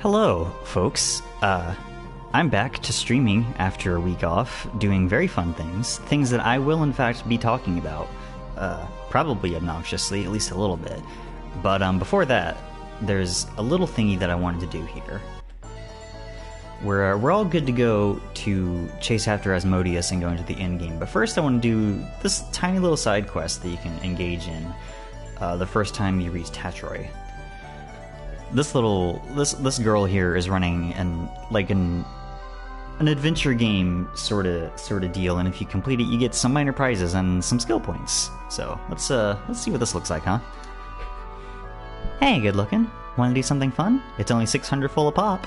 Hello, folks. I'm back to streaming after a week off, doing very fun things that I will in fact be talking about, probably obnoxiously, at least a little bit. But before that, there's a little thingy that I wanted to do here. We're all good to go to chase after Asmodeus and go into the end game, but first I want to do this tiny little side quest that you can engage in the first time you reach Tatroy. This girl here is running an adventure game sort of deal, and if you complete it, you get some minor prizes and some skill points. So let's see what this looks like, huh? Hey, good looking. Want to do something fun? It's only 600 full a pop.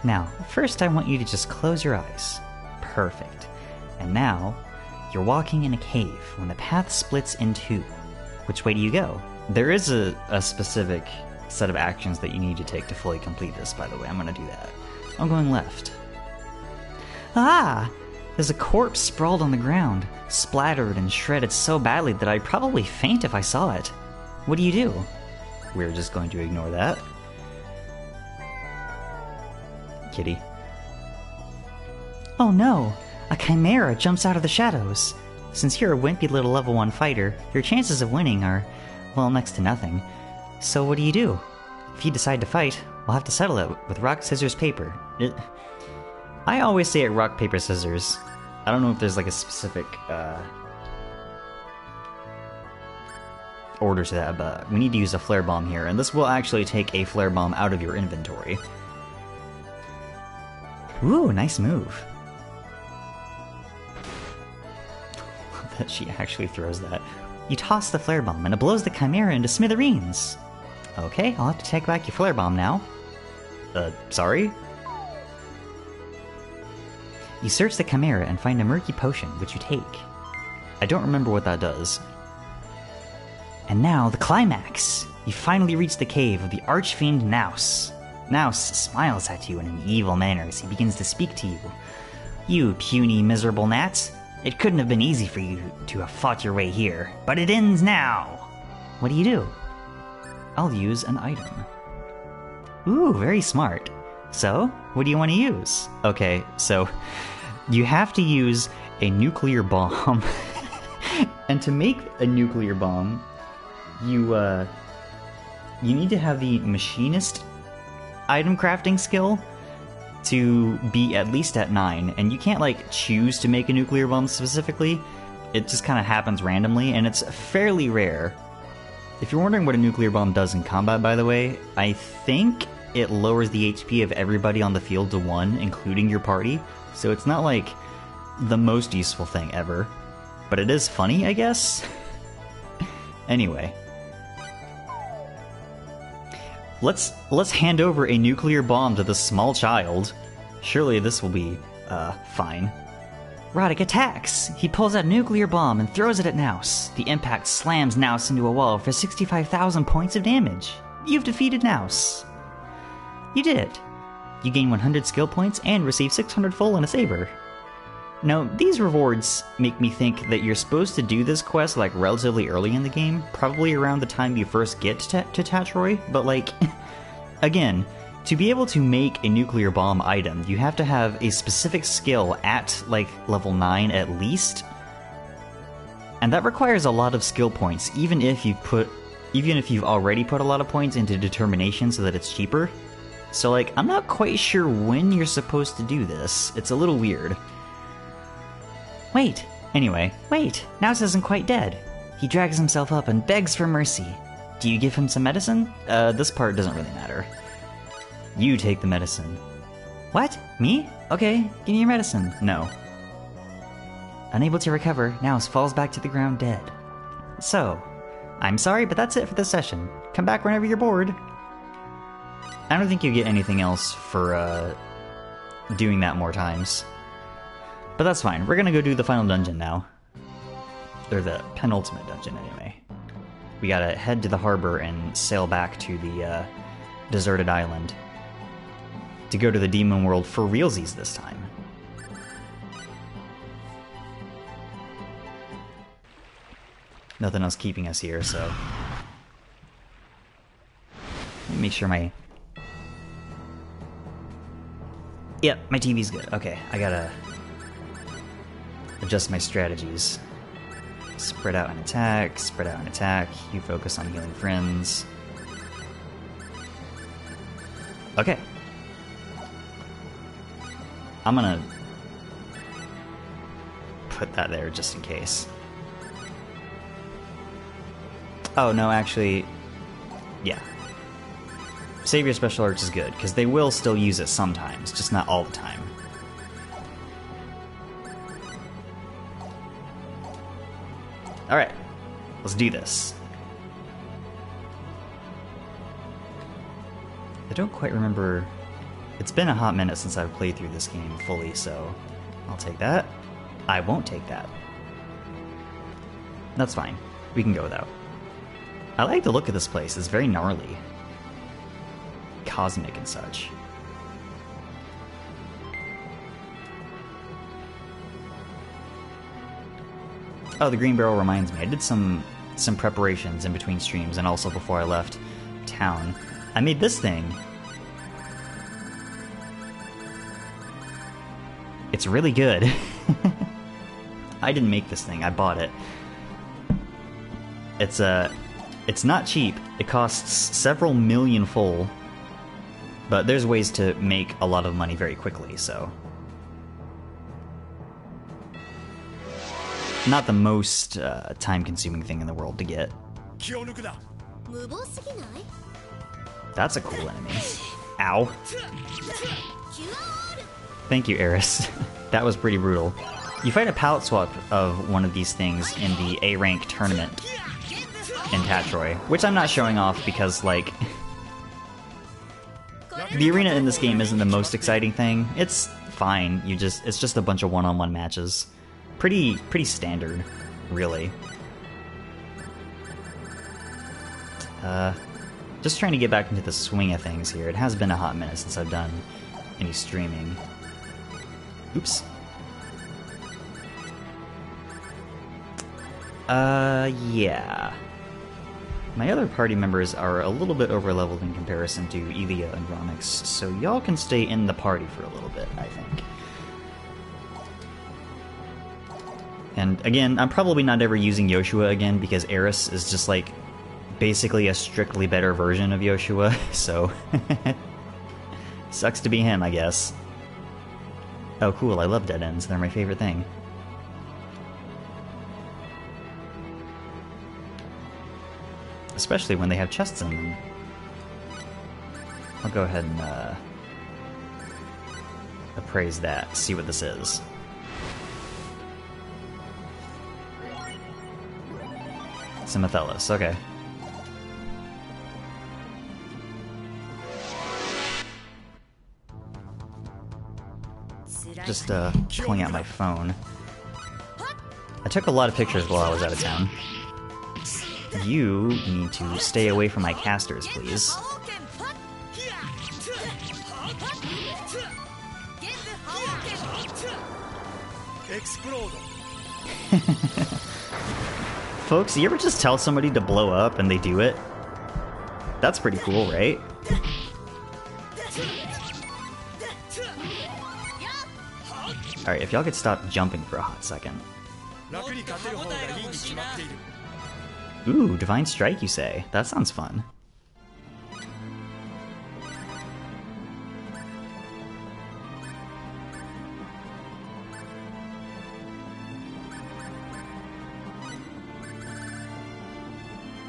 Now, first I want you to just close your eyes. Perfect. And now, you're walking in a cave when the path splits in two. Which way do you go? There is a specific set of actions that you need to take to fully complete this, by the way. I'm gonna do that. I'm going left. Ah! There's a corpse sprawled on the ground, splattered and shredded so badly that I'd probably faint if I saw it. What do you do? We're just going to ignore that. Kitty. Oh no! A chimera jumps out of the shadows! Since you're a wimpy little level 1 fighter, your chances of winning are, well, next to nothing. So what do you do? If you decide to fight, we'll have to settle it with rock, scissors, paper. I always say it rock, paper, scissors. I don't know if there's like a specific order to that, but we need to use a flare bomb here, and this will actually take a flare bomb out of your inventory. Ooh, nice move. That she actually throws that. You toss the flare bomb and it blows the chimera into smithereens. Okay, I'll have to take back your flare bomb now. Sorry? You search the chimera and find a murky potion, which you take. I don't remember what that does. And now, the climax! You finally reach the cave of the archfiend Naus. Naus smiles at you in an evil manner as he begins to speak to you. You puny, miserable gnat. It couldn't have been easy for you to have fought your way here, but it ends now! What do? I'll use an item. Ooh, very smart. So, what do you want to use? Okay, so you have to use a nuclear bomb. And to make a nuclear bomb, you need to have the machinist item crafting skill to be at least at 9, and you can't like choose to make a nuclear bomb specifically. It just kind of happens randomly, and it's fairly rare. If you're wondering what a nuclear bomb does in combat, by the way, I think it lowers the HP of everybody on the field to 1, including your party, so it's not like the most useful thing ever, but it is funny, I guess. Anyway, let's hand over a nuclear bomb to this small child. Surely this will be, fine. Roddick attacks! He pulls out a nuclear bomb and throws it at Naus. The impact slams Naus into a wall for 65,000 points of damage. You've defeated Naus. You did it. You gain 100 skill points and receive 600 full and a saber. Now, these rewards make me think that you're supposed to do this quest like relatively early in the game, probably around the time you first get to Tatroy, but like, again, to be able to make a nuclear bomb item, you have to have a specific skill at like level 9 at least, and that requires a lot of skill points, even if you've already put a lot of points into determination so that it's cheaper. So like, I'm not quite sure when you're supposed to do this. It's a little weird. Wait! Anyway, wait! Naus isn't quite dead. He drags himself up and begs for mercy. Do you give him some medicine? This part doesn't really matter. You take the medicine. What? Me? Okay, give me your medicine. No. Unable to recover, Naus falls back to the ground dead. So, I'm sorry, but that's it for this session. Come back whenever you're bored. I don't think you get anything else for, doing that more times. But that's fine. We're gonna go do the final dungeon now. Or the penultimate dungeon, anyway. We gotta head to the harbor and sail back to the, deserted island. To go to the demon world for realsies this time. Nothing else keeping us here, so... Make sure my... Yep, my TV's good. Okay, I gotta adjust my strategies. Spread out and attack, spread out and attack. You focus on healing friends. Okay. I'm gonna put that there just in case. Oh, no, actually... Yeah. Save your special arts is good, because they will still use it sometimes, just not all the time. Alright, let's do this. I don't quite remember... It's been a hot minute since I've played through this game fully, so I'll take that. I won't take that. That's fine. We can go without. I like the look of this place. It's very gnarly. Cosmic and such. Oh, the green barrel reminds me. I did some preparations in between streams and also before I left town. I made this thing. It's really good. I didn't make this thing. I bought it. It's not cheap. It costs several million full. But there's ways to make a lot of money very quickly, so... Not the most time-consuming thing in the world to get. That's a cool enemy. Ow. Thank you, Eris. That was pretty brutal. You fight a palette swap of one of these things in the A-rank tournament in Tatroy, which I'm not showing off because, like... The arena in this game isn't the most exciting thing. It's fine. It's just a bunch of one-on-one matches. Pretty standard, really. Just trying to get back into the swing of things here. It has been a hot minute since I've done any streaming. Oops. Yeah. My other party members are a little bit overleveled in comparison to Ilia and Ronyx, so y'all can stay in the party for a little bit, I think. And again, I'm probably not ever using Yoshua again because Eris is just like basically a strictly better version of Yoshua, so sucks to be him, I guess. Oh cool, I love dead ends, they're my favorite thing. Especially when they have chests in them. I'll go ahead and appraise that, see what this is. Simathelis, okay. Just pulling out my phone. I took a lot of pictures while I was out of town. You need to stay away from my casters, please. Folks, you ever just tell somebody to blow up and they do it? That's pretty cool, right? Alright, if y'all could stop jumping for a hot second. Ooh, Divine Strike, you say? That sounds fun.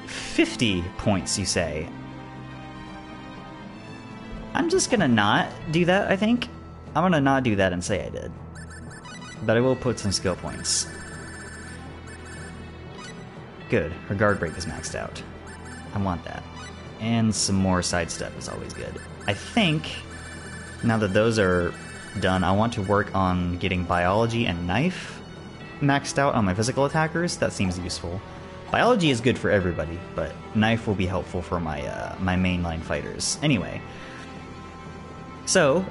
$50 points, you say? I'm just gonna not do that, I think. I'm gonna not do that and say I did. But I will put some skill points. Good. Her guard break is maxed out. I want that. And some more sidestep is always good. I think, now that those are done, I want to work on getting biology and knife maxed out on my physical attackers. That seems useful. Biology is good for everybody, but knife will be helpful for my my mainline fighters. Anyway, so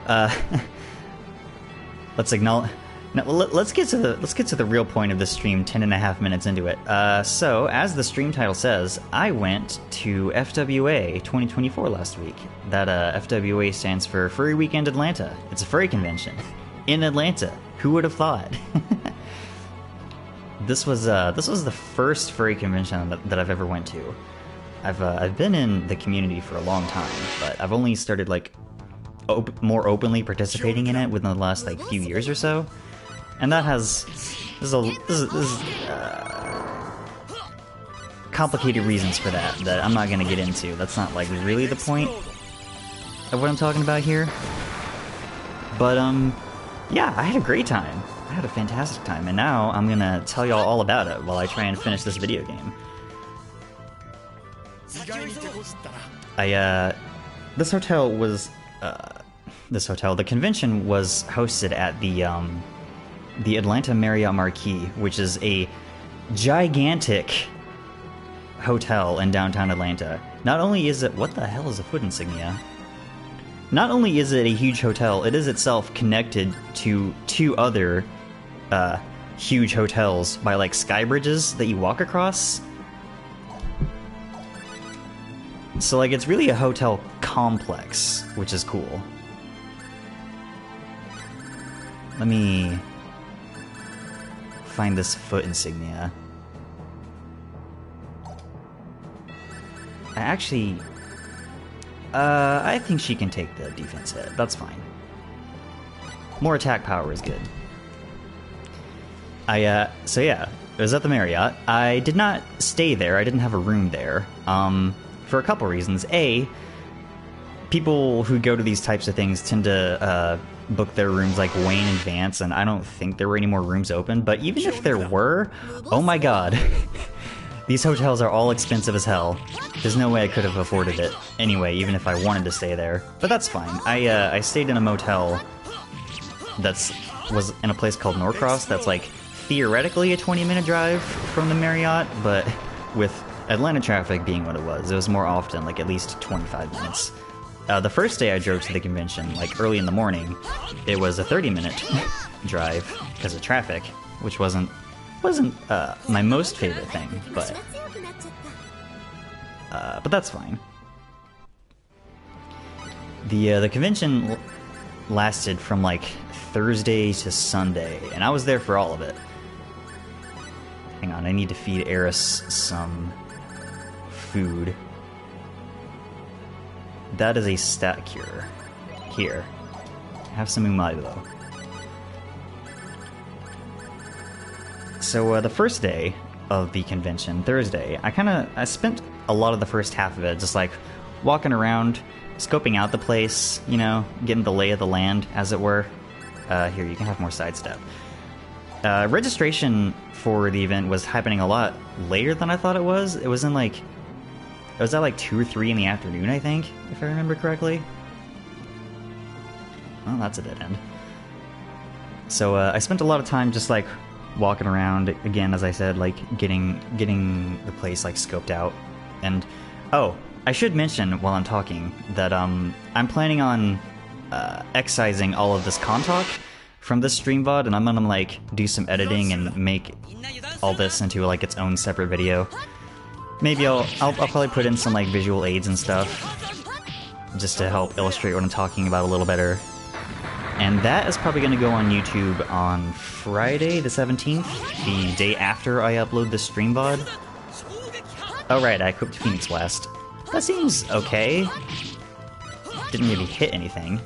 let's acknowledge. Now let's get to the real point of this stream. 10.5 minutes into it. So as the stream title says, I went to FWA 2024 last week. That FWA stands for Furry Weekend Atlanta. It's a furry convention in Atlanta. Who would have thought? This was the first furry convention that I've ever went to. I've been in the community for a long time, but I've only started like more openly participating in it within the last like few years or so. And that has complicated reasons for that I'm not going to get into. That's not like really the point of what I'm talking about here. But yeah, I had a great time. I had a fantastic time, and now I'm going to tell y'all all about it while I try and finish this video game. The convention was hosted at the Atlanta Marriott Marquis, which is a gigantic hotel in downtown Atlanta. Not only is it... What the hell is a foot insignia? Not only is it a huge hotel, it is itself connected to two other huge hotels by like sky bridges that you walk across. So like it's really a hotel complex, which is cool. Let me find this foot insignia. I think she can take the defense hit. That's fine. More attack power is good. So yeah, it was at the Marriott. I did not stay there. I didn't have a room there. For a couple reasons. A, people who go to these types of things tend to book their rooms like way in advance, and I don't think there were any more rooms open. But even if there were, oh my god, these hotels are all expensive as hell. There's no way I could have afforded it anyway, even if I wanted to stay there. But that's fine. I stayed in a motel was in a place called Norcross. That's like theoretically a 20-minute drive from the Marriott, but with Atlanta traffic being what it was more often like at least 25 minutes. The first day I drove to the convention, like early in the morning, it was a 30-minute drive because of traffic, which wasn't my most favorite thing, but that's fine. The convention lasted from like Thursday to Sunday, and I was there for all of it. Hang on, I need to feed Eris some food. That is a stat cure. Here. Have some Umaibo. So the first day of the convention, Thursday, I spent a lot of the first half of it just like walking around, scoping out the place, you know, getting the lay of the land, as it were. Here, you can have more sidestep. Registration for the event was happening a lot later than I thought it was. It was at like 2 or 3 in the afternoon, I think, if I remember correctly. Well, that's a dead end. So I spent a lot of time just like walking around, again, as I said, like getting the place like scoped out. And oh, I should mention while I'm talking that I'm planning on excising all of this con talk from this stream VOD, and I'm gonna like do some editing and make all this into like its own separate video. Maybe I'll probably put in some like visual aids and stuff just to help illustrate what I'm talking about a little better. And that is probably going to go on YouTube on Friday the 17th, the day after I upload the stream VOD. Oh right, I equipped Phoenix Blast. That seems okay. Didn't really hit anything.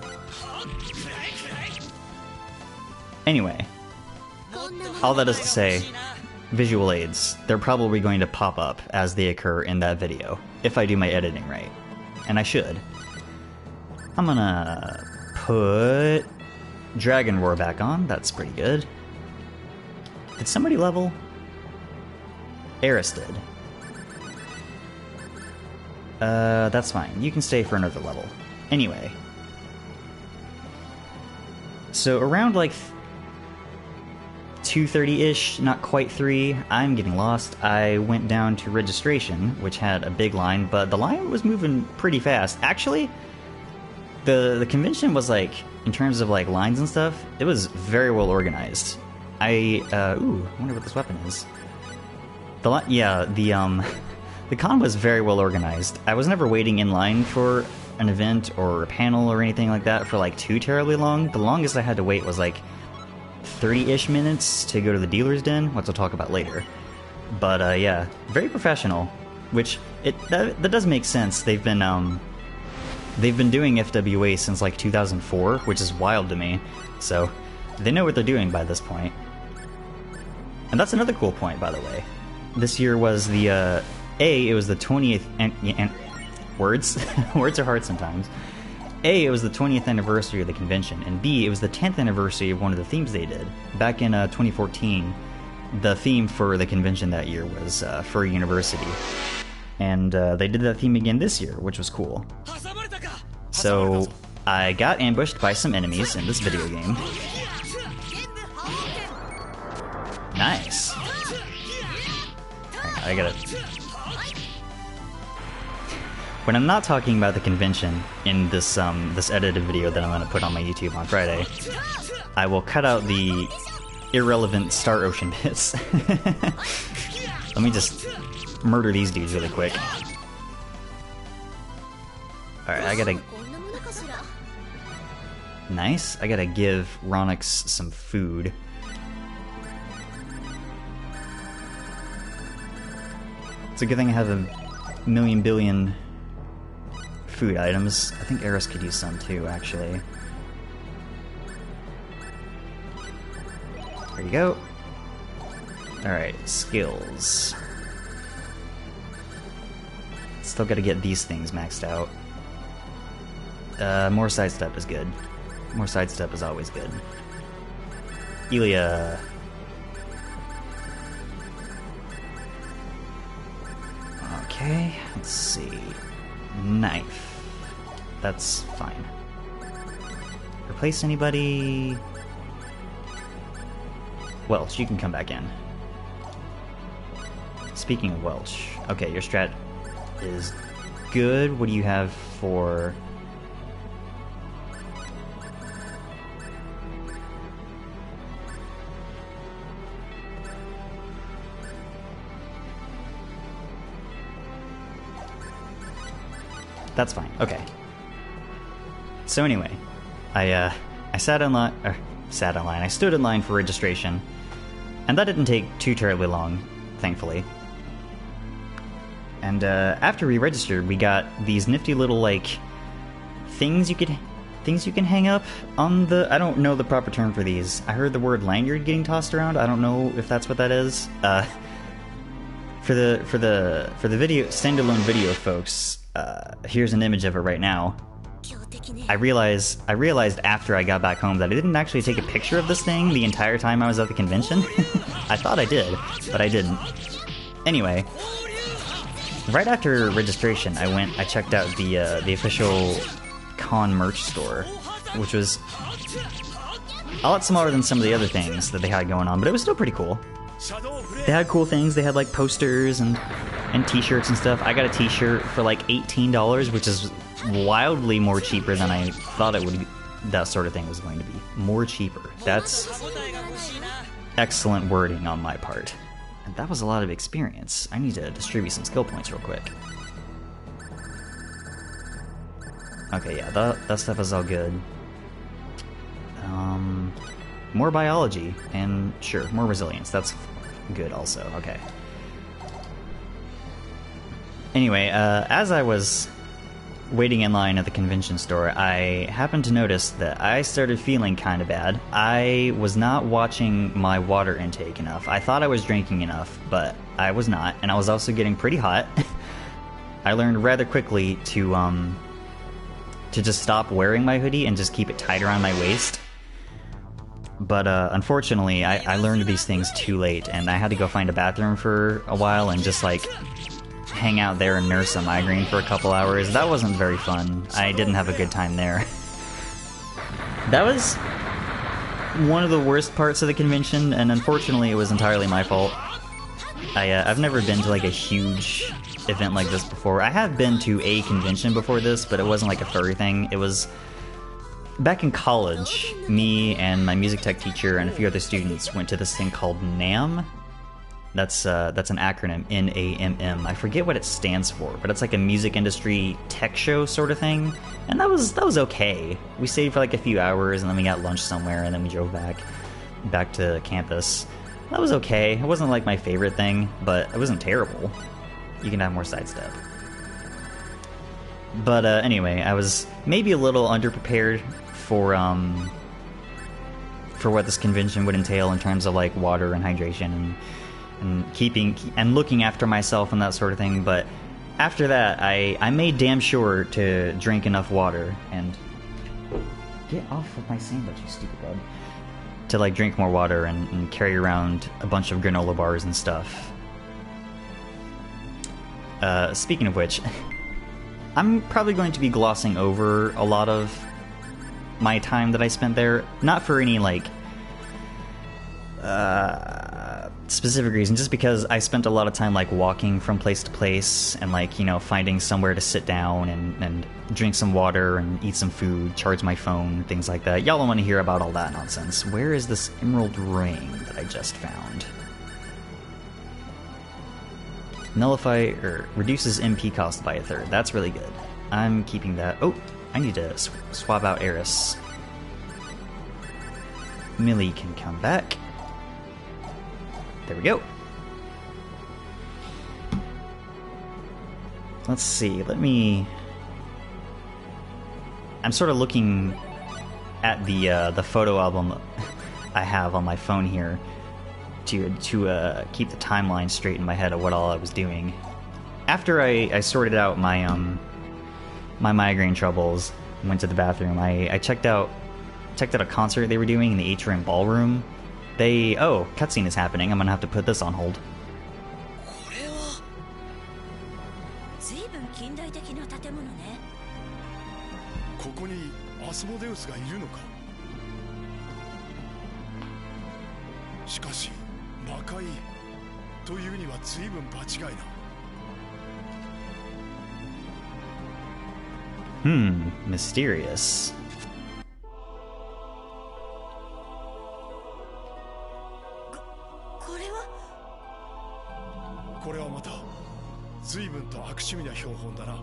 Anyway, all that is to say, visual aids, they're probably going to pop up as they occur in that video, if I do my editing right. And I should. I'm gonna put Dragon Roar back on, that's pretty good. Did somebody level? Eris did. That's fine, you can stay for another level. Anyway. So around like 2:30-ish, not quite 3, I'm getting lost. I went down to registration, which had a big line, but the line was moving pretty fast. Actually, the convention was like in terms of like lines and stuff, it was very well organized. I wonder what this weapon is. The con was very well organized. I was never waiting in line for an event or a panel or anything like that for like too terribly long. The longest I had to wait was like 30-ish minutes to go to the dealer's den, which I'll talk about later. But yeah, very professional, which that does make sense. They've been doing FWA since like 2004, which is wild to me. So they know what they're doing by this point. And that's another cool point, by the way. This year was the it was the 20th and words are hard sometimes. A, it was the 20th anniversary of the convention, and B, it was the 10th anniversary of one of the themes they did. Back in 2014, the theme for the convention that year was Furry University. And they did that theme again this year, which was cool. So, I got ambushed by some enemies in this video game. Nice! I gotta... When I'm not talking about the convention in this this edited video that I'm going to put on my YouTube on Friday, I will cut out the irrelevant Star Ocean bits. Let me just murder these dudes really quick. Alright, I gotta... Nice. I gotta give Ronyx some food. It's a good thing I have a million billion food items. I think Eris could use some too, actually. There you go. Alright, skills. Still gotta get these things maxed out. More sidestep is good. More sidestep is always good. Ilia. Okay, let's see. Knife. That's fine. Replace anybody? Welch, you can come back in. Speaking of Welch, okay, your strat is good. What do you have for... That's fine. Okay. So anyway, I sat in line. I stood in line for registration, and that didn't take too terribly long, thankfully. And after we registered, we got these nifty little like things you can hang up on the. I don't know the proper term for these. I heard the word lanyard getting tossed around. I don't know if that's what that is. For the video standalone video, folks. Here's an image of it right now. I realized after I got back home that I didn't actually take a picture of this thing the entire time I was at the convention. I thought I did, but I didn't. Anyway, right after registration, I checked out the official con merch store, which was a lot smaller than some of the other things that they had going on, but it was still pretty cool. They had cool things. They had like posters and t-shirts and stuff. I got a t-shirt for like $18, which is wildly more cheaper than I thought it would be. That sort of thing was going to be more cheaper. That's excellent wording on my part. And that was a lot of experience. I need to distribute some skill points real quick. Okay, yeah, that stuff is all good. More biology, and sure, more resilience. That's good also. Okay. Anyway, as I was waiting in line at the convention store, I happened to notice that I started feeling kind of bad. I was not watching my water intake enough. I thought I was drinking enough, but I was not, and I was also getting pretty hot. I learned rather quickly to just stop wearing my hoodie and just keep it tight around my waist. But unfortunately, I learned these things too late, and I had to go find a bathroom for a while and just like hang out there and nurse a migraine for a couple hours. That wasn't very fun. I didn't have a good time there. That was one of the worst parts of the convention, and unfortunately it was entirely my fault. I've never been to like a huge event like this before. I have been to a convention before this, but it wasn't like a furry thing. It was back in college, me and my music tech teacher and a few other students went to this thing called NAMM. That's an acronym, NAMM. I forget what it stands for, but it's like a music industry tech show sort of thing. And that was okay. We stayed for like a few hours, and then we got lunch somewhere, and then we drove back to campus. That was okay. It wasn't like my favorite thing, but it wasn't terrible. You can have more sidestep. But anyway, I was maybe a little underprepared for what this convention would entail in terms of like water and hydration and keeping and looking after myself and that sort of thing. But after that, I made damn sure to drink enough water and get off of my sandwich, you stupid bug. To like drink more water and carry around a bunch of granola bars and stuff. Speaking of which, I'm probably going to be glossing over a lot of my time that I spent there, not for any like specific reason, just because I spent a lot of time like walking from place to place and like, you know, finding somewhere to sit down and drink some water and eat some food, charge my phone, things like that. Y'all don't want to hear about all that nonsense. Where is this emerald ring that I just found? Nullify or reduces MP cost by a third. That's really good. I'm keeping that. Oh, I need to swap out Eris. Millie can come back. There we go. Let's see. I'm sort of looking at the photo album I have on my phone here to keep the timeline straight in my head of what all I was doing. After I sorted out my my migraine troubles, went to the bathroom, I checked out a concert they were doing in the Atrium Ballroom. Oh, cutscene is happening. I'm gonna have to put this on hold. ここにアスモデウスがいるのか。しかし魔界というには随分場違いな。Mysterious. これはまた随分と悪趣味な標本だな。こ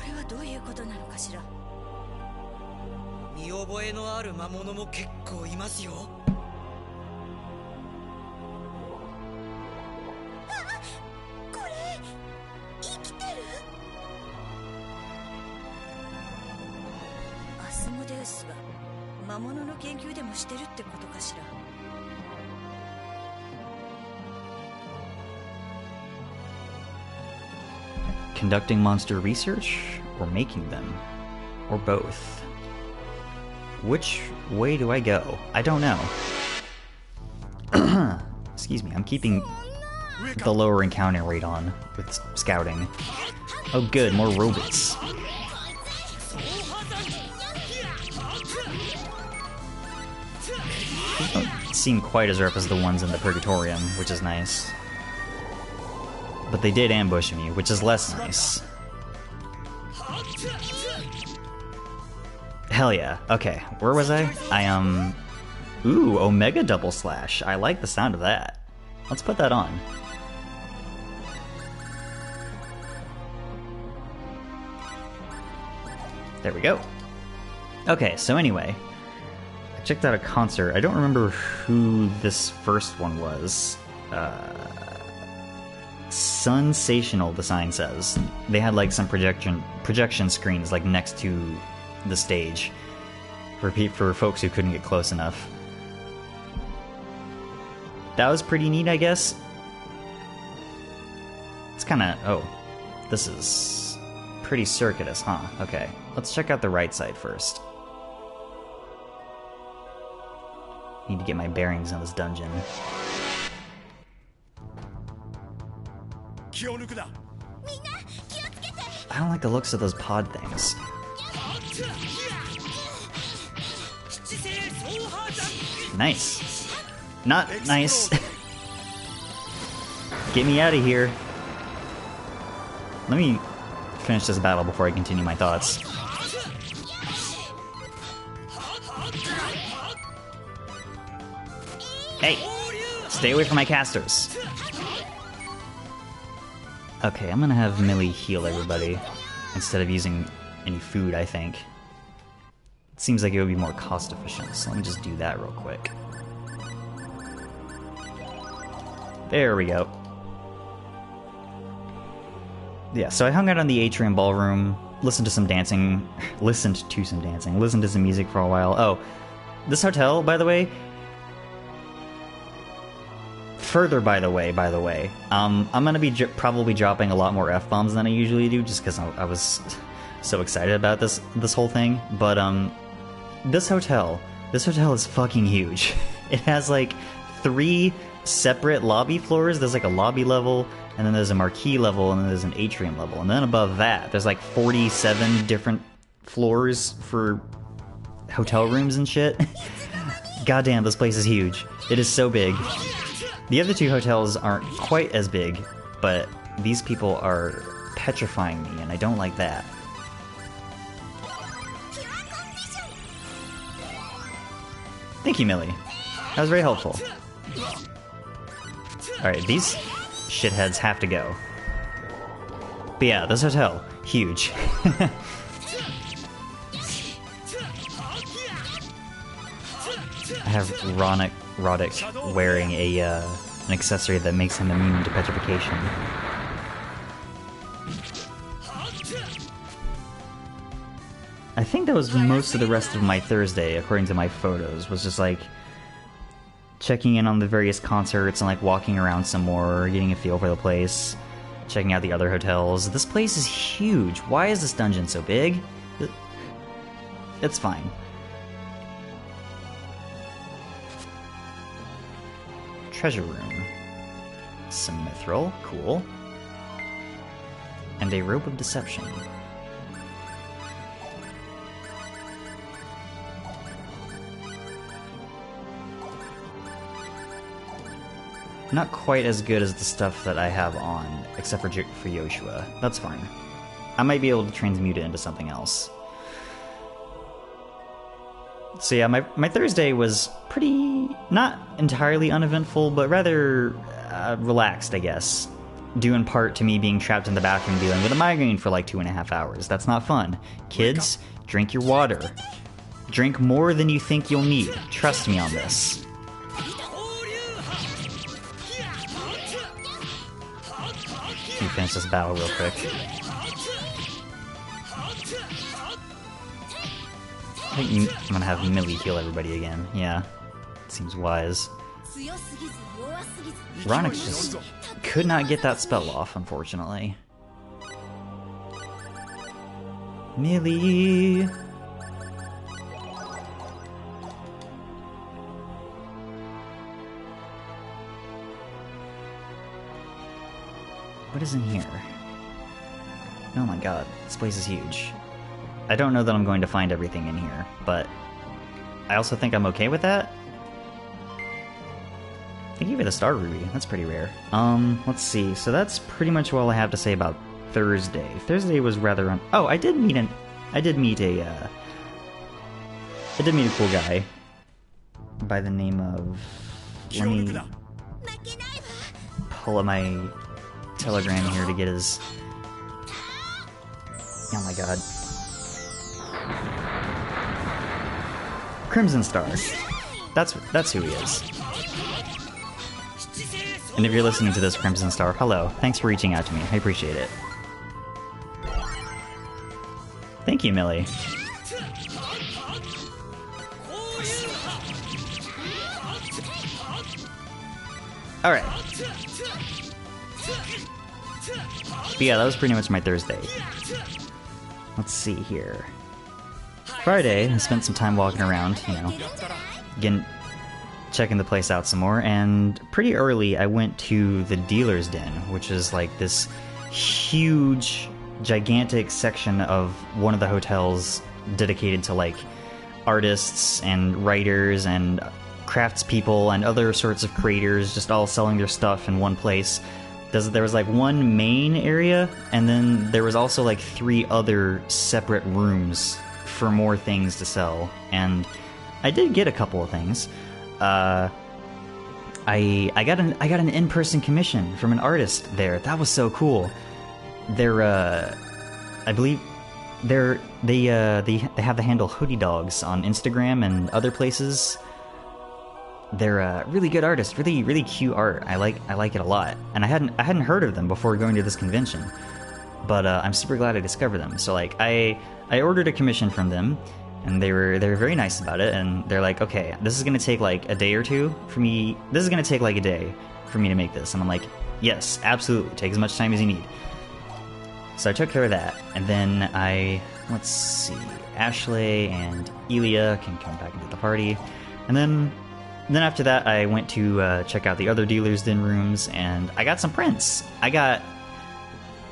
れはどういうことなのかしら。見覚えのある魔物も結構いますよ。あ、これ生きてる？アスモデウスが魔物の研究でもしてるってことかしら。Conducting monster research, or making them, or both. Which way do I go? I don't know. Excuse me, I'm keeping the lower encounter rate on with scouting. Oh good, more robots. These don't seem quite as rough as the ones in the Purgatorium, which is nice. But they did ambush me, which is less nice. Hell yeah. Okay, where was I? Ooh, Omega Double Slash. I like the sound of that. Let's put that on. There we go. Okay, so anyway, I checked out a concert. I don't remember who this first one was. Sensational, the sign says. They had like some projection screens like next to the stage for folks who couldn't get close enough. That was pretty neat, I guess. It's kind of... oh, this is pretty circuitous, huh? Okay, let's check out the right side first. Need to get my bearings on this dungeon. I don't like the looks of those pod things. Nice. Not nice. Get me out of here. Let me finish this battle before I continue my thoughts. Hey! Stay away from my casters. Okay, I'm gonna have Millie heal everybody instead of using any food, I think. It seems like it would be more cost efficient, so let me just do that real quick. There we go. Yeah, so I hung out on the atrium ballroom, listened to some dancing, listened to some music for a while. Oh, this hotel, by the way, I'm gonna be probably dropping a lot more F-bombs than I usually do, just because I was so excited about this whole thing. But this hotel is fucking huge. It has like 3 separate lobby floors. There's like a lobby level, and then there's a marquee level, and then there's an atrium level, and then above that there's like 47 different floors for hotel rooms and shit. Goddamn, this place is huge. It is so big. The other 2 hotels aren't quite as big, but these people are petrifying me, and I don't like that. Thank you, Millie. That was very helpful. Alright, these shitheads have to go. But yeah, this hotel, huge. I have Ronyx wearing an accessory that makes him immune to petrification. I think that was most of the rest of my Thursday, according to my photos, was just like checking in on the various concerts and like walking around some more, getting a feel for the place, checking out the other hotels. This place is huge. Why is this dungeon so big? It's fine. Treasure room. Some mithril, cool. And a rope of deception. Not quite as good as the stuff that I have on, except for Yoshua. That's fine. I might be able to transmute it into something else. So yeah, my Thursday was pretty, not entirely uneventful, but rather relaxed, I guess. Due in part to me being trapped in the bathroom dealing with a migraine for like 2.5 hours. That's not fun. Kids, drink your water. Drink more than you think you'll need. Trust me on this. Let me finish this battle real quick. I think I'm gonna have Millie heal everybody again. Yeah, seems wise. Ronyx just could not get that spell off, unfortunately. Millie! What is in here? Oh my god, this place is huge. I don't know that I'm going to find everything in here, but I also think I'm okay with that. Thank you for the Star Ruby. That's pretty rare. Let's see. So that's pretty much all I have to say about Thursday. Thursday was rather oh, I did meet a cool guy by the name of, let me pull up my Telegram here to get his, oh my god, Crimson Star. That's who he is. And if you're listening to this, Crimson Star, hello. Thanks for reaching out to me. I appreciate it. Thank you, Millie. Alright. But yeah, that was pretty much my Thursday. Let's see here. Friday, I spent some time walking around, you know, again, checking the place out some more, and pretty early I went to the Dealer's Den, which is like this huge, gigantic section of one of the hotels dedicated to like artists and writers and craftspeople and other sorts of creators just all selling their stuff in one place. There was like one main area, and then there was also like 3 other separate rooms for more things to sell, and I did get a couple of things. I got an in-person commission from an artist there. That was so cool. They're I believe they have the handle Hoodie Dogs on Instagram and other places. They're a really good artist, really cute art. I like it a lot. And I hadn't heard of them before going to this convention, but I'm super glad I discovered them. So like I ordered a commission from them, and they were very nice about it. And they're like, okay, this is gonna take like a day or two for me. This is gonna take like a day for me to make this. And I'm like, yes, absolutely, take as much time as you need. So I took care of that, and then let's see, Ashley and Ilia can come back into the party, and then after that I went to check out the other dealers' den rooms, and I got some prints. I got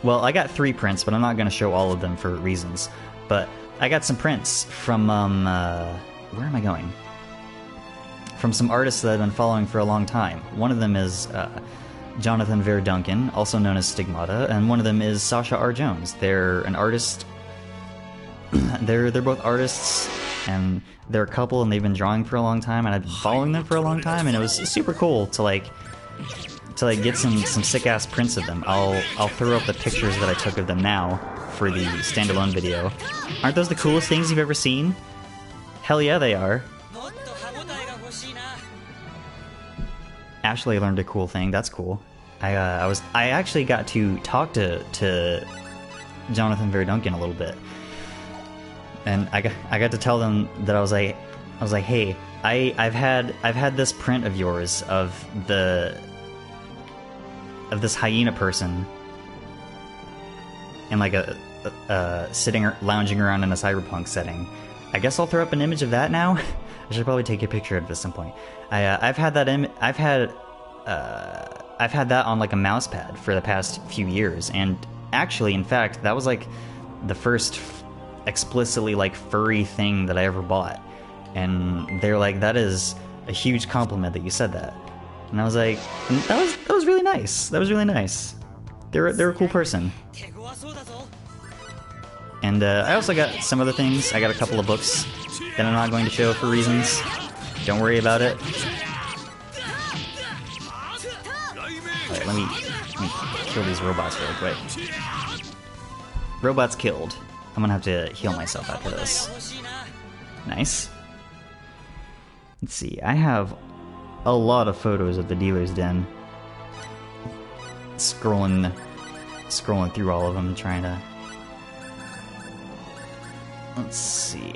3 prints, but I'm not going to show all of them for reasons. But I got some prints from where am I going? From some artists that I've been following for a long time. One of them is Jonathan Verduncan, also known as Stigmata, and one of them is Sasha R. Jones. They're an artist. They're both artists, and they're a couple, and they've been drawing for a long time, and I've been following them for a long time, and it was super cool to get some sick ass prints of them. I'll throw up the pictures that I took of them now for the standalone video. Aren't those the coolest things you've ever seen? Hell yeah, they are. Ashley learned a cool thing. That's cool. I actually got to talk to Jonathan Verduncan a little bit, and I got to tell them that I was like, hey, I've had this print of yours of this hyena person, and like a lounging around in a cyberpunk setting. I guess I'll throw up an image of that now. I should probably take a picture of it at some point. I've had that on like a mouse pad for the past few years, and actually, in fact, that was like the first explicitly like furry thing that I ever bought. And they're like, that is a huge compliment that you said that. And I was like, that was really nice. That was really nice. They're a cool person. And I also got some other things. I got a couple of books that I'm not going to show for reasons. Don't worry about it. Alright, let me kill these robots real quick. Robots killed. I'm gonna have to heal myself after this. Nice. Let's see, I have a lot of photos of the dealer's den. Scrolling through all of them, trying to... Let's see.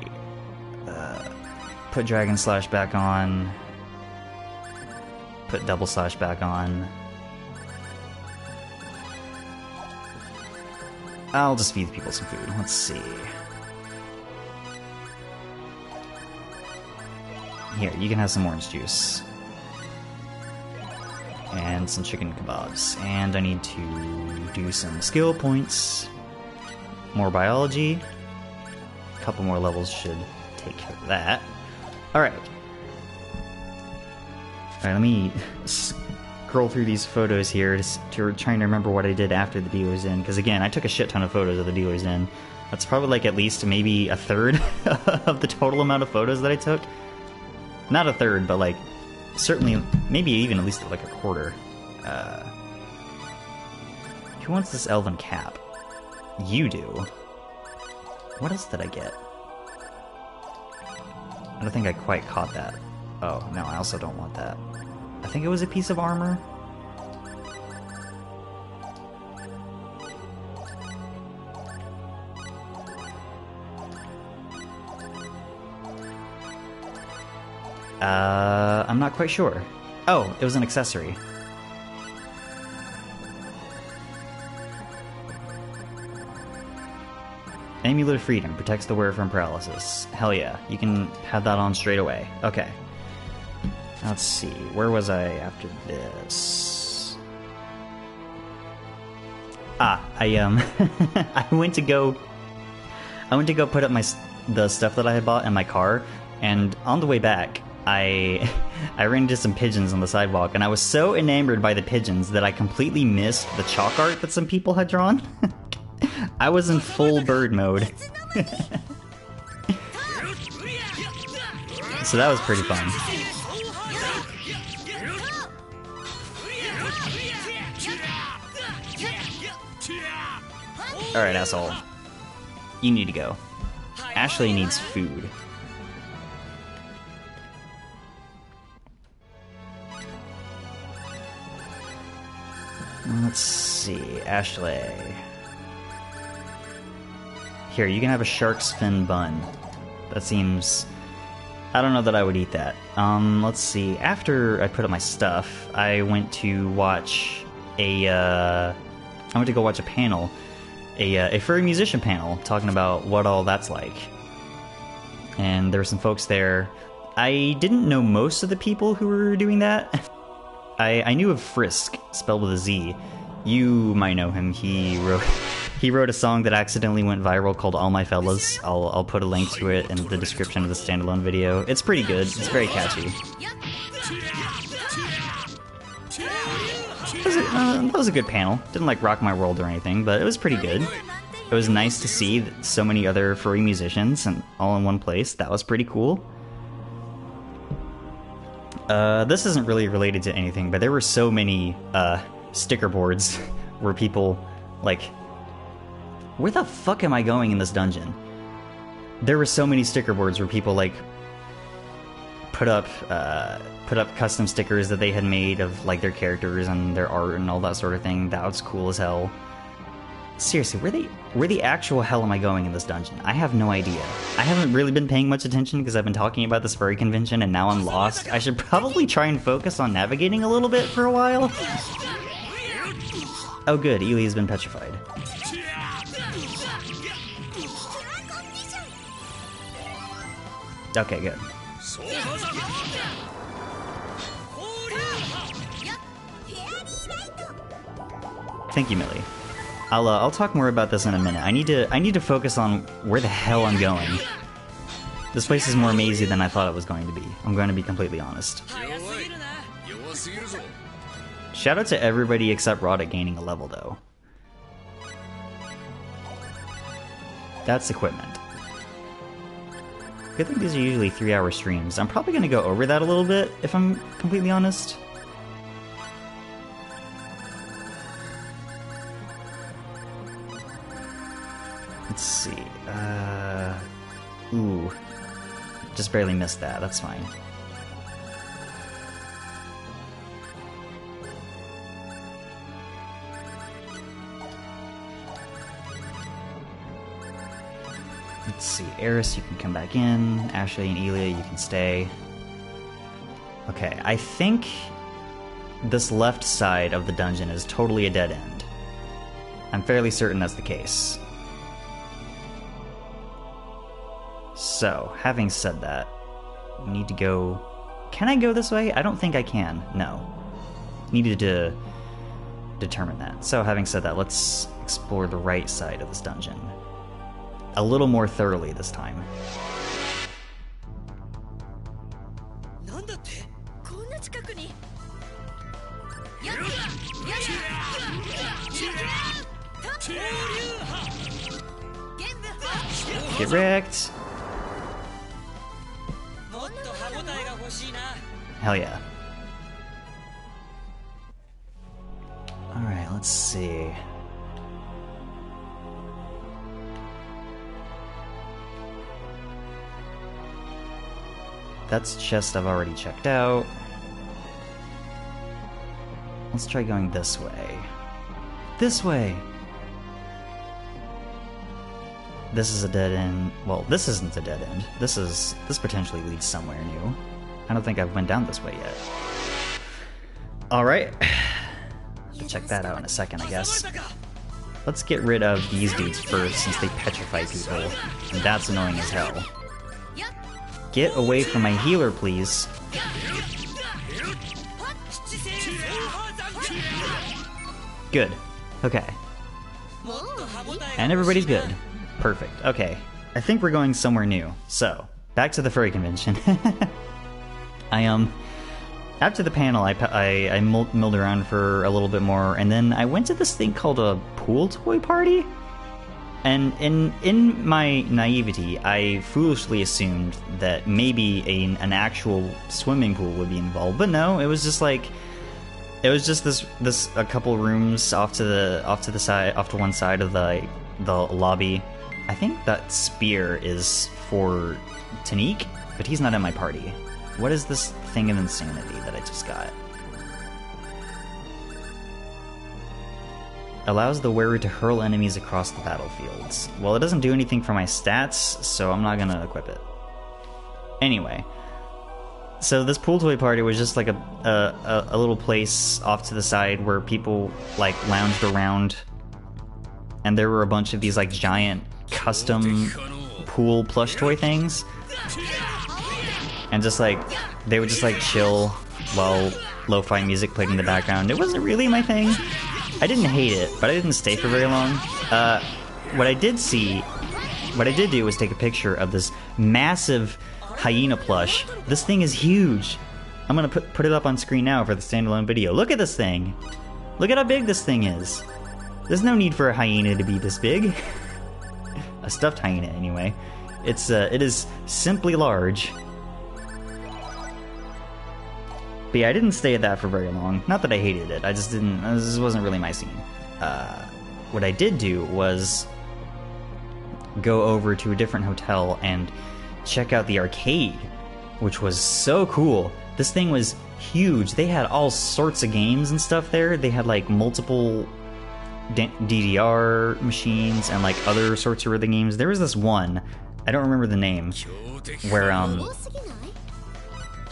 Put Dragon Slash back on. Put Double Slash back on. I'll just feed people some food. Let's see. Here, you can have some orange juice. And some chicken kebabs. And I need to do some skill points. More biology. A couple more levels should take care of that. Alright. Alright, let me scroll through these photos here to trying to remember what I did after the dealer's den. Because again, I took a shit ton of photos of the dealer's den. That's probably like at least maybe a third of the total amount of photos that I took. Not a third, but like certainly maybe even at least like a quarter. Who wants this elven cap? You do. What else did I get? I don't think I quite caught that. Oh, no, I also don't want that. I think it was a piece of armor. I'm not quite sure. Oh, it was an accessory. Amulet of Freedom protects the wearer from paralysis. Hell yeah, you can have that on straight away. Okay. Let's see, where was I after this? I I went to go put up the stuff that I had bought in my car, and on the way back, I ran into some pigeons on the sidewalk, and I was so enamored by the pigeons that I completely missed the chalk art that some people had drawn. I was in full bird mode. So that was pretty fun. Alright, asshole. You need to go. Ashley needs food. Let's see, Ashley. Here, you can have a shark's fin bun. That seems... I don't know that I would eat that. Let's see. After I put up my stuff, I went to watch I went to go watch a panel. A furry musician panel, talking about what all that's like. And there were some folks there. I didn't know most of the people who were doing that. I knew of Frisk, spelled with a Z. You might know him. He wrote a song that accidentally went viral called All My Fellas. I'll put a link to it in the description of the standalone video. It's pretty good. It's very catchy. That was a good panel. Didn't like rock my world or anything, but it was pretty good. It was nice to see so many other furry musicians and all in one place. That was pretty cool. This isn't really related to anything, but there were so many sticker boards where people, like, where the fuck am I going in this dungeon? There were so many sticker boards where people, like, put up custom stickers that they had made of, like, their characters and their art and all that sort of thing. That was cool as hell. Seriously, where the actual hell am I going in this dungeon? I have no idea. I haven't really been paying much attention because I've been talking about this furry convention and now I'm lost. I should probably try and focus on navigating a little bit for a while. Oh good, Ilia's been petrified. Okay, good. Thank you, Millie. I'll talk more about this in a minute. I need to focus on where the hell I'm going. This place is more mazy than I thought it was going to be. I'm going to be completely honest. Shout out to everybody except Ronyx gaining a level, though. That's equipment. Good thing these are usually 3-hour streams. I'm probably going to go over that a little bit, if I'm completely honest. Let's see. Ooh. Just barely missed that. That's fine. Let's see. Eris, you can come back in. Ashley and Ilia, you can stay. Okay, I think this left side of the dungeon is totally a dead end. I'm fairly certain that's the case. So, having said that, we need to go... Can I go this way? I don't think I can. No. Needed to determine that. So, having said that, let's explore the right side of this dungeon. A little more thoroughly this time. Get wrecked! Hell yeah. Alright, let's see. That's a chest I've already checked out. Let's try going this way. This way! This is a dead end. Well, this isn't a dead end. This potentially leads somewhere new. I don't think I've went down this way yet. Alright. I'll check that out in a second, I guess. Let's get rid of these dudes first, since they petrify people. And that's annoying as hell. Get away from my healer, please. Good. Okay. And everybody's good. Perfect. Okay. I think we're going somewhere new. So, back to the furry convention. After the panel, I milled around for a little bit more, and then I went to this thing called a pool toy party. And in my naivety, I foolishly assumed that maybe an actual swimming pool would be involved, but no, it was just like, it was just this a couple rooms off to one side of the the lobby. I think that spear is for Tanique, but he's not in my party. What is this thing of insanity that I just got? Allows the wearer to hurl enemies across the battlefields. Well, it doesn't do anything for my stats, so I'm not gonna equip it. Anyway, so this pool toy party was just like a little place off to the side where people like lounged around, and there were a bunch of these like giant custom pool plush toy things, and just like they would just like chill while lo-fi music played in the background. It wasn't really my thing. I didn't hate it, but I didn't stay for very long. What I did do was take a picture of this massive hyena plush. This thing is huge. I'm gonna put it up on screen now for the standalone video. Look at this thing. Look at how big this thing is. There's no need for a hyena to be this big. A stuffed hyena, anyway. It is simply large. But yeah, I didn't stay at that for very long. Not that I hated it, I just didn't. This wasn't really my scene. What I did do was go over to a different hotel and check out the arcade, which was so cool. This thing was huge. They had all sorts of games and stuff there. They had like multiple DDR machines and like other sorts of rhythm games. There was this one, I don't remember the name, where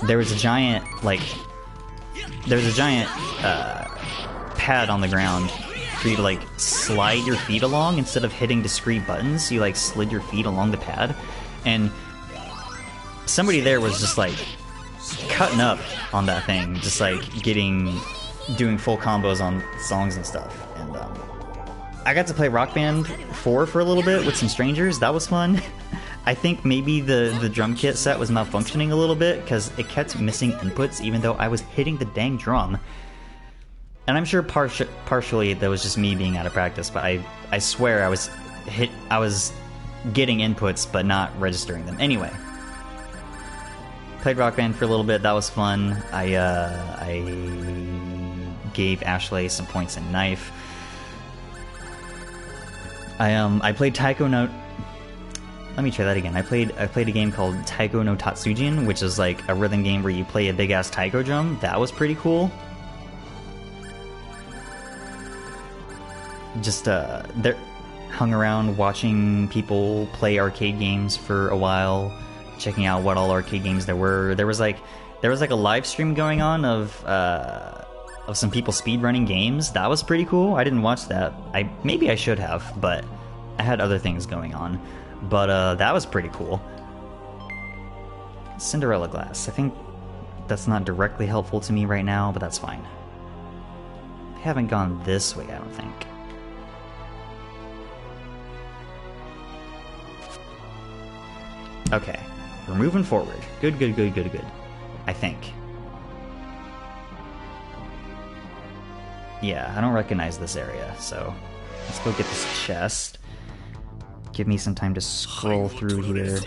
there was a giant pad on the ground for you to like slide your feet along instead of hitting discrete buttons. You like slid your feet along the pad, and somebody there was just like cutting up on that thing, just like doing full combos on songs and stuff. And I got to play Rock Band 4 for a little bit with some strangers. That was fun. I think maybe the drum kit set was malfunctioning a little bit because it kept missing inputs even though I was hitting the dang drum. And I'm sure partially that was just me being out of practice, but I swear I was getting inputs but not registering them. Anyway, played Rock Band for a little bit. That was fun. I gave Ashley some points in Knife. I played Taiko no. Let me try that again. I played a game called Taiko no Tatsujin, which is like a rhythm game where you play a big ass taiko drum. That was pretty cool. Just there, hung around watching people play arcade games for a while, checking out what all arcade games there were. There was like a live stream going on of some people speedrunning games. That was pretty cool. I didn't watch that. Maybe I should have, but I had other things going on. But that was pretty cool. Cinderella glass. I think that's not directly helpful to me right now, but that's fine. I haven't gone this way, I don't think. Okay, we're moving forward. Good. I think. Yeah, I don't recognize this area, so let's go get this chest. Give me some time to scroll through here.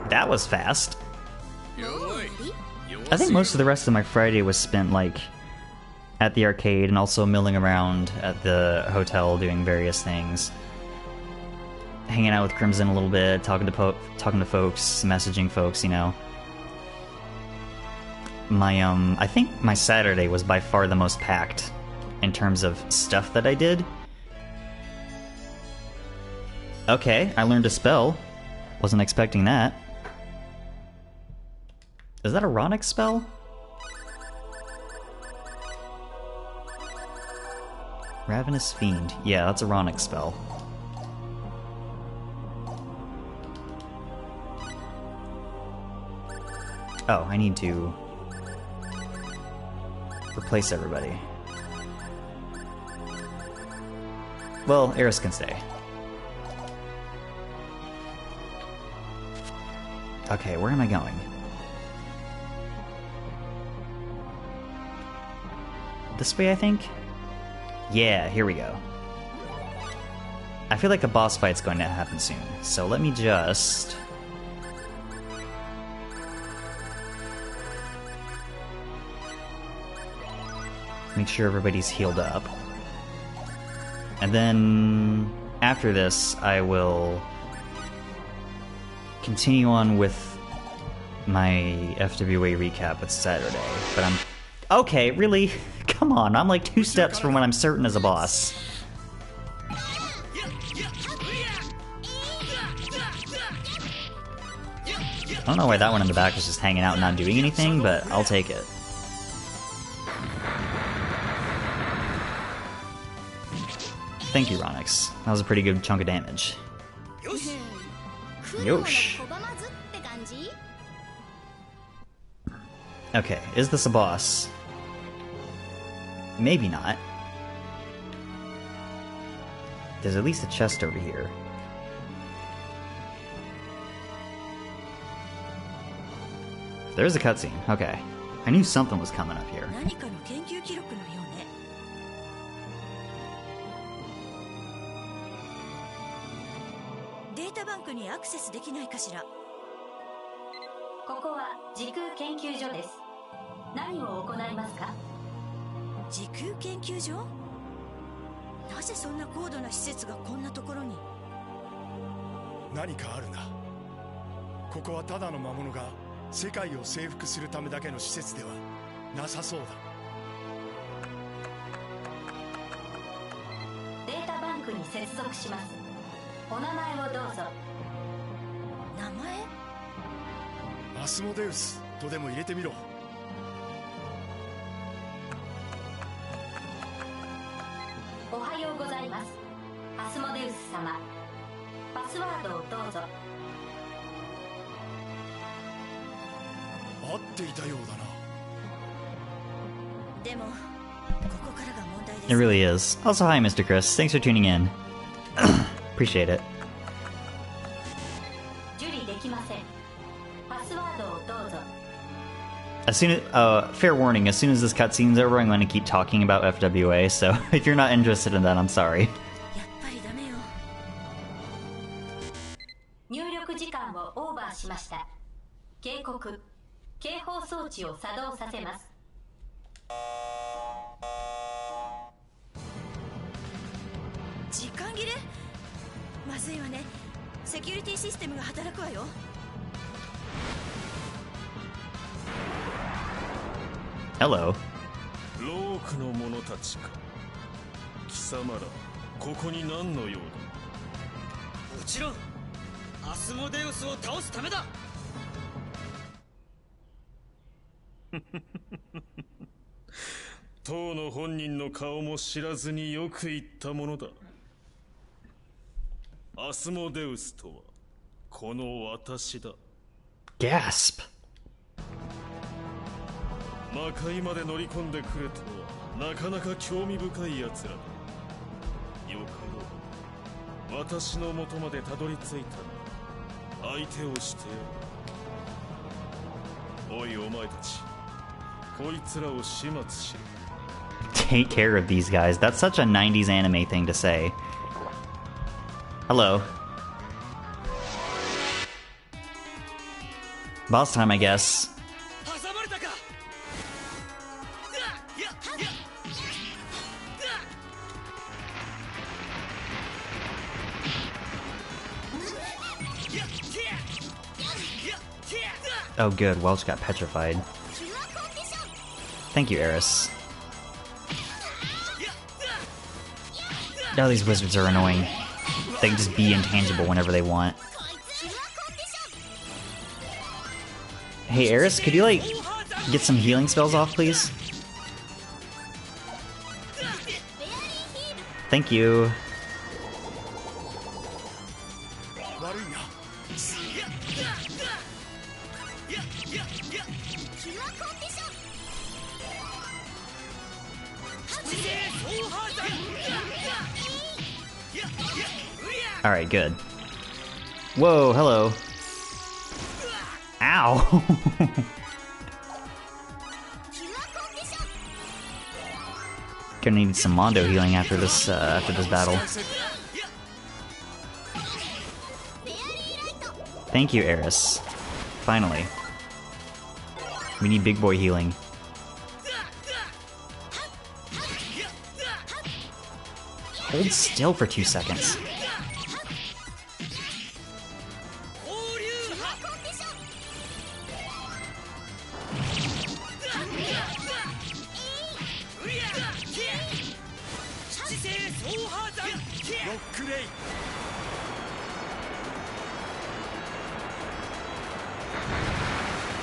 That was fast. I think most of the rest of my Friday was spent like at the arcade and also milling around at the hotel doing various things. Hanging out with Crimson a little bit, talking to folks, messaging folks, you know. I think my Saturday was by far the most packed in terms of stuff that I did. Okay, I learned a spell. Wasn't expecting that. Is that a Ronyx spell? Ravenous Fiend. Yeah, that's a Ronyx spell. Oh, I need to replace everybody. Well, Eris can stay. Okay, where am I going? This way, I think? Yeah, here we go. I feel like a boss fight's going to happen soon, so let me just... Make sure everybody's healed up. And then after this, I will continue on with my FWA recap with Saturday. But I'm... Okay, really? Come on, I'm like 2 steps from when I'm certain as a boss. I don't know why that one in the back was just hanging out and not doing anything, but I'll take it. Thank you, Ronyx. That was a pretty good chunk of damage. Yosh. Okay, is this a boss? Maybe not. There's at least a chest over here. There's a cutscene. Okay. I knew something was coming up here. 何かの研究記録のようね。データバンクにアクセスできないかしら。ここは時空研究所です。何を行いますか？時空研究所？なぜそんな高度な施設がこんなところに？何かあるな。ここはただの魔物が世界を征服するためだけの施設ではなさそうだ。データバンクに接続します。お名前をどうぞ。名前？アスモデウスとでも入れてみろ。おはようございます。アスモデウス様。パスワードをどうぞ。合っていたようだな。でもここからが問題です。 It really is. Also, hi, Mr. Chris. Thanks for tuning in. Appreciate it. 受理できません。パスワードをどうぞ。As soon as, fair warning, as soon as this cutscene's over, I'm going to keep talking about FWA, so if you're not interested in that, I'm sorry. やっぱりダメよ。入力時間をオーバーしました。警告。警報装置を作動させます。時間切れ？まずいわね。セキュリティシステムが働くわよ。Hello. ロークの者たちか。貴様ら、ここに何の用だ？もちろん、アスモデウスを倒すためだ。当の本人の顔も知らずによく言ったものだ。アスモデウスとはこの私だ。 Gasp. 魔界まで乗り込んでくるとはなかなか興味深い奴らだ。よかろう。私の元までたどり着いたら相手をしてやる。おいお前たち、こいつらを始末しろ。 Take care of these guys. That's such a 90s anime thing to say. Hello. Boss time, I guess. 挟まれたか。Oh good, Welch got petrified. Thank you, Eris. Now these wizards are annoying. They can just be intangible whenever they want. Hey Eris, could you like get some healing spells off, please? Thank you. 悪いな。Alright, good. Whoa, hello. Ow! Gonna need some Mondo healing after this battle. Thank you, Eris. Finally. We need big boy healing. hold still for 2 seconds.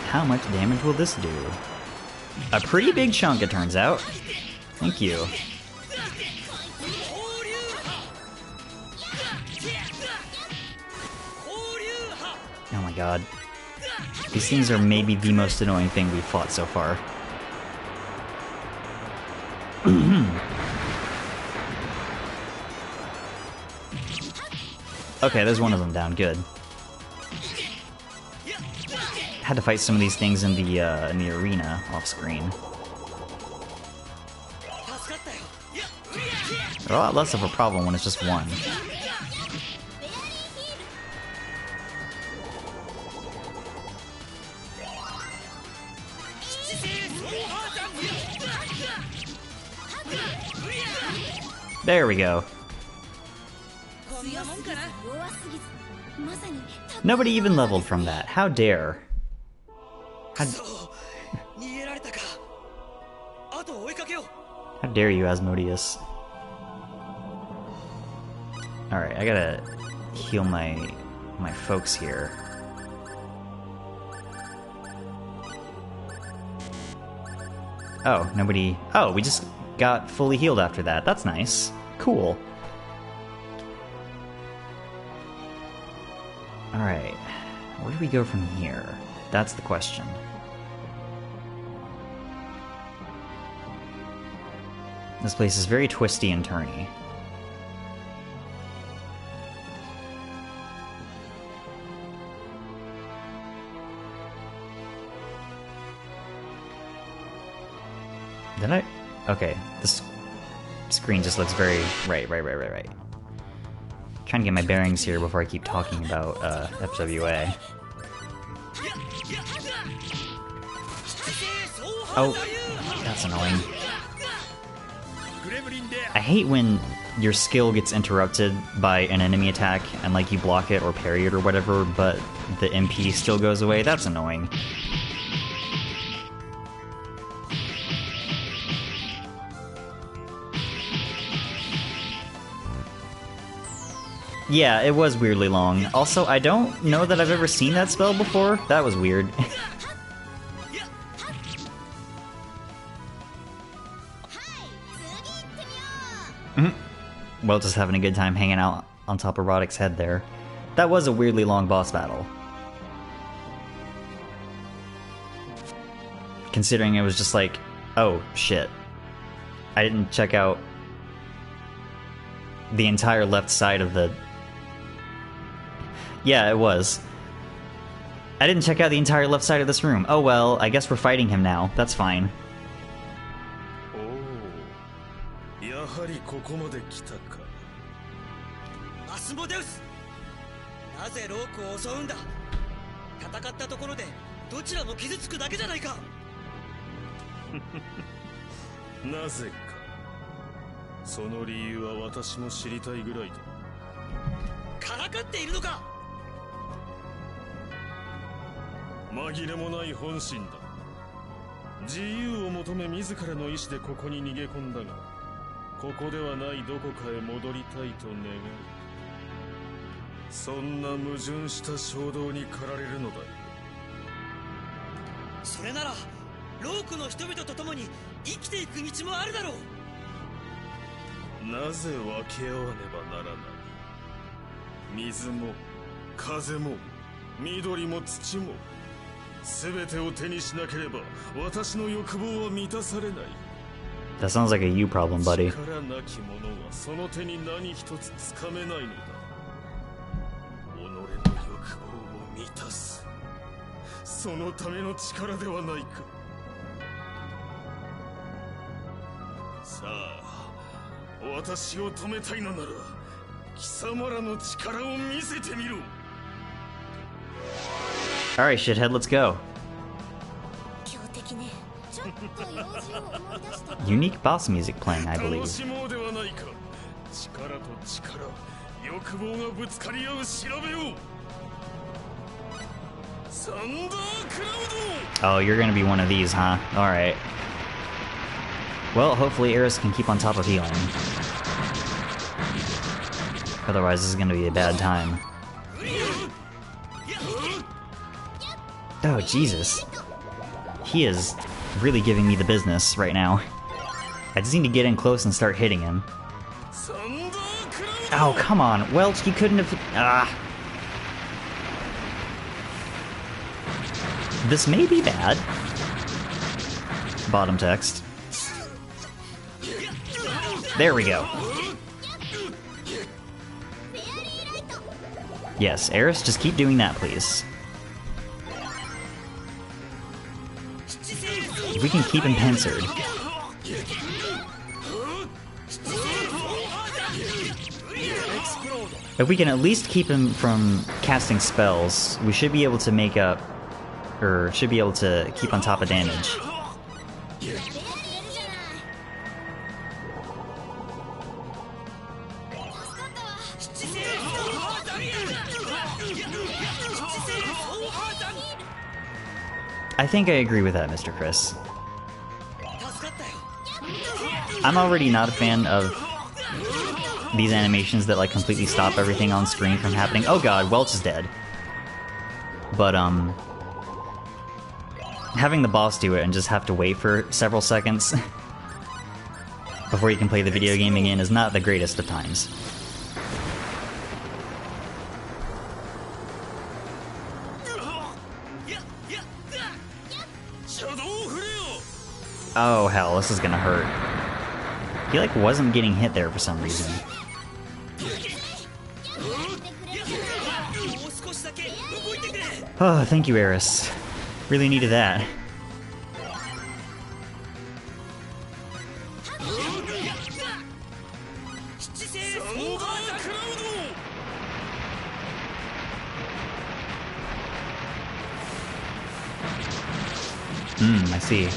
How much damage will this do? A pretty big chunk, it turns out. Thank you. Oh my god. These things are maybe the most annoying thing we've fought so far. Okay, there's one of them down. Good. Had to fight some of these things in the arena off screen. They're a lot less of a problem when it's just one. There we go. Nobody even leveled from that. How dare. How dare you, Asmodeus. Alright, I gotta heal my folks here. Oh, nobody... Oh, we just got fully healed after that. That's nice. Cool. Alright, where do we go from here? That's the question. This place is very twisty and turny. Did I? Okay, this screen just looks very... Right. Trying to get my bearings here before I keep talking about FWA. Oh, that's annoying. I hate when your skill gets interrupted by an enemy attack and like you block it or parry it or whatever, but the MP still goes away. That's annoying. Yeah, it was weirdly long. Also, I don't know that I've ever seen that spell before. That was weird. Well, just having a good time hanging out on top of Roddick's head there. That was a weirdly long boss battle. Considering it was just like, oh, shit. I didn't check out the entire left side of the... Yeah, it was. I didn't check out the entire left side of this room. Oh well, I guess we're fighting him now. That's fine. Asmodeus! なぜロークを襲うんだ? 戦ったところでどちらも傷つくだけじゃないか。なぜか。その理由は私も知りたいぐらいだ。からかっているのか。紛れもない本心だ。自由を求め自らの意志でここに逃げ込んだが、ここではないどこかへ戻りたいと願う。そんな矛盾した衝動に駆られるのだよ。それならロークの人々と共に生きていく道もあるだろう。なぜ分け合わねばならない。水も風も緑も土も全てを手にしなければ私の欲望は満たされない。 That sounds like a you problem, buddy. 力なき者はその手に何一つつかめないのだ。己の欲望を満たす。そのための力ではないか。さあ、私を止めたいのなら貴様らの力を見せてみろ。 Alright, shithead, let's go. Unique boss music playing, I believe. 欲望がぶつかり合う調べよう。サンダークラウド。 Oh, you're gonna be one of these, huh? Alright. Well, hopefully Eris can keep on top of healing. Otherwise, this is gonna be a bad time. Oh, Jesus. He is really giving me the business right now. I just need to get in close and start hitting him. Oh, come on. Welch, you couldn't have... Ah. This may be bad. Bottom text. There we go. Yes, Eris, just keep doing that, please. If we can keep him pincered. If we can at least keep him from casting spells, we should be able to make up, or should be able to keep on top of damage. I think I agree with that, Mr. Chris. I'm already not a fan of these animations that like completely stop everything on screen from happening. Oh god, Welch is dead. But having the boss do it and just have to wait for several seconds before you can play the video game again is not the greatest of times. Oh hell, this is gonna hurt. He like wasn't getting hit there for some reason. Oh, thank you, Eris. Really needed that. I see.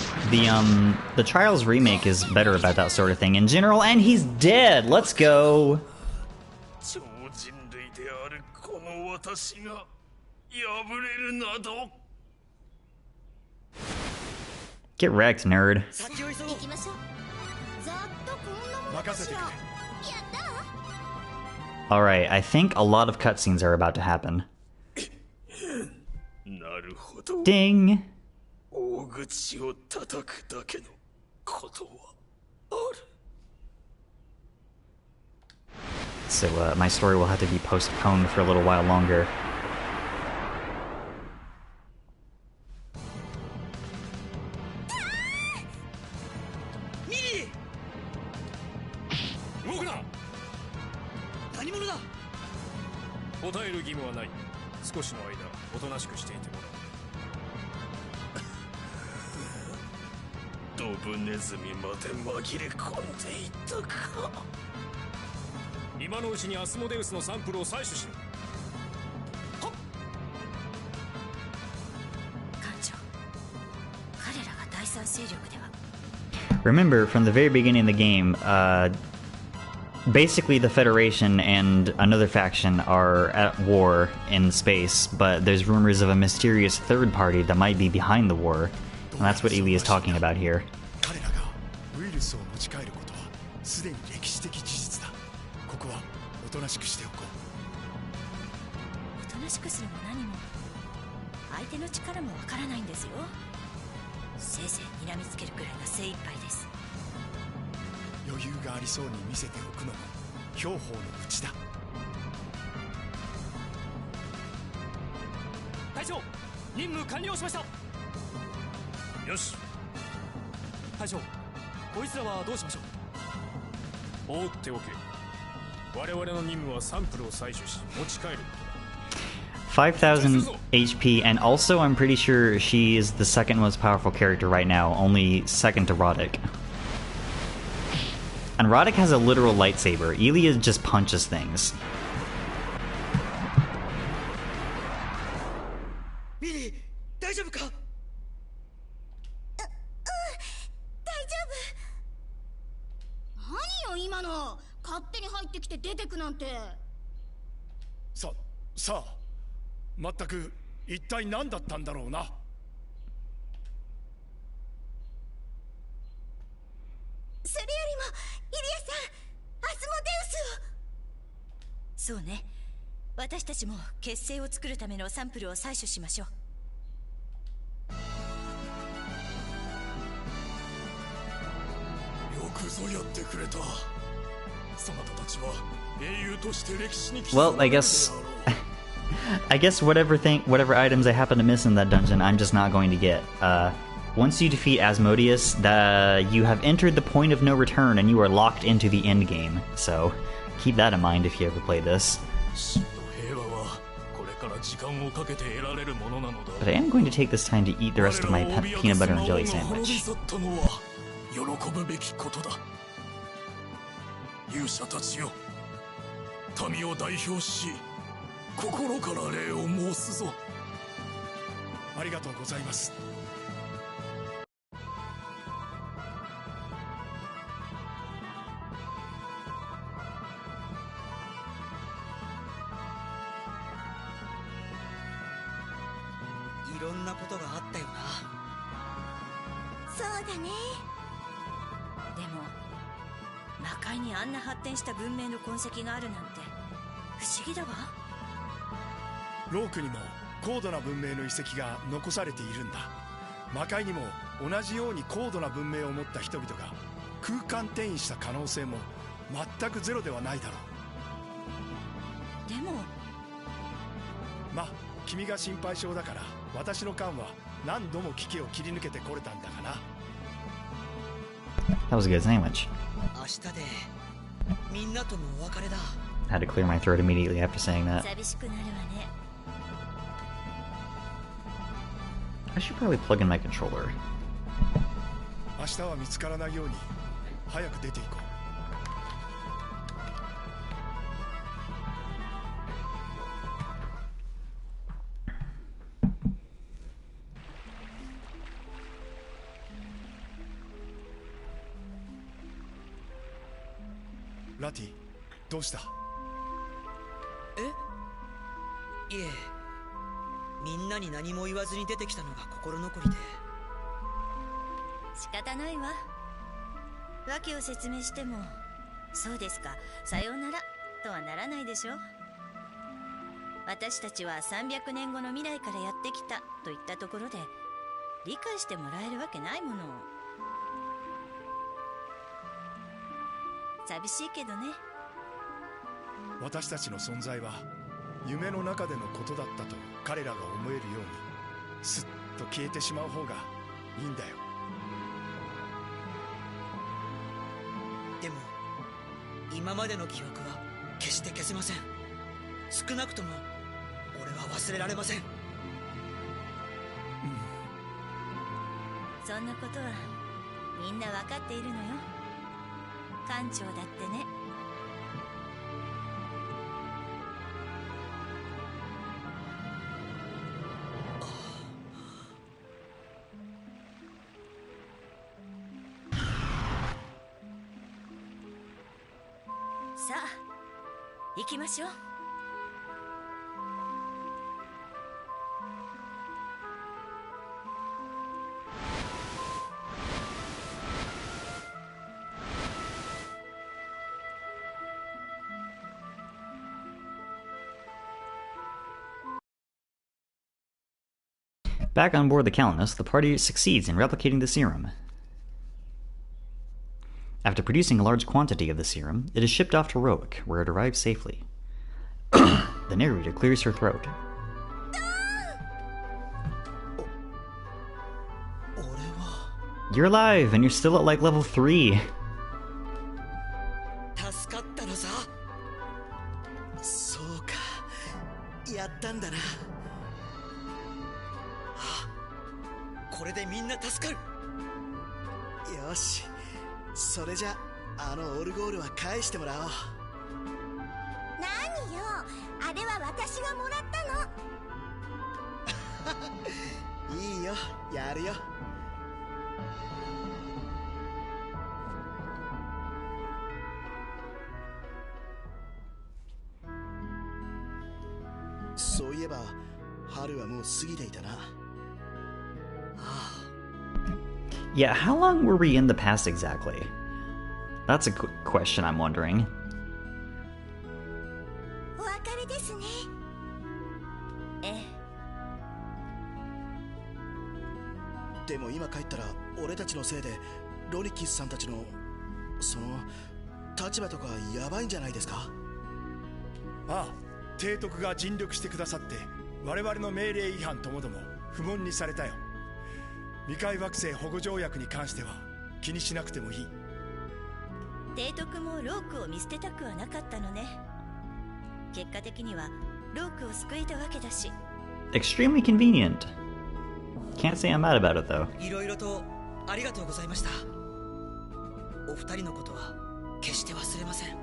The Trials remake is better about that sort of thing in general, and he's dead! Let's go! Get wrecked, nerd. Alright, I think a lot of cutscenes are about to happen. Ding! So, my story will have to be postponed for a little while longer. Remember, from the very beginning of the game, basically the Federation and another faction are at war in space, but there's rumors of a mysterious third party that might be behind the war, and that's what Ilia is talking about here. Taisho, こいつらはどうしましょう? 放っておけ。我々の任務はサンプルを採取し持ち帰る。 5,000 HP, and also I'm pretty sure she is the second most powerful character right now, only second to Ronyx. And Ronyx has a literal lightsaber. Ilia just punches things. Miri, 大丈夫か? 何よ今の、勝手に入ってきて出てくなんて。さあ、全く一体何だったんだろうな。それよりもイリアさん、アスモデウスを。そうね、私たちも結晶を作るためのサンプルを採取しましょう。よくぞやってくれた。そなたたちは英雄として歴史に刻 Well, まれ I るであ guess ろう。 I guess whatever items I happen to miss in that dungeon, I'm just not going to get. Once you defeat Asmodeus, you have entered the point of no return and you are locked into the end game. So keep that in mind if you ever play this. 真の平和はこれから時間をかけて得られるものなのだ。 But I am going to take this time to eat the rest of my peanut butter and jelly sandwich. 喜ぶべきことだ。勇者たちよ、民を代表し心から礼を申すぞ。ありがとうございます。いろんなことがあったよな。そうだね。でも魔界にあんな発展した文明の痕跡があるなんて不思議だわ。ロークにも高度な文明の遺跡が残されているんだ。魔界にも同じように高度な文明を持った人々が空間転移した可能性も全くゼロではないだろう。でもまあ君が心配性だから私の艦は何度も危機を切り抜けてこれたんだがな。 That was a good sandwich. 明日でみんなとのお別れだ。 Had to clear my throat immediately after saying that. 寂しくなるわね。 I should probably plug in my controller. 明日は見つからないように早く出ていこう。ラティ、どうした？いえ、みんなに何も言わずに出てきたのが心残りで。仕方ないわ。訳を説明しても、そうですか、さようならとはならないでしょ。私たちは300年後の未来からやってきたといったところで理解してもらえるわけないもの。寂しいけどね。私たちの存在は夢の中でのことだったと彼らが思えるようにすっと消えてしまう方がいいんだよ。でも今までの記憶は決して消せません。少なくとも俺は忘れられません。そんなことはみんな分かっているのよ。艦長だってね。さあ行きましょう。Back on board the Calanus, the party succeeds in replicating the serum. After producing a large quantity of the serum, it is shipped off to Roic, where it arrives safely. The narrator clears her throat. You're alive, and you're still at like level 3. 助かったのさ。そうか、やったんだな。これでみんな助かる。よし、それじゃあのオルゴールは返してもらおう。何よ、あれは私がもらったの。いいよ、やるよ。そういえば春はもう過ぎていたな。Yeah, how long were we in the past exactly? That's a question I'm wondering. お別れですね。ええ。でも今帰ったら俺たちのせいでロニキスさんたちのその立場とかやばいんじゃないですか？ああ、提督が尽力してくださって我々の命令違反ともども不問にされたよ。未開惑星保護条約に関しては気にしなくてもいい。提督もロークを見捨てたくはなかったのね。結果的にはロークを救えたわけだし。 Extremely convenient. Can't say I'm mad about it though. いろいろとありがとうございました。お二人のことは決して忘れません。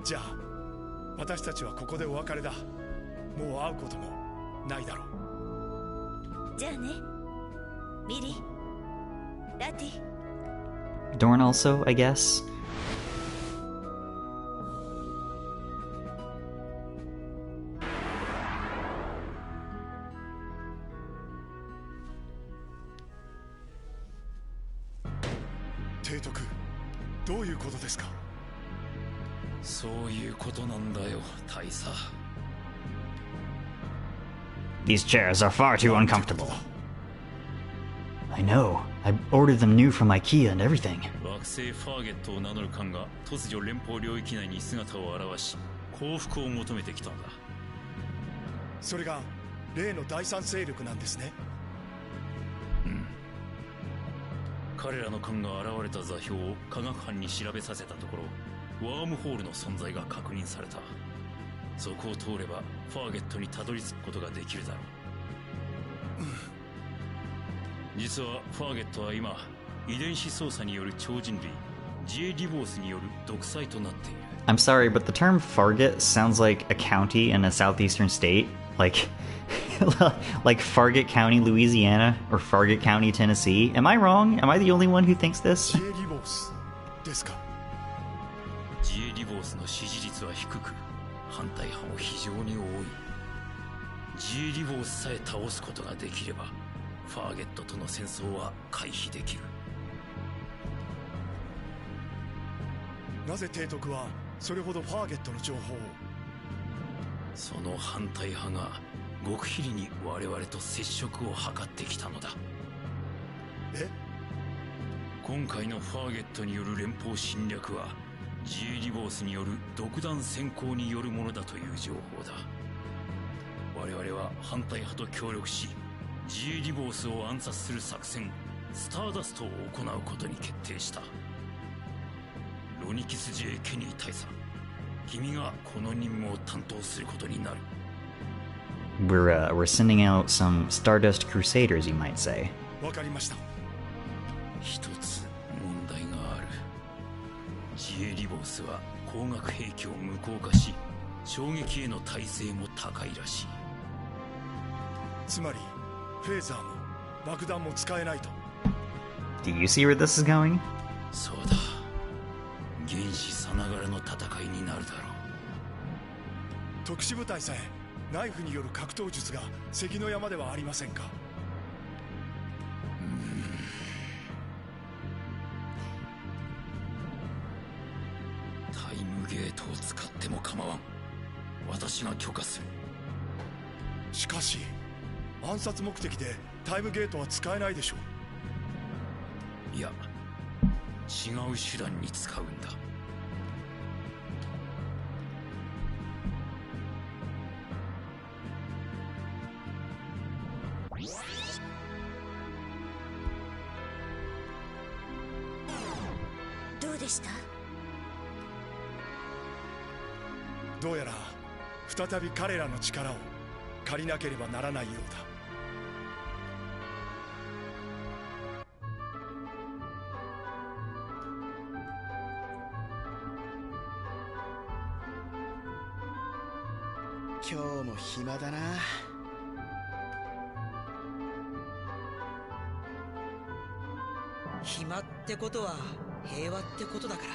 じゃあ私たちはここでお別れだ。もう会うこともないだろう。じゃあね、ミリ、ラティ。Dorne also, I guess.提督、どういうことですか？そういうことなんだよ、大佐。These chairs are far too uncomfortable. I know. I ordered them new from IKEA and everything. 惑星ファーゲットを名乗る艦が突如連邦領域内に姿を現し、降伏を求めてきたんだ。それが例の第三勢力なんですね。うん。彼らの艦が現れた座標を科学班に調べさせたところ、ワームホールの存在が確認された。そこを通ればファーゲットにたどり着くことができるだろう。実はファーゲットは今遺伝子操作による超人類ジエ・リボースによる独裁となっている。 I'm sorry, but the term Fargett sounds like a county in a southeastern state. Like like Fargett County, Louisiana, or Fargett County, Tennessee. Am I wrong? Am I the only one who thinks this? ジエ・リボースですか？ジエ・リボースの支持率は低く、反対派も非常に多い。ジエ・リボースさえ倒すことができればファーゲットとの戦争は回避できる。なぜ提督はそれほどファーゲットの情報を？その反対派が極秘裏に我々と接触を図ってきたのだ。え？今回のファーゲットによる連邦侵略はジエ・リボースによる独断専行によるものだという情報だ。我々は反対派と協力しジエ・リボースを暗殺する作戦スターダストを行うことに決定した。ロニキス・ジェイ・ケニー大佐、君がこの任務を担当することになる。We're sending out some Stardust Crusaders, you might say. わかりました。一つ問題がある。ジエ・リボースは光学兵器を無効化し衝撃への耐性も高いらしい。つまりフェーザーも爆弾も使えないと。 Do you see where this is going? そうだ、原始さながらの戦いになるだろう。特殊部隊さえナイフによる格闘術が関の山ではありませんか？タイムゲートを使っても構わん。私が許可する。しかし暗殺目的でタイムゲートは使えないでしょう。いや、違う手段に使うんだ。どうでした？どうやら再び彼らの力を借りなければならないようだ。今日も暇だな。暇ってことは平和ってことだから。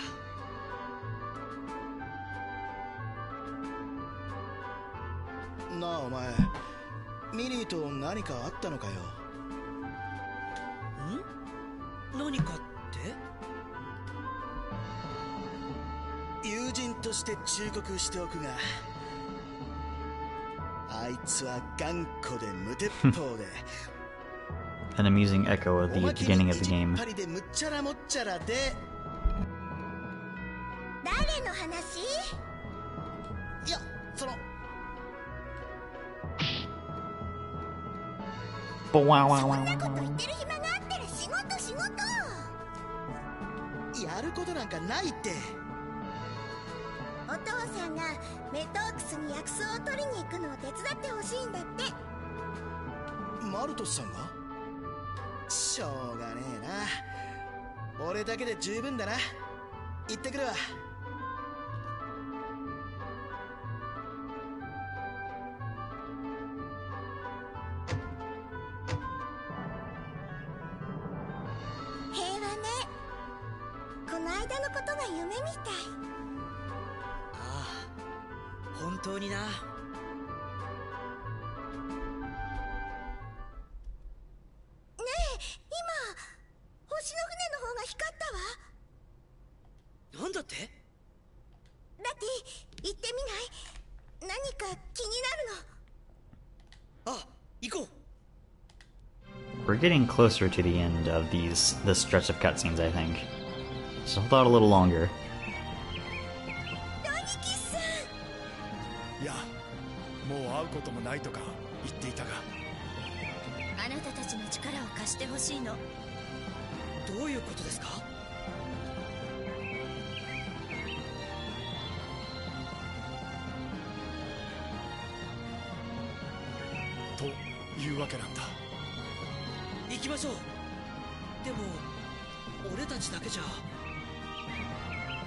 なあお前、ミリーと何かあったのかよ。何かって？友人として忠告しておくが、あいつは頑固で無鉄砲でAn amusing echo of the おまけ beginning に of 意 the 地っ game. 張りでむっちゃらもっちゃらで。誰の話？いや、そのそんなこと言ってる暇があったら仕事仕事。やることなんかないって。お父さんがメトークスに薬草を取りに行くのを手伝ってほしいんだって。マルトスさんが？しょうがねえな。俺だけで十分だな。行ってくるわ。平和ね。この間のことが夢みたい。ああ、本当にな。ねえ、今星の船の方が光ったわ。なんだって？ラティ、行ってみない？何か気になるの。あ、行こう。We're getting closer to the end of this stretch of cutscenes, I think. So hold out a little longer. ロニキスさん。いや、もう会うこともないとか言っていたが、あなたたちの力を貸してほしいの。どういうことですか？というわけなんだ。行きましょう。でも俺たちだけじゃ。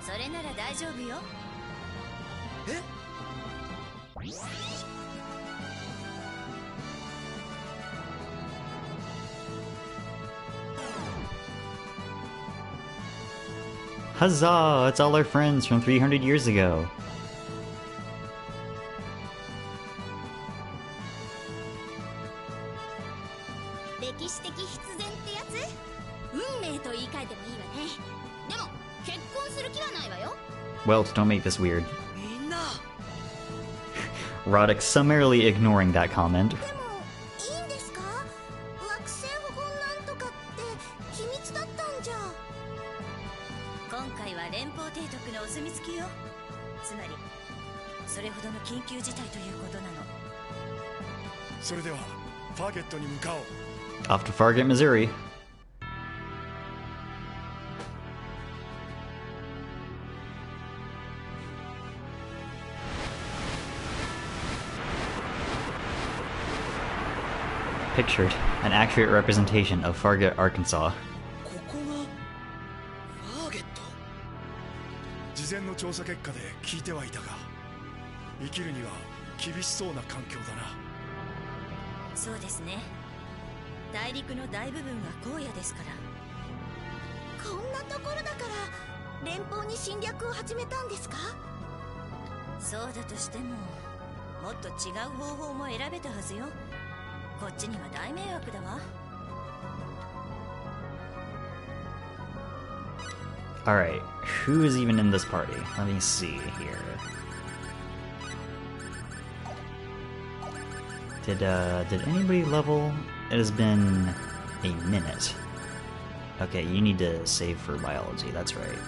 それなら大丈夫よ。え？Huzzah! It's all our friends from 300 years ago. 歴史的必然ってやつ？運命と言い換えてもいいわね。でも結婚する気はないわよ。 Well, don't make this weird. みんな。Roddick summarily ignoring that comment. でもいいんですか？惑星保護なんとかって秘密だったんじゃ。今回は連邦提督のお墨付きよ。つまりそれほどの緊急事態ということなの。それではファーゲットに向かおう。 Off to Fargett, Missouri. Pictured, an accurate representation of Fargett, Arkansas. ここがファーゲット。事前の調査結果で聞いてはいたが、生きるには厳しそうな環境だな。そうですね。大陸の大部分が荒野ですから。こんなところだから連邦に侵略を始めたんですか？そうだとしてももっと違う方法も選べたはずよ。こっちには大迷惑だわ。Alright, who's even in this party? Let me see here. Did anybody level? It has been a minute. Okay, you need to save for biology, that's right.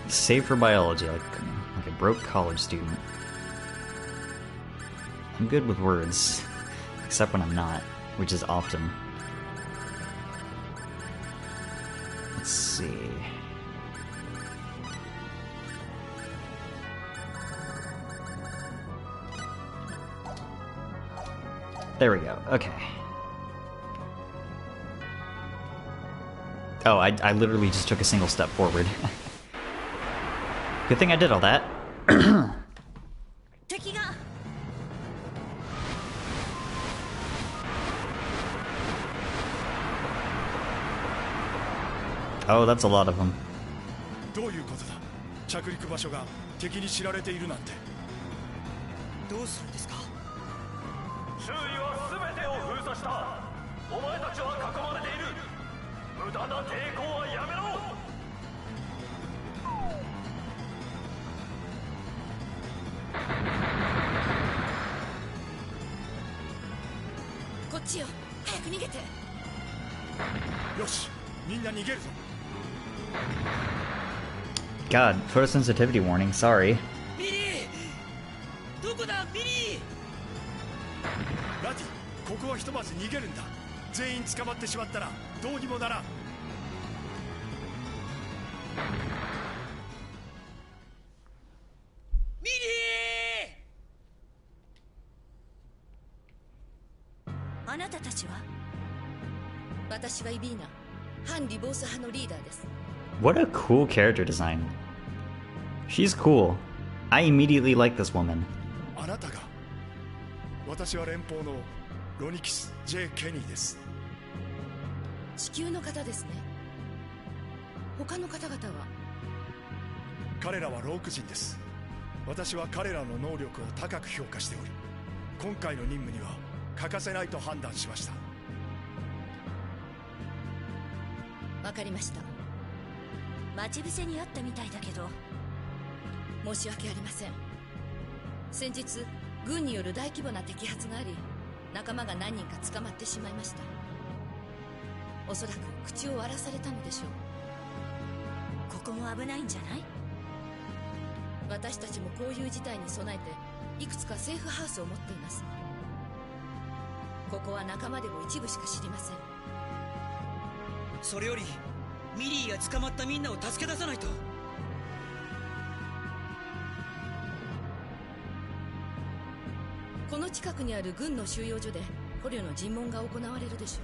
Save for biology, like a broke college student. I'm good with words, except when I'm not, which is often. Let's see. There we go, okay. Oh, I literally just took a single step forward. Good thing I did all that. 敵が。Oh, that's a lot of them. どういうことだ？着陸場所が敵に知られているなんて。どうするんですか？周囲は全てを封鎖した。お前たちは囲まれている。無駄な抵抗はやめろ。こっちよ、早く逃げて。よし、みんな逃げるぞ。 God, photosensitivity warning, sorry. ミリー、どこだミリー。ラティ、ここはひとまず逃げるんだ。全員捕まってしまったらどうにもならん。ミリあなたたちは？私はイビーナ、反リボース派のリーダーです。 What a cool character design. She's cool. I immediately like this woman. あなたが？私は連邦のロニキス・ジェイ・ケニーです。地球の方ですね。他の方々は？彼らはローク人です。私は彼らの能力を高く評価しており、今回の任務には欠かせないと判断しました。わかりました。待ち伏せにあったみたいだけど、申し訳ありません。先日軍による大規模な摘発があり、仲間が何人か捕まってしまいました。おそらく口を割らされたのでしょう。ここも危ないんじゃない？私たちもこういう事態に備えていくつかセーフハウスを持っています。ここは仲間でも一部しか知りません。それよりミリーが捕まったみんなを助け出さないと。この近くにある軍の収容所で捕虜の尋問が行われるでしょ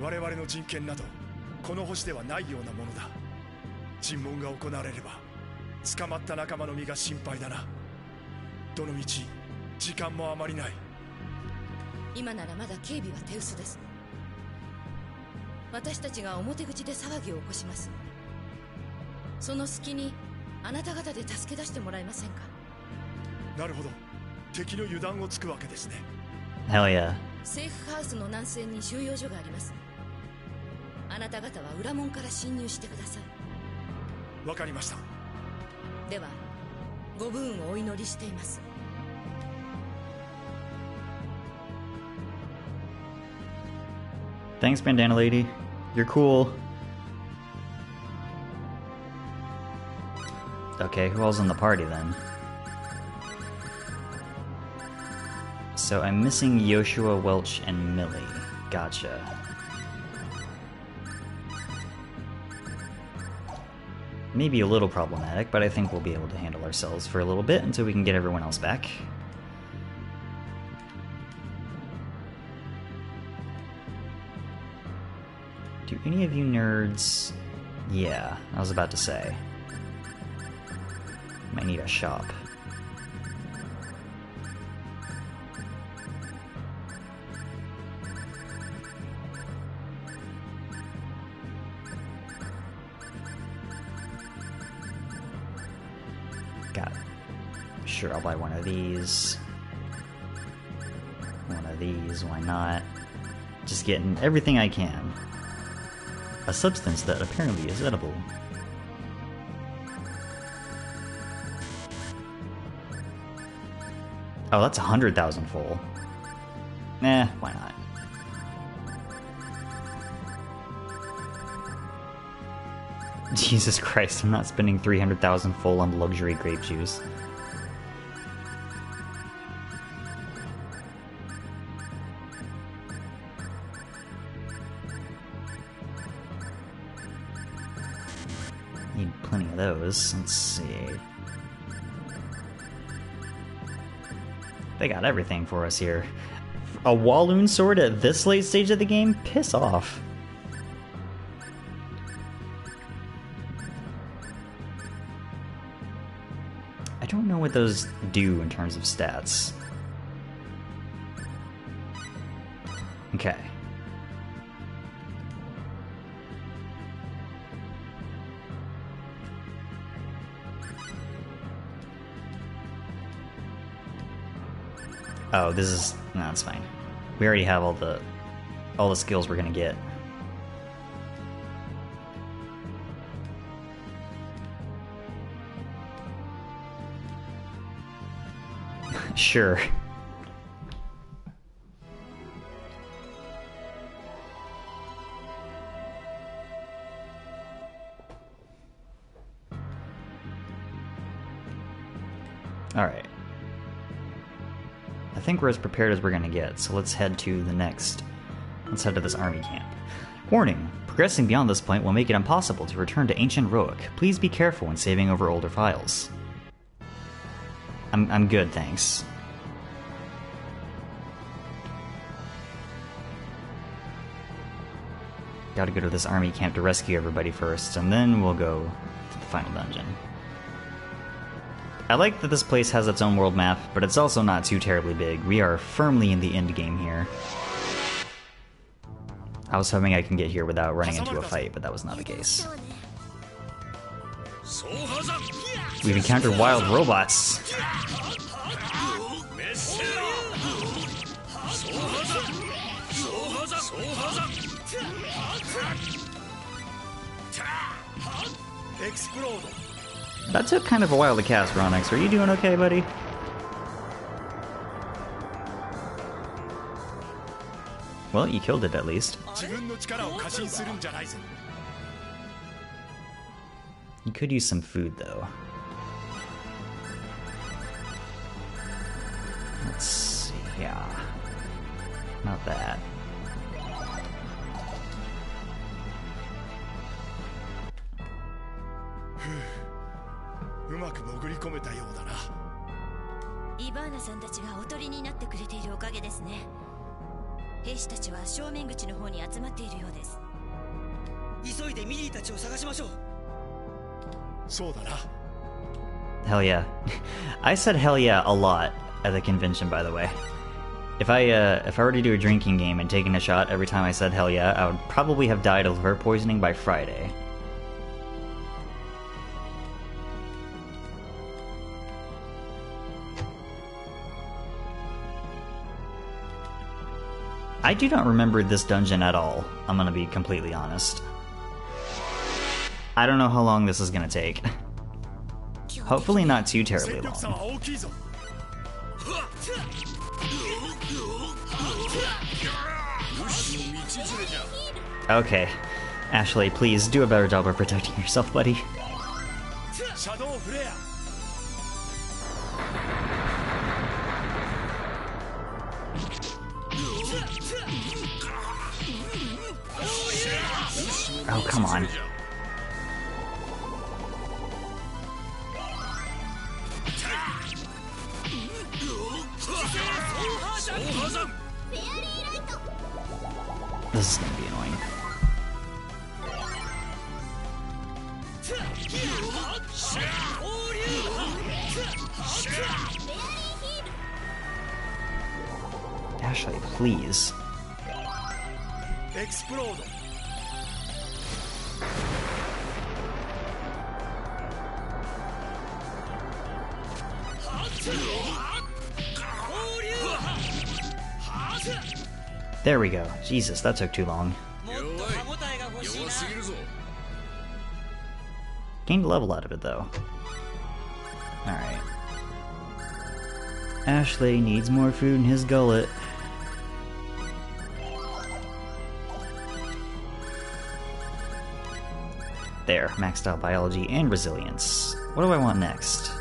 う。我々の人権などこの星ではないようなものだ。尋問が行われれば捕まった仲間の身が心配だな。どのみち時間もあまりない。今ならまだ警備は手薄です。私たちが表口で騒ぎを起こします。その隙にあなた方で助け出してもらえませんか？なるほど、敵の油断をつくわけですね。 Hell yeah. セーフハウスの南西に収容所があります。あなた方は裏門から侵入してください。わかりました。ではご武運をお祈りしています。Thanks, Bandana Lady. You're cool. Okay, who else in the party then? So I'm missing Yoshua, Welch, and Millie. Gotcha. Maybe a little problematic, but I think we'll be able to handle ourselves for a little bit until we can get everyone else back. Do any of you nerds... Yeah, I was about to say. Might need a shop. Got it. Sure, I'll buy one of these. One of these, why not? Just getting everything I can. A substance that apparently is edible. Oh, that's 100,000 full. Nah, why not? Jesus Christ, I'm not spending 300,000 full on luxury grape juice. Need plenty of those. Let's see. They got everything for us here. A Walloon sword at this late stage of the game? Piss off. I don't know what those do in terms of stats. Okay. Oh, this is... No, that's fine. We already have all the skills we're gonna get. Sure. Alright. I think we're as prepared as we're gonna get, so let's head to the next. Let's head to this army camp. Warning! Progressing beyond this point will make it impossible to return to ancient Roic. Please be careful when saving over older files. I'm good, thanks. Gotta go to this army camp to rescue everybody first, and then we'll go to the final dungeon. I like that this place has its own world map, but it's also not too terribly big. We are firmly in the end game here. I was hoping I can get here without running into a fight, but that was not the case. We've encountered wild robots. That took kind of a while to cast, Ronyx. Are you doing okay, buddy? Well, you killed it at least. You could use some food, though. Let's see, yeah. Not that. Ivana さんたちがおとりになってくれているおかげですね。兵士たちは正面口の方に集まっているようです。急いでミリーたちを探しましょう。そうだな。Hell yeah. I said hell yeah a lot at the convention, by the way. If I were to do a drinking game and taken a shot every time I said hell yeah, I would probably have died of liver poisoning by Friday. I do not remember this dungeon at all, I'm gonna be completely honest. I don't know how long this is gonna take. Hopefully not too terribly long. Okay. Ashley, please do a better job of protecting yourself, buddy. Oh, come on. This is gonna be annoying. Ashley, please. Explode. There we go. Jesus, that took too long. Gained a level out of it, though. Alright. Ashley needs more food in his gullet. There, maxed out biology and resilience. What do I want next?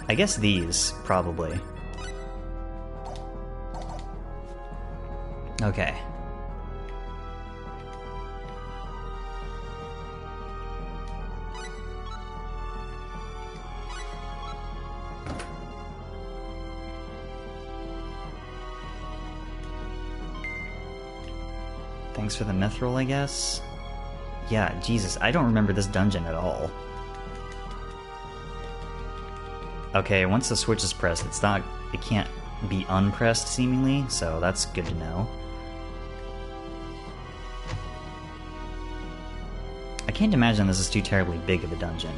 I guess these, probably. Okay. Thanks for the mithril, I guess? Yeah, Jesus, I don't remember this dungeon at all. Okay, once the switch is pressed, it can't be unpressed, seemingly, so that's good to know. I can't imagine this is too terribly big of a dungeon.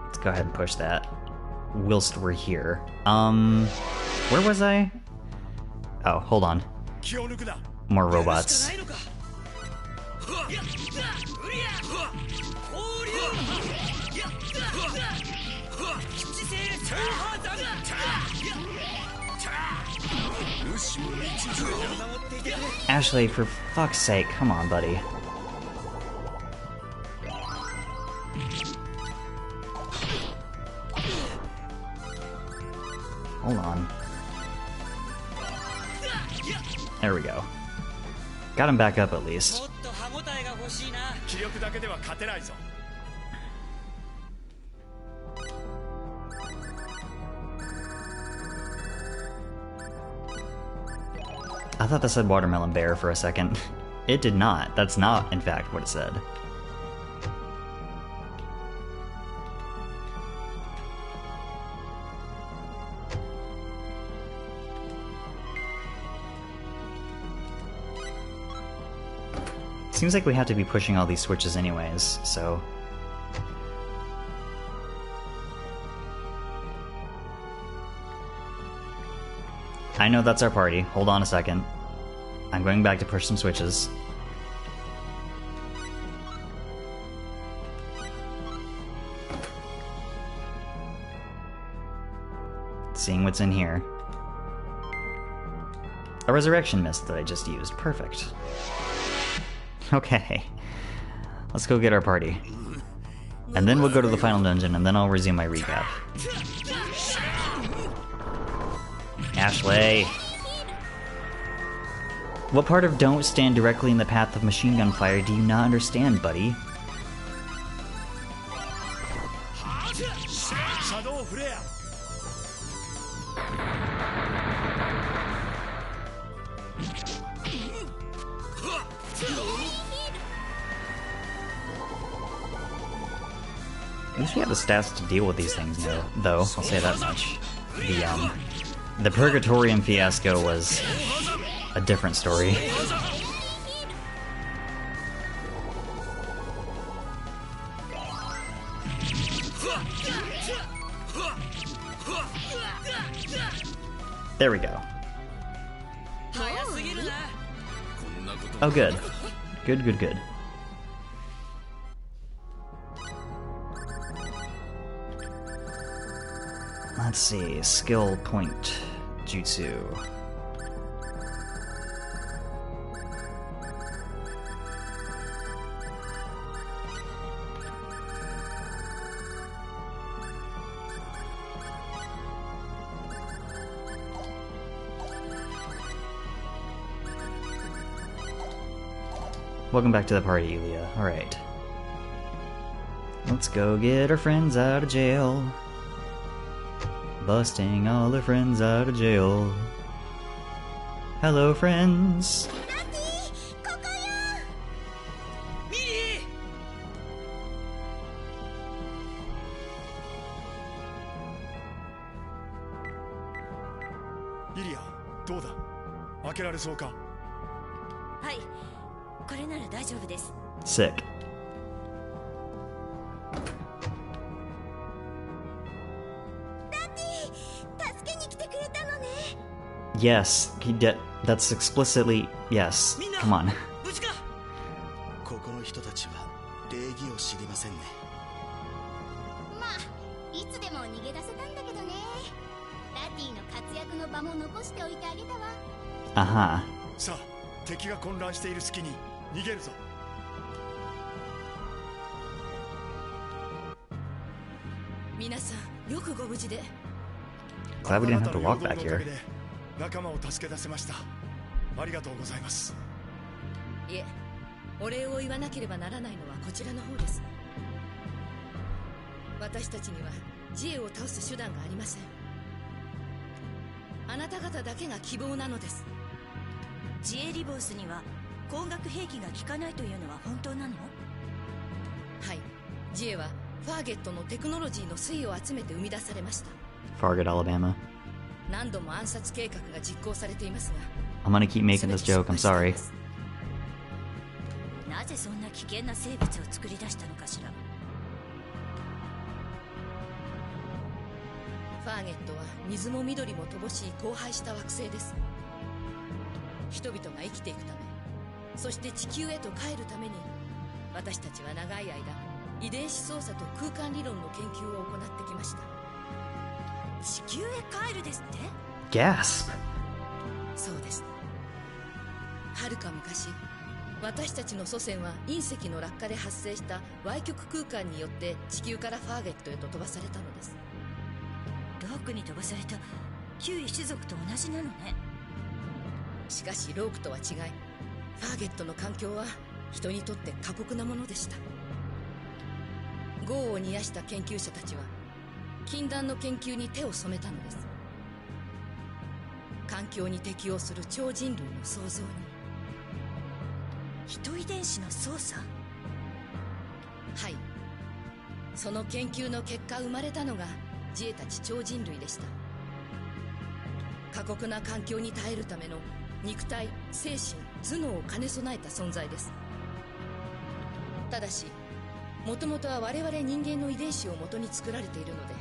Let's go ahead and push that. Whilst we're here. Where was I? Oh, hold on. More robots. Ashley, for fuck's sake, come on, buddy. Hold on. There we go. Got him back up at least. I thought that said watermelon bear for a second. It did not. That's not, in fact, what it said. Seems like we have to be pushing all these switches anyways, so... I know that's our party. Hold on a second. I'm going back to push some switches. Seeing what's in here. A resurrection mist that I just used. Perfect. Okay. Let's go get our party. And then we'll go to the final dungeon, and then I'll resume my recap. Ashley! What part of don't stand directly in the path of machine gun fire do you not understand, buddy? At least we have the stats to deal with these things, though. I'll say that much. The Purgatorium fiasco was a different story. There we go. Oh, good. Good, good, good. Let's see, skill point, jutsu. Welcome back to the party, Ilia. Alright. Let's go get our friends out of jail. Busting all our friends out of jail. Hello, friends. Ilia, どうだ? 開けられそうか? はい、これなら大丈夫です。 Sick. Yes, he did. That's explicitly yes. Come on. ここの人たちは礼儀を知りませんね。まあ、いつでも逃げ出せたんだけどね。ラティの活躍の場も残しておいてあげたわ。あは。さあ、敵が混乱している隙に逃げるぞ。皆さん、よくご無事で。Glad we didn't have to walk back here. 仲間を助け出せました。ありがとうございます。いえ、お礼を言わなければならないのはこちらの方です。私たちにはジエを倒す手段がありません。あなた方だけが希望なのです。ジエリボースには光学兵器が効かないというのは本当なの？はい、ジエはファーゲットのテクノロジーの粋を集めて生み出されました。Fargett, Alabama. 何度も暗殺計画が実行されていますが、 I'm gonna keep making this joke, I'm sorry. なぜそんな危険な生物を作り出したのかしら。ファーゲットは水も緑も乏しい荒廃した惑星です。人々が生きていくため、そして地球へと帰るために、私たちは長い間遺伝子操作と空間理論の研究を行ってきました。地球へ帰るですって？ Gasp! そうです。はるか昔、私たちの祖先は隕石の落下で発生した歪曲空間によって地球からファーゲットへと飛ばされたのです。ロークに飛ばされた旧異種族と同じなのね。しかしロークとは違い、ファーゲットの環境は人にとって過酷なものでした。業を煮やした研究者たちは禁断の研究に手を染めたのです。環境に適応する超人類の創造に。人遺伝子の操作？はい。その研究の結果生まれたのがジエたち超人類でした。過酷な環境に耐えるための肉体、精神、頭脳を兼ね備えた存在です。ただし、もともとは我々人間の遺伝子を元に作られているので、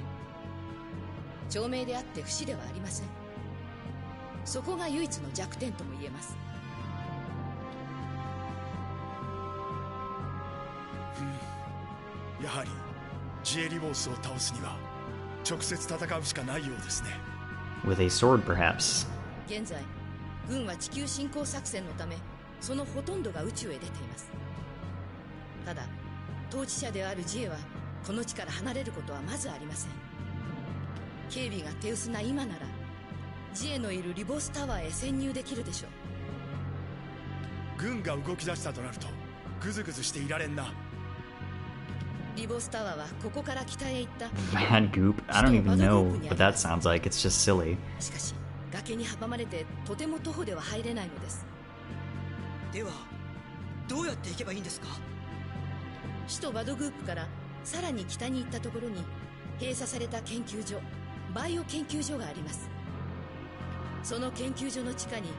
長命であって不死ではありません。そこが唯一の弱点とも言えます。やはりジエリボースを倒すには直接戦うしかないようですね。 With a sword, perhaps. 現在、軍は地球侵攻作戦のため、そのほとんどが宇宙へ出ています。ただ、統治者であるジエはこの地から離れることはまずありません。警備が手薄な今なら、ジエのいるリボースタワーへ潜入できるでしょう。軍が動き出したとなるとグズグズしていられんな。リボースタワーはここから北へ行った Mad goop? I don't even know what that sounds like. It's just silly. しかし崖に阻まれてとても徒歩では入れないのです。ではどうやって行けばいいんですか？首都バドグープからさらに北に行ったところに閉鎖された研究所、バイオ研究所があります。その研究所の地下に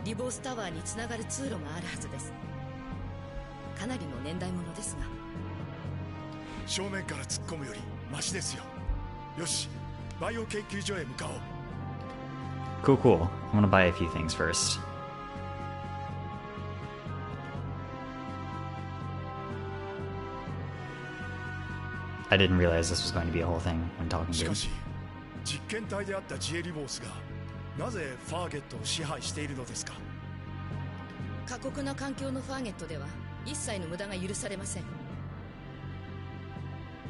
リボースタワーにつながる通路があるはずです。かなりの年代物ですが、正面から突っ込むよりマシですよ。よし、バイオ研究所へ向かおう。 Cool, cool. I'm gonna buy a few things first. I didn't realize this was going to be a whole thing when talking し to か him. し実験体であったジエリボースがなぜファーゲットを支配しているのですか？過酷な環境のファーゲットでは一切の無駄が許されません。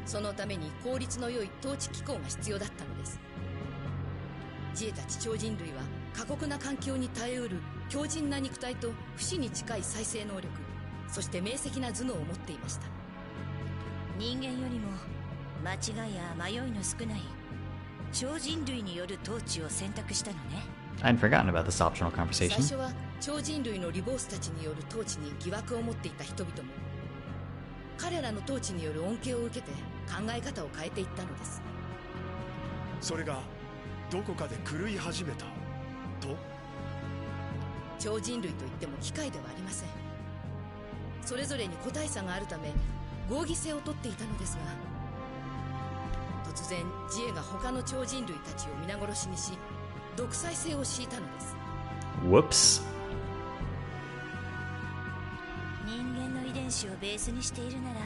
そのために効率の良い統治機構が必要だったのです。ジエたち超人類は過酷な環境に耐えうる強靭な肉体と不死に近い再生能力、そして明晰な頭脳を持っていました。人間よりも間違いや迷いの少ない超人類による統治を選択したのね。 I'd forgotten about this optional 最 conversation. 初は超人類のリボースたちによる統治に疑惑を持っていた人々も、彼らの統治による恩恵を受けて考え方を変えていったのです。それがどこかで狂い始めたと？超人類といっても機械ではありません。それぞれに個体差があるため合議制をとっていたのですが、突然ジエが他の超人類たちを皆殺しにし、独裁制を敷いたのです。 Whoops. 人間の遺伝子をベースにしているなら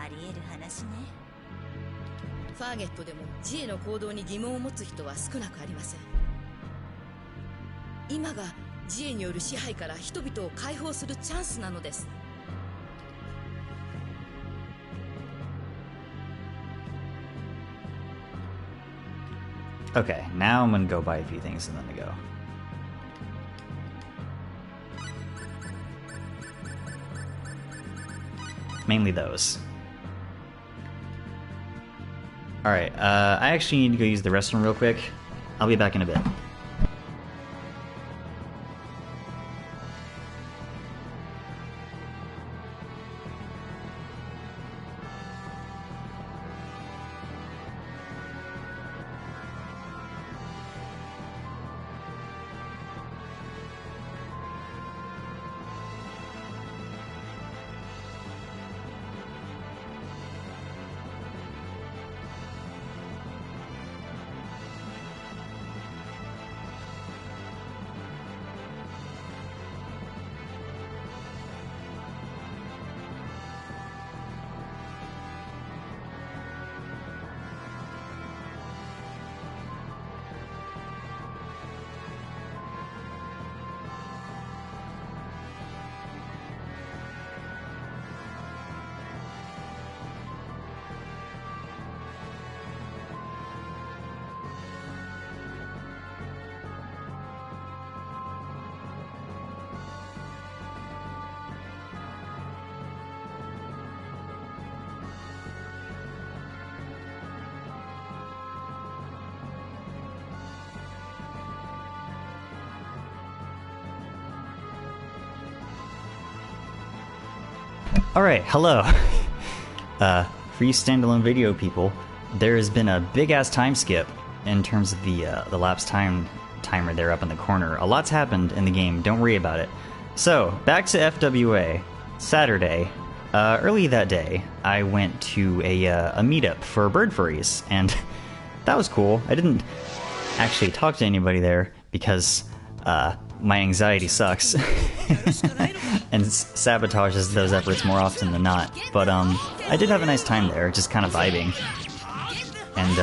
あり得る話ね。ファーゲットでもジエの行動に疑問を持つ人は少なくありません。今がジエによる支配から人々を解放するチャンスなのです。Okay, now I'm gonna go buy a few things and then to go. Mainly those. Alright, I actually need to go use the restroom real quick. I'll be back in a bit. Alright, hello. For you standalone video people, there has been a big-ass time skip in terms of the lapse timer there up in the corner. A lot's happened in the game, don't worry about it. So, back to FWA. Saturday, early that day, I went to a meetup for bird furries, and that was cool. I didn't actually talk to anybody there because my anxiety sucks and sabotages those efforts more often than not. But I did have a nice time there, just kind of vibing. And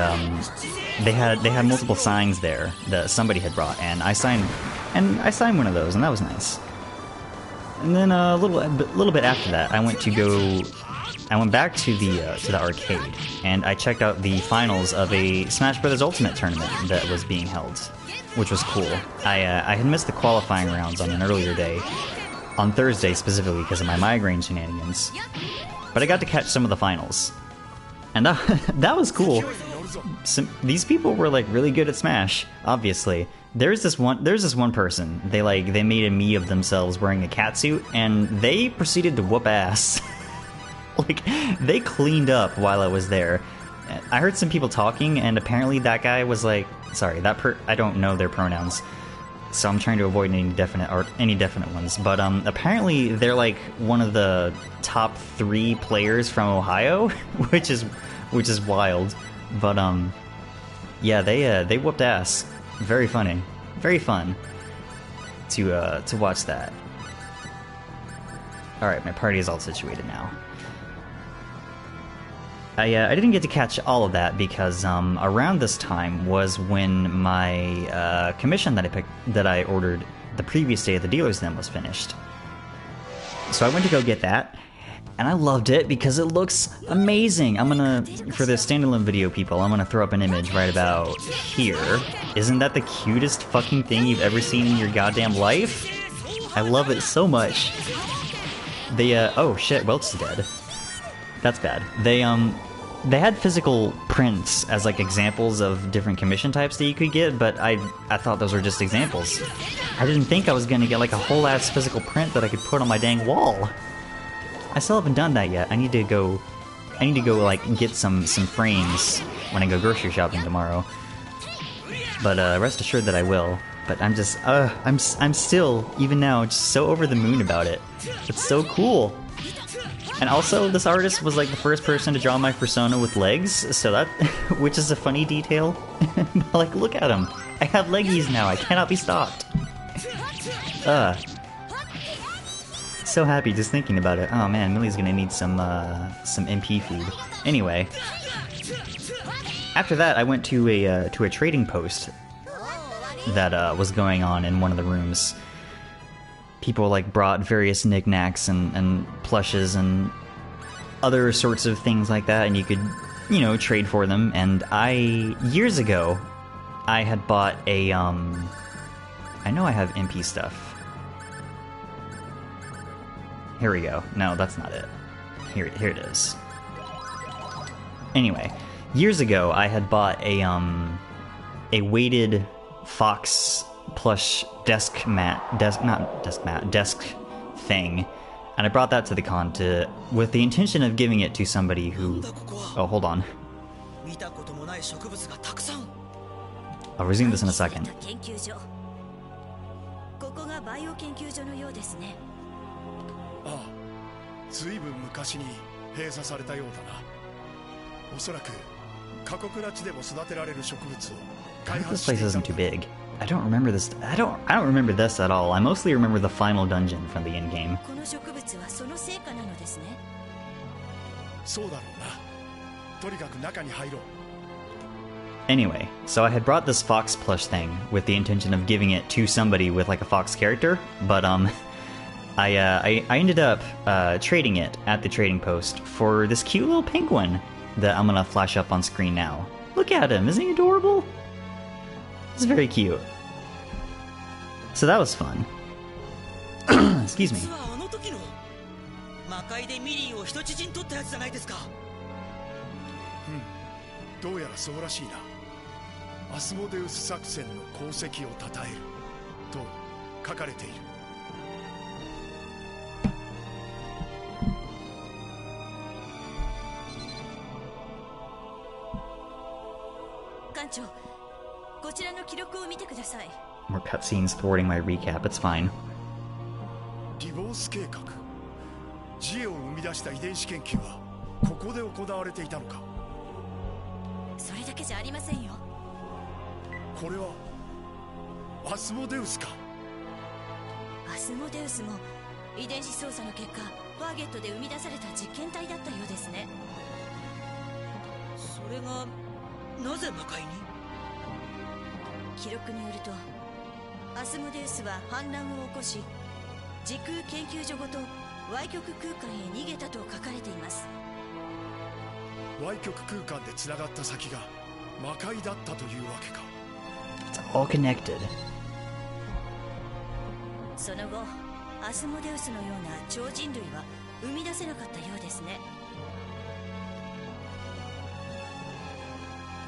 they had multiple signs there that somebody had brought, and I signed one of those, and that was nice. And then a little bit after that, I went back to the arcade, and I checked out the finals of a Smash Bros. Ultimate tournament that was being held, which was cool. I had missed the qualifying rounds on an earlier day, on Thursday specifically because of my migraine shenanigans, but I got to catch some of the finals, and that was cool. These people were like really good at Smash, obviously. There's this one person, they made a Mii of themselves wearing a catsuit, and they proceeded to whoop ass. Like, they cleaned up while I was there. I heard some people talking, and apparently that guy was like, sorry, I don't know their pronouns, so I'm trying to avoid any definite ones, but apparently they're like one of the top 3 players from Ohio, which is wild. But yeah, they whooped ass. Very funny, very fun to watch that. All right, my party is all situated now. I didn't get to catch all of that because around this time was when my commission that I ordered the previous day at the dealer's den was finished. So I went to go get that, and I loved it because it looks amazing. For the standalone video people, I'm gonna throw up an image right about here. Isn't that the cutest fucking thing you've ever seen in your goddamn life? I love it so much. Oh shit, Welch's dead. That's bad. They had physical prints as like examples of different commission types that you could get, but I thought those were just examples. I didn't think I was gonna get like a whole ass physical print that I could put on my dang wall. I still haven't done that yet. I need to go like get some frames when I go grocery shopping tomorrow. But rest assured that I will. But I'm just I'm still, even now, just so over the moon about it. It's so cool. And also, this artist was like the first person to draw my persona with legs, so that, which is a funny detail. But like, look at him. I have leggies now. I cannot be stopped. So happy just thinking about it. Oh man, Millie's gonna need some MP food. Anyway, after that, I went to a trading post that was going on in one of the rooms. People like brought various knickknacks and plushes and other sorts of things like that, and you could, you know, trade for them. And years ago, I had bought a I know I have MP stuff. Here we go. No, that's not it. Here it is. Anyway, years ago I had bought a weighted fox plush desk thing, and I brought that to the con with the intention of giving it to somebody who... Oh, hold on. I'll resume this in a second. ずいぶん昔に閉鎖されたようだな。おそらく過酷な地でも育てられる植物を開 This 発 place してい isn't た too big. I don't remember this. I don't remember this at all. I mostly remember the final dungeon from the end game. この植物はその成果なのですね。そうだろうな。とにかく中に入ろう。 Anyway, so I had brought this fox plush thing with the intention of giving it to somebody with like a fox character, but I ended up trading it at the trading post for this cute little penguin that I'm gonna flash up on screen now. Look at him, isn't he adorable? He's very cute. So that was fun. Excuse me. 魔界でミリーを人質に取ったやつじゃないですか。どうやらそうらしいな。アスモデウス作戦の功績を称えると書かれている。団長、こちらの記録を見てください。 More cutscenes thwarting my recap. It's fine. リボース計画。ジエを生み出した遺伝子研究はここで行われていたのか。それだけじゃありませんよ。これはアスモデウスか。アスモデウスも遺伝子操作の結果ファーゲットで生み出された実験体だったようですね。それがなぜ魔界に？記録によるとアスモデウスは反乱を起こし時空研究所ごと歪曲空間へ逃げたと書かれています。歪曲空間でつながった先が魔界だったというわけか。 It's all connected. その後アスモデウスのような超人類は生み出せなかったようですね。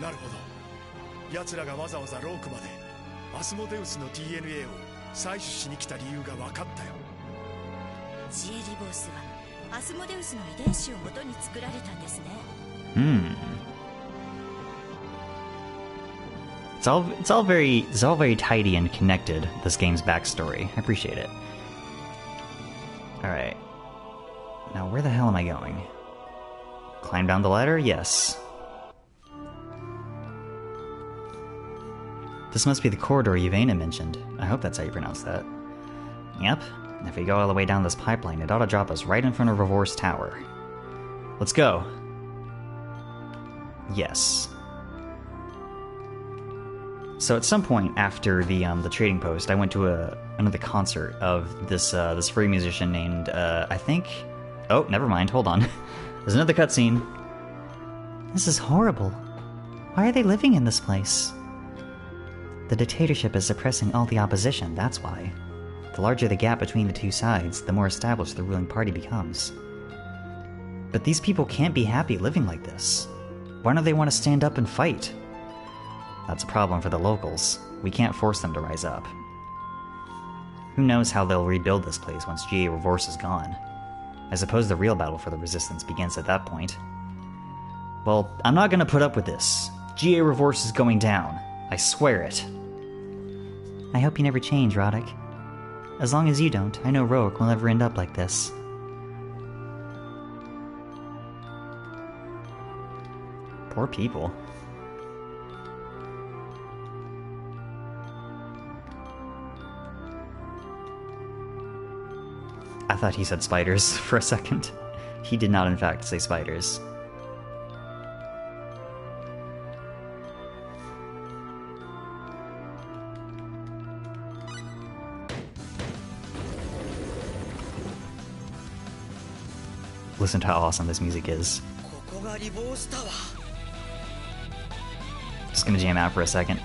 なるほど。奴らがわざわざロークまでアスモデウスの DNA を採取しに来た理由が分かったよ。ジエ・リボースはアスモデウスの遺伝子をもとに作られたんですね。It's all very tidy and connected, this game's backstory. I appreciate it. Alright. Now where the hell am I going? Climb down the ladder? Yes. This must be the corridor Yvaina mentioned. I hope that's how you pronounce that. Yep. If we go all the way down this pipeline, it ought to drop us right in front of Revorse Tower. Let's go. Yes. So at some point after the trading post, I went to another concert of this free musician named I think. Oh, never mind. Hold on. There's another cutscene. This is horrible. Why are they living in this place? The dictatorship is suppressing all the opposition. That's why. The larger the gap between the two sides, the more established the ruling party becomes. But these people can't be happy living like this. Why don't they want to stand up and fight? That's a problem for the locals. We can't force them to rise up. Who knows how they'll rebuild this place once Jie Revorse is gone. I suppose the real battle for the resistance begins at that point. Well, I'm not gonna put up with this. Jie Revorse is going down. I swear it. I hope you never change, Roddick. As long as you don't, I know Rourke will never end up like this. Poor people. I thought he said spiders for a second. He did not, in fact, say spiders. Listen to how awesome this music is. Just gonna jam out for a second.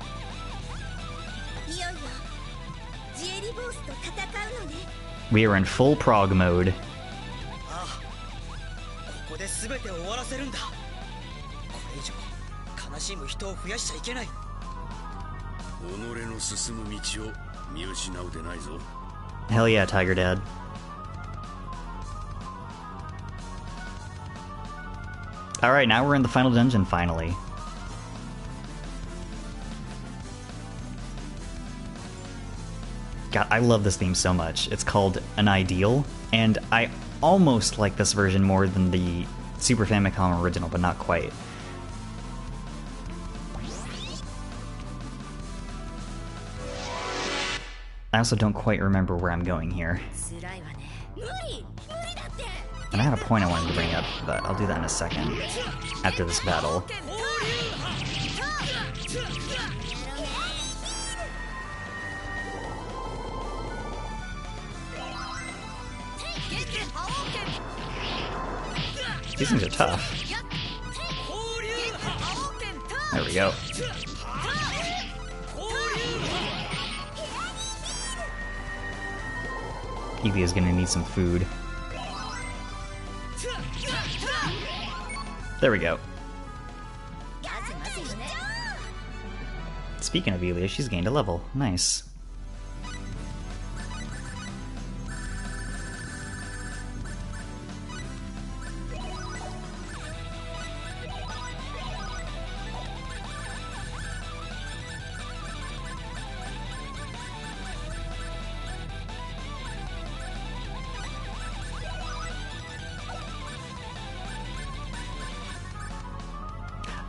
We are in full prog mode. Hell yeah, Tiger Dad. Alright, now we're in the final dungeon, finally. God, I love this theme so much. It's called An Ideal, and I almost like this version more than the Super Famicom original, but not quite. I also don't quite remember where I'm going here. And I had a point I wanted to bring up, but I'll do that in a second, after this battle. These things are tough. There we go. Ilia's gonna need some food. There we go. Speaking of Ilia, she's gained a level. Nice.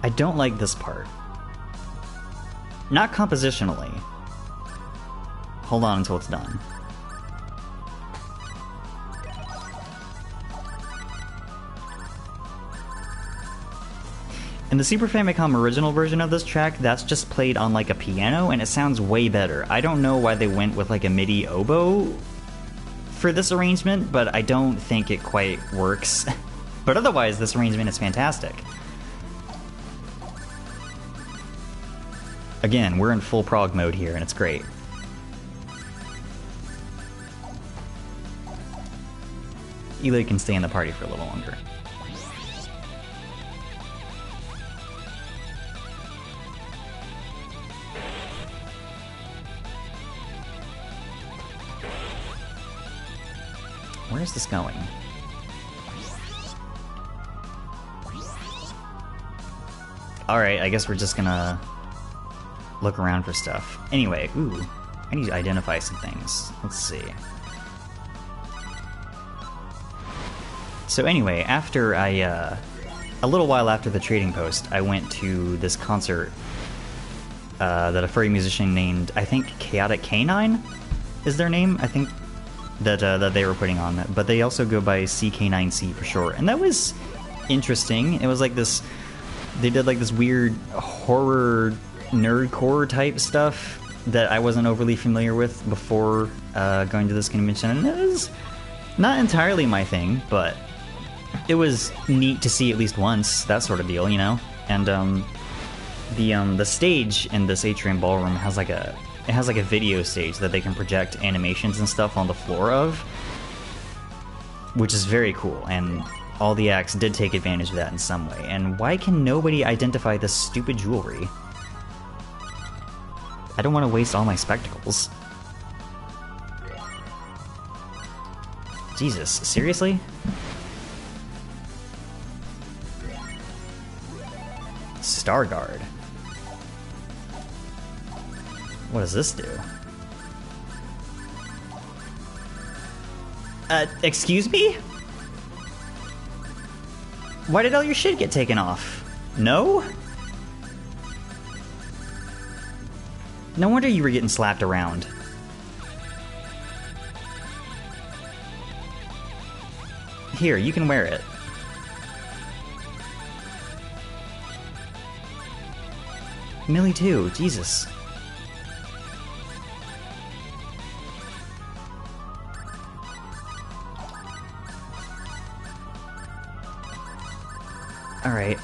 I don't like this part. Not compositionally. Hold on until it's done. In the Super Famicom original version of this track, that's just played on like a piano and it sounds way better. I don't know why they went with like a MIDI oboe for this arrangement, but I don't think it quite works. But otherwise, this arrangement is fantastic. Again, we're in full prog mode here and it's great. Ilia can stay in the party for a little longer. Where's this going? Alright, I guess we're just gonna look around for stuff. Anyway, ooh, I need to identify some things. Let's see. So anyway, after a little while after the trading post, I went to this concert that a furry musician named, I think, Chaotic Canine is their name, I think, that they were putting on. But they also go by CK9C for short, and that was interesting. It was like this, they did like this weird horror nerdcore type stuff that I wasn't overly familiar with before going to this convention, and it was not entirely my thing, but it was neat to see at least once, that sort of deal, you know. And the stage in this atrium ballroom has like a video stage that they can project animations and stuff on the floor of, which is very cool, and all the acts did take advantage of that in some way. And why can nobody identify this stupid jewelry? I don't want to waste all my spectacles. Jesus, seriously? Starguard. What does this do? Excuse me? Why did all your shit get taken off? No? No wonder you were getting slapped around. Here, you can wear it. Millie too, Jesus. Alright.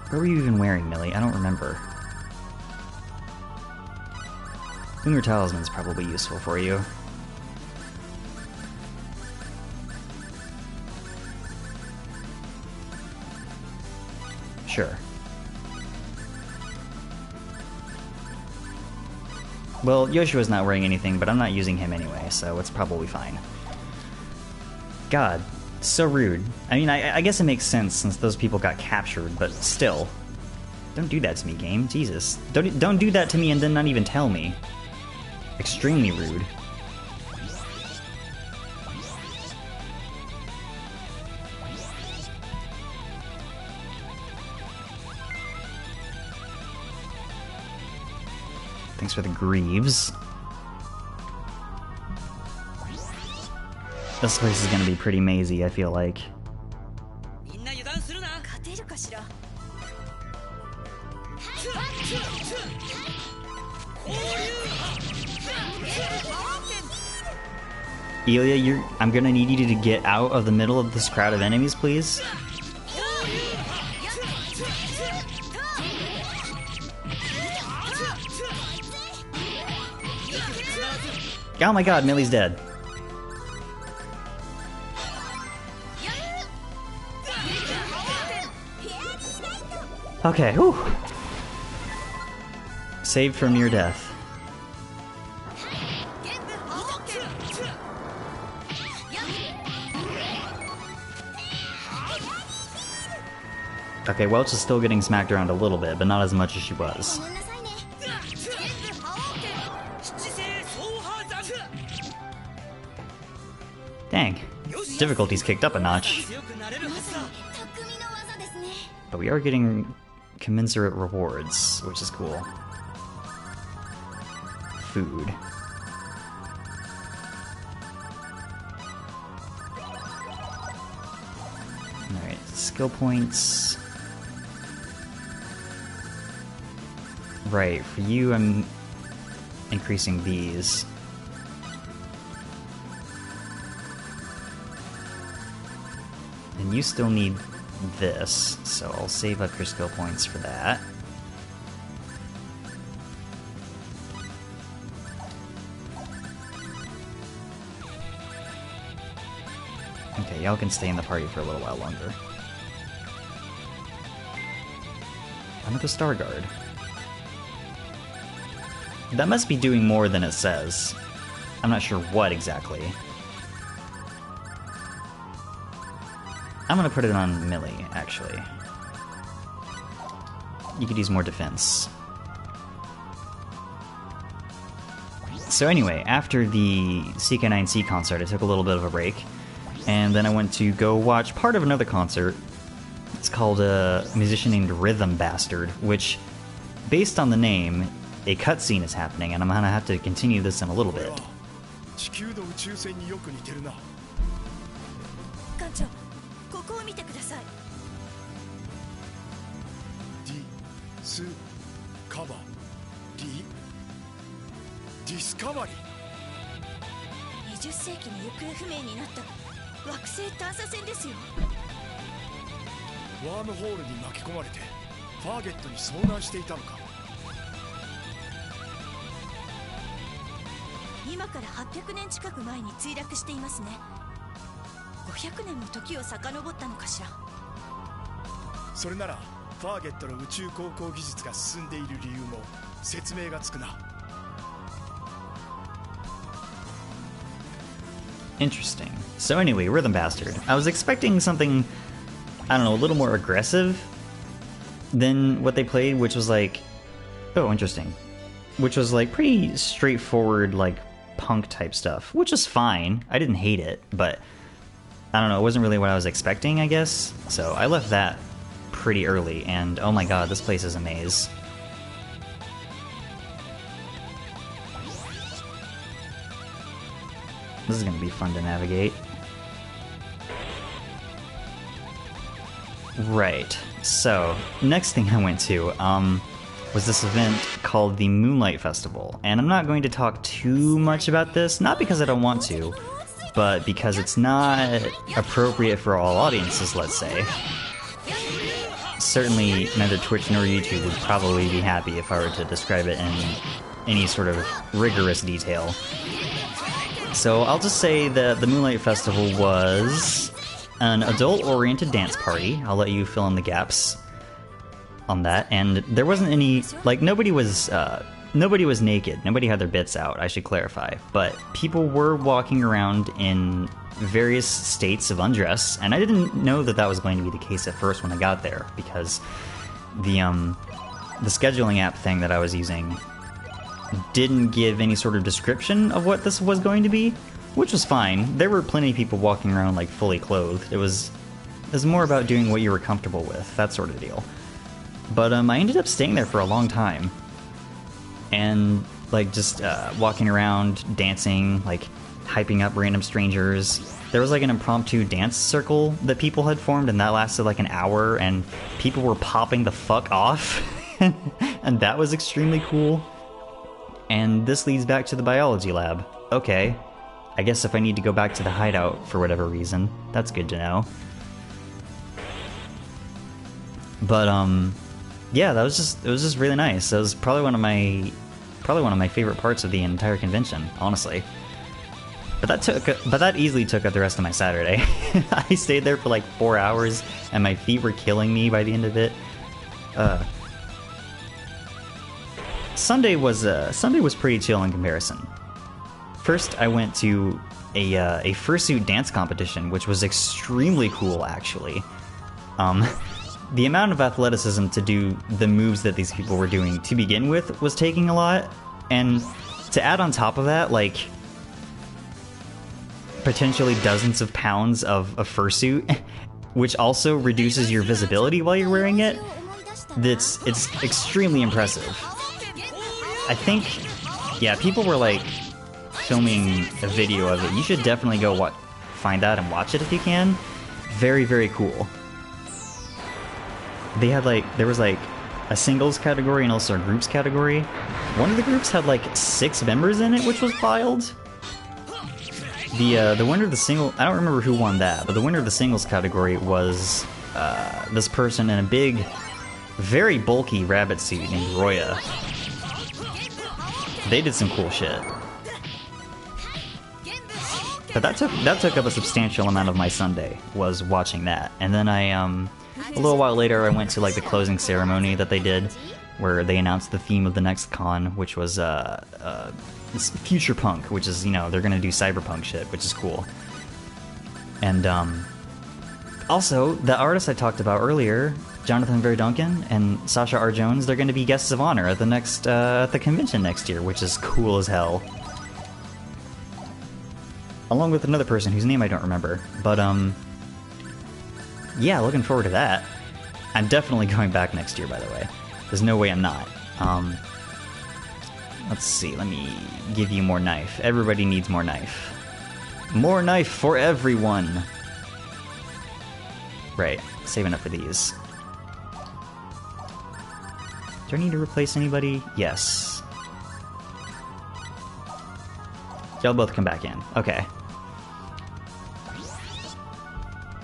What were you even wearing, Millie? I don't remember. Lunar Talisman's probably useful for you. Sure. Well, Yoshua's not wearing anything, but I'm not using him anyway, so it's probably fine. God, so rude. I mean, I guess it makes sense since those people got captured, but still. Don't do that to me, game. Jesus. Don't do that to me and then not even tell me. Extremely rude. Thanks for the greaves. This place is gonna be pretty mazy, I feel like. Ilia, I'm gonna need you to get out of the middle of this crowd of enemies, please. Oh my god, Millie's dead. Okay, whew. Saved from near death. Okay, Welch is still getting smacked around a little bit, but not as much as she was. Dang. Difficulty's kicked up a notch. but we are getting commensurate rewards, which is cool. Food. Alright, skill points. Right, for you I'm increasing these. And you still need this, so I'll save up your skill points for that. Okay, y'all can stay in the party for a little while longer. Another Star Guard. That must be doing more than it says. I'm not sure what exactly. I'm gonna put it on melee, actually. You could use more defense. So anyway, after the CK9C concert, I took a little bit of a break, and then I went to go watch part of another concert. It's called a musician named Rhythm Bastard, which, based on the name, a cutscene is happening, and I'm gonna have to continue this in a little bit. ここを見てください。ディスカバリディスカバリ20世紀に行方不明になった惑星探査船ですよ。ワームホールに巻き込まれてファーゲットに遭難していたのか。今から800年近く前に墜落していますね。500年も時を遡ったのかしら。それならファーゲットの宇宙航行技術が進んでいる理由も説明がつくな。Interesting. So anyway, Rhythm Bastard. I was expecting something, I don't know, a little more aggressive than what they played, which was like, oh, interesting. Which was like pretty straightforward, like punk type stuff, which is fine. I didn't hate it, but I don't know, it wasn't really what I was expecting, I guess. So I left that pretty early, and oh my god, this place is a maze. This is gonna be fun to navigate. Right, so next thing I went to was this event called the Moonlight Festival, and I'm not going to talk too much about this, not because I don't want to, but because it's not appropriate for all audiences, let's say. Certainly neither Twitch nor YouTube would probably be happy if I were to describe it in any sort of rigorous detail. So I'll just say that the Moonlight Festival was an adult-oriented dance party. I'll let you fill in the gaps on that. And there wasn't any, like, nobody was naked. Nobody had their bits out, I should clarify. But people were walking around in various states of undress, and I didn't know that that was going to be the case at first when I got there, because the scheduling app thing that I was using didn't give any sort of description of what this was going to be, which was fine. There were plenty of people walking around like fully clothed. It was more about doing what you were comfortable with, that sort of deal. But I ended up staying there for a long time, and like just walking around, dancing, like hyping up random strangers. There was like an impromptu dance circle that people had formed, and that lasted like an hour, and people were popping the fuck off, and that was extremely cool. And this leads back to the biology lab. Okay, I guess if I need to go back to the hideout for whatever reason, that's good to know. But yeah, it was just really nice. That was probably one of my favorite parts of the entire convention, honestly. But that easily took up the rest of my Saturday. I stayed there for like 4 hours, and my feet were killing me by the end of it. Sunday was pretty chill in comparison. First, I went to a fursuit dance competition, which was extremely cool, actually. The amount of athleticism to do the moves that these people were doing to begin with was taking a lot, and to add on top of that, like, potentially dozens of pounds of fursuit which also reduces your visibility while you're wearing it. It's extremely impressive. I think, yeah, people were like filming a video of it. You should definitely go find that and watch it if you can. Very, very cool. They had there was like a singles category and also a groups category. One of the groups had like 6 members in it, which was wild. The winner of the single, I don't remember who won that, but the winner of the singles category was this person in a big, very bulky rabbit suit named Roya. They did some cool shit. But that took up a substantial amount of my Sunday, was watching that. And then a little while later I went to like the closing ceremony that they did, where they announced the theme of the next con, which was future punk, which is, you know, they're gonna do cyberpunk shit, which is cool. And also the artist I talked about earlier, Jonathan Verduncan and Sasha R. Jones, they're gonna be guests of honor at the next at the convention next year, which is cool as hell. Along with another person whose name I don't remember, but yeah, looking forward to that. I'm definitely going back next year, by the way. There's no way I'm not. Let's see, let me give you more knife. Everybody needs more knife. More knife for everyone! Right, saving up for these. Do I need to replace anybody? Yes. Y'all both come back in. Okay.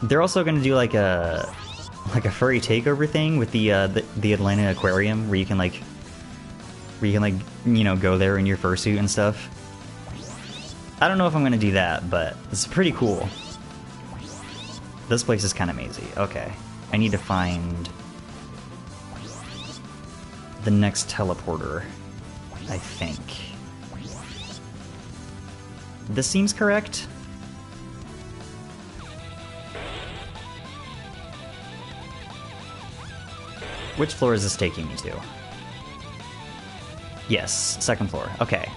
They're also gonna do like a furry takeover thing with the Atlanta Aquarium, where you can you know, go there in your fursuit and stuff. I don't know if I'm gonna do that, but it's pretty cool. This place is kind of mazy. Okay, I need to find the next teleporter, I think. This seems correct. Which floor is this taking me to? Yes, 2nd floor. Okay.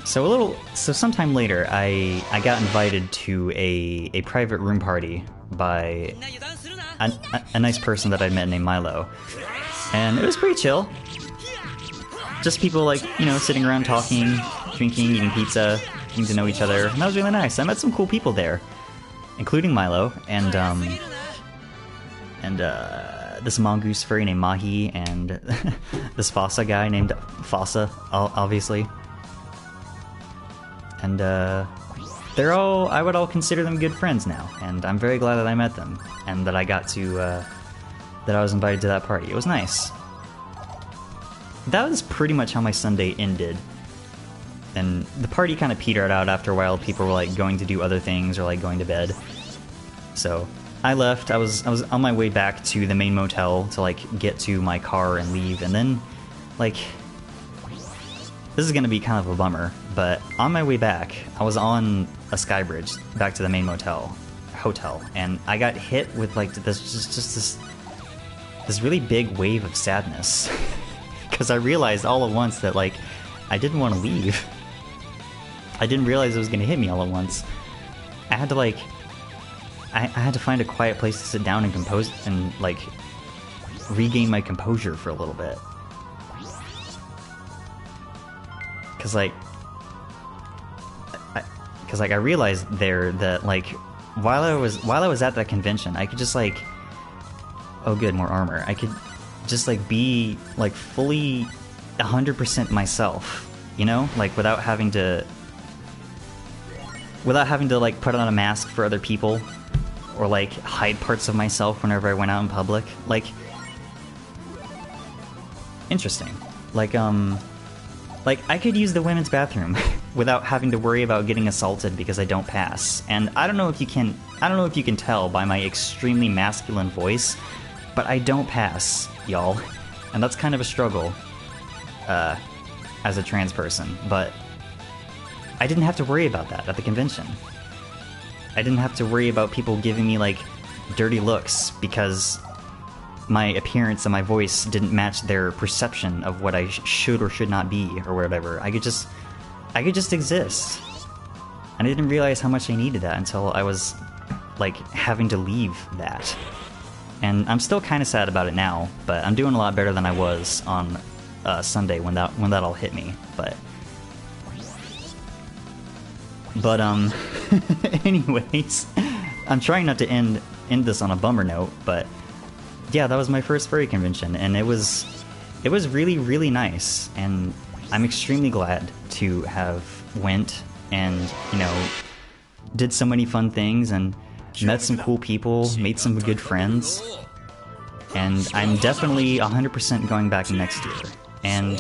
So sometime later, I got invited to a private room party by a nice person that I met named Milo, and it was pretty chill. Just people like, you know, sitting around talking, drinking, eating pizza, getting to know each other, and that was really nice. I met some cool people there, including Milo and this mongoose furry named Mahi, and this Fossa guy named Fossa, obviously. And they're all, I would all consider them good friends now, and I'm very glad that I met them, and that I got to, that I was invited to that party. It was nice. That was pretty much how my Sunday ended. And the party kind of petered out after a while. People were like going to do other things or like going to bed. So I left. I was on my way back to the main motel to like get to my car and leave, and then like, this is gonna be kind of a bummer, but on my way back, I was on a sky bridge back to the main hotel, and I got hit with like this really big wave of sadness because I realized all at once that like I didn't want to leave. I didn't realize it was gonna hit me all at once. I had to like. I had to find a quiet place to sit down and compose and like regain my composure for a little bit, cause I realized there that like while I was at that convention, I could just like, oh good, more armor. I could just like be like fully 100% myself, you know, like without having to like put on a mask for other people. Or like hide parts of myself whenever I went out in public. Like, interesting. Like I could use the women's bathroom without having to worry about getting assaulted because I don't pass. And I don't know if you can tell by my extremely masculine voice, but I don't pass, y'all. And that's kind of a struggle as a trans person, but I didn't have to worry about that at the convention. I didn't have to worry about people giving me, like, dirty looks because my appearance and my voice didn't match their perception of what I should or should not be, or whatever. I could just exist. And I didn't realize how much I needed that until I was, like, having to leave that. And I'm still kind of sad about it now, but I'm doing a lot better than I was on Sunday when that all hit me. But anyways, I'm trying not to end this on a bummer note, but yeah, that was my first furry convention, and it was really, really nice, and I'm extremely glad to have went and, you know, did so many fun things and met some cool people, made some good friends, and I'm definitely 100% going back next year. And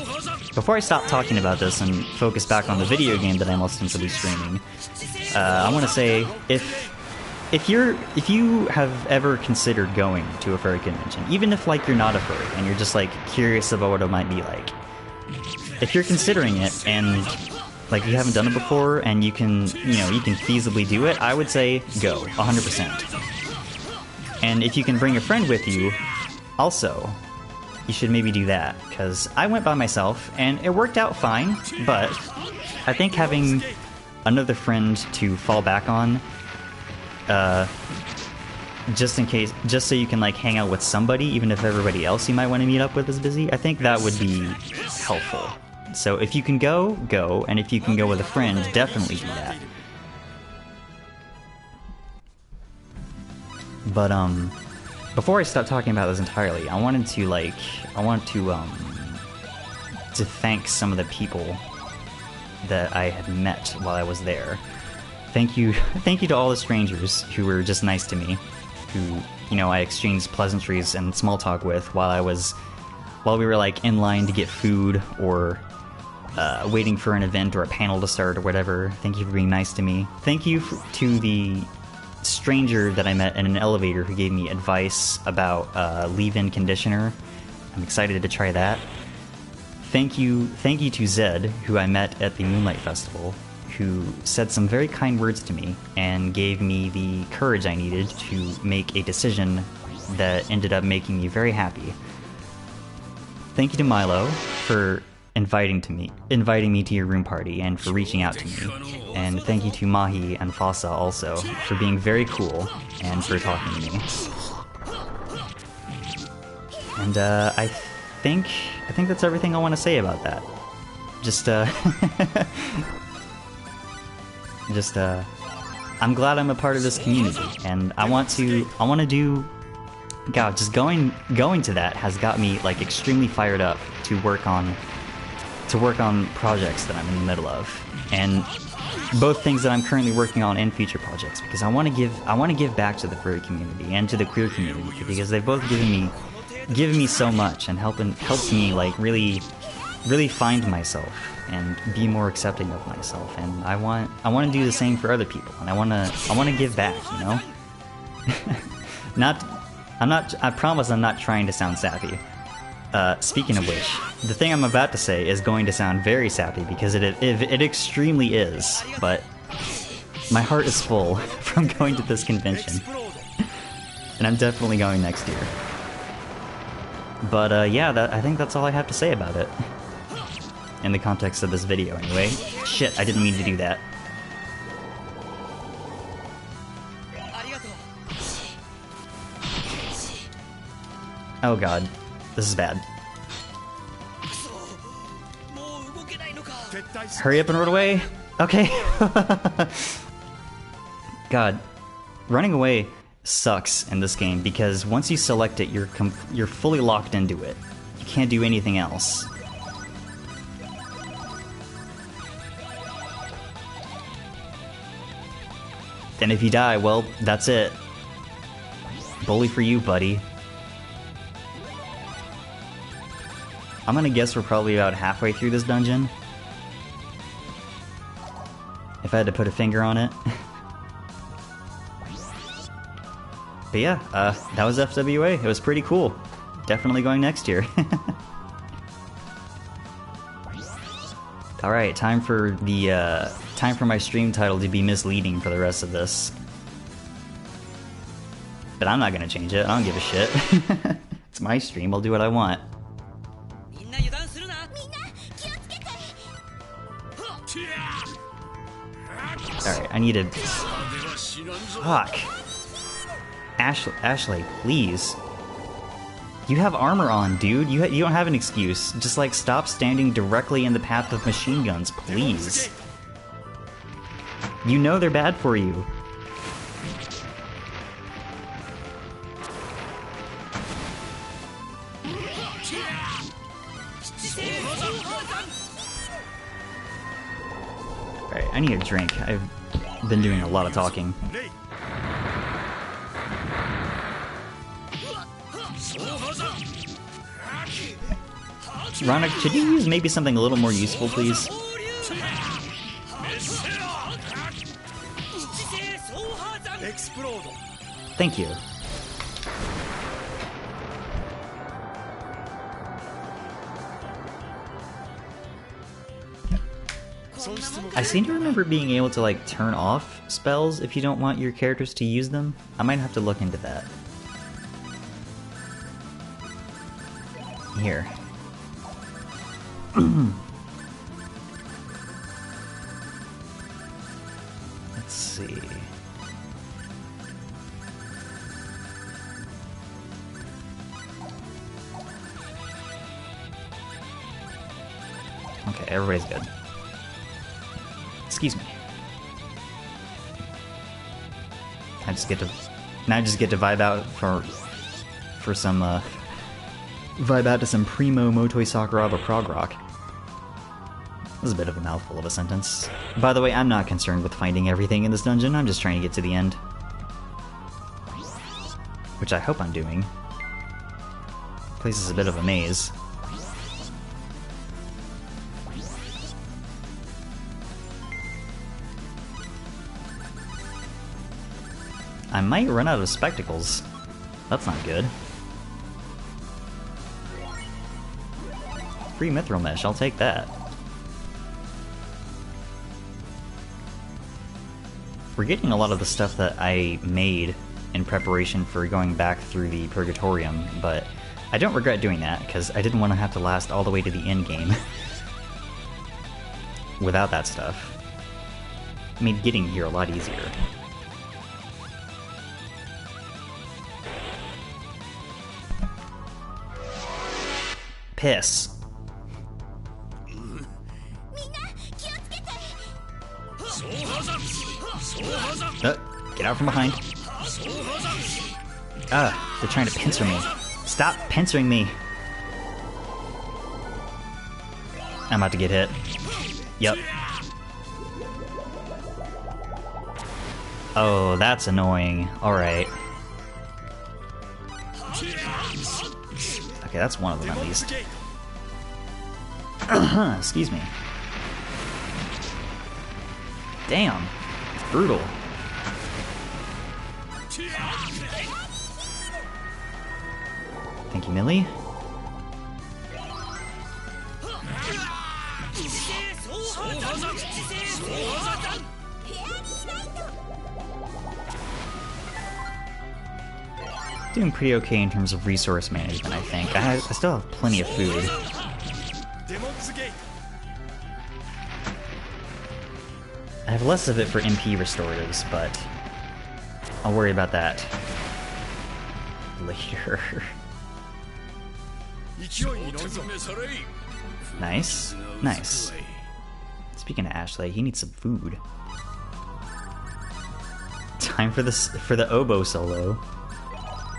before I stop talking about this and focus back on the video game that I'm ostensibly streaming, I want to say, if you have ever considered going to a furry convention, even if like you're not a furry and you're just like curious about what it might be like, if you're considering it and like you haven't done it before and you can feasibly do it, I would say go 100%. And if you can bring a friend with you, also, you should maybe do that, because I went by myself and it worked out fine, but I think having another friend to fall back on, just in case, just so you can like hang out with somebody, even if everybody else you might want to meet up with is busy, I think that would be helpful. So if you can go, and if you can go with a friend, definitely do that. But before I stop talking about this entirely, I want to thank some of the people that I had met while I was there. Thank you to all the strangers who were just nice to me, who, you know, I exchanged pleasantries and small talk with while we were like in line to get food or waiting for an event or a panel to start or whatever. Thank you for being nice to me. Thank you to the stranger that I met in an elevator who gave me advice about leave-in conditioner. I'm excited to try that. Thank you to Zed, who I met at the Moonlight Festival, who said some very kind words to me and gave me the courage I needed to make a decision that ended up making me very happy. Thank you to Milo for inviting me to your room party and for reaching out to me. And thank you to Mahi and Fasa also for being very cool and for talking to me. And I think that's everything I want to say about that. I'm glad I'm a part of this community, and I want to do. God, just going to that has got me like extremely fired up to work on projects that I'm in the middle of, and both things that I'm currently working on and future projects, because I want to give back to the furry community and to the queer community, because they've both given me so much and helped me like really find myself and be more accepting of myself, and I want to do the same for other people, and I want to give back, you know. I promise I'm not trying to sound sappy. Speaking of which, the thing I'm about to say is going to sound very sappy, because it extremely is, but my heart is full from going to this convention, and I'm definitely going next year. But yeah, I think that's all I have to say about it. In the context of this video, anyway. Shit, I didn't mean to do that. Oh god. This is bad. Hurry up and run away! Okay. God. Running away sucks in this game, because once you select it, you're fully locked into it. You can't do anything else. And if you die, well, that's it. Bully for you, buddy. I'm gonna guess we're probably about halfway through this dungeon. If I had to put a finger on it. But yeah, that was FWA. It was pretty cool. Definitely going next year. Alright, time for my stream title to be misleading for the rest of this. But I'm not gonna change it, I don't give a shit. It's my stream, I'll do what I want. Alright, I need to... Fuck. Ashley, please. You have armor on, dude. You don't have an excuse. Just, like, stop standing directly in the path of machine guns, please. You know they're bad for you. Alright, I need a drink. I've been doing a lot of talking. Ronyx, should you use maybe something a little more useful, please? Thank you. I seem to remember being able to, like, turn off spells if you don't want your characters to use them. I might have to look into that. Here. Let's see. Okay, everybody's good. Excuse me. I just get to vibe out for some vibe out to some primo Motoi Sakuraba prog rock. That was a bit of a mouthful of a sentence. By the way, I'm not concerned with finding everything in this dungeon, I'm just trying to get to the end. Which I hope I'm doing. This place is a bit of a maze. I might run out of spectacles. That's not good. Free mithril mesh, I'll take that. We're getting a lot of the stuff that I made in preparation for going back through the Purgatorium, but I don't regret doing that, because I didn't want to have to last all the way to the end game without that stuff. It made getting here a lot easier. Piss. Get out from behind. They're trying to pincer me. Stop pincering me. I'm about to get hit. Yep. Oh, that's annoying. Alright. Okay, that's one of them at least. Excuse me. Damn. It's brutal. Thank you, Millie. Doing pretty okay in terms of resource management, I think. I still have plenty of food. I have less of it for MP restoratives, but I'll worry about that later. Nice. Nice. Speaking of Ashley, he needs some food. Time for the oboe solo.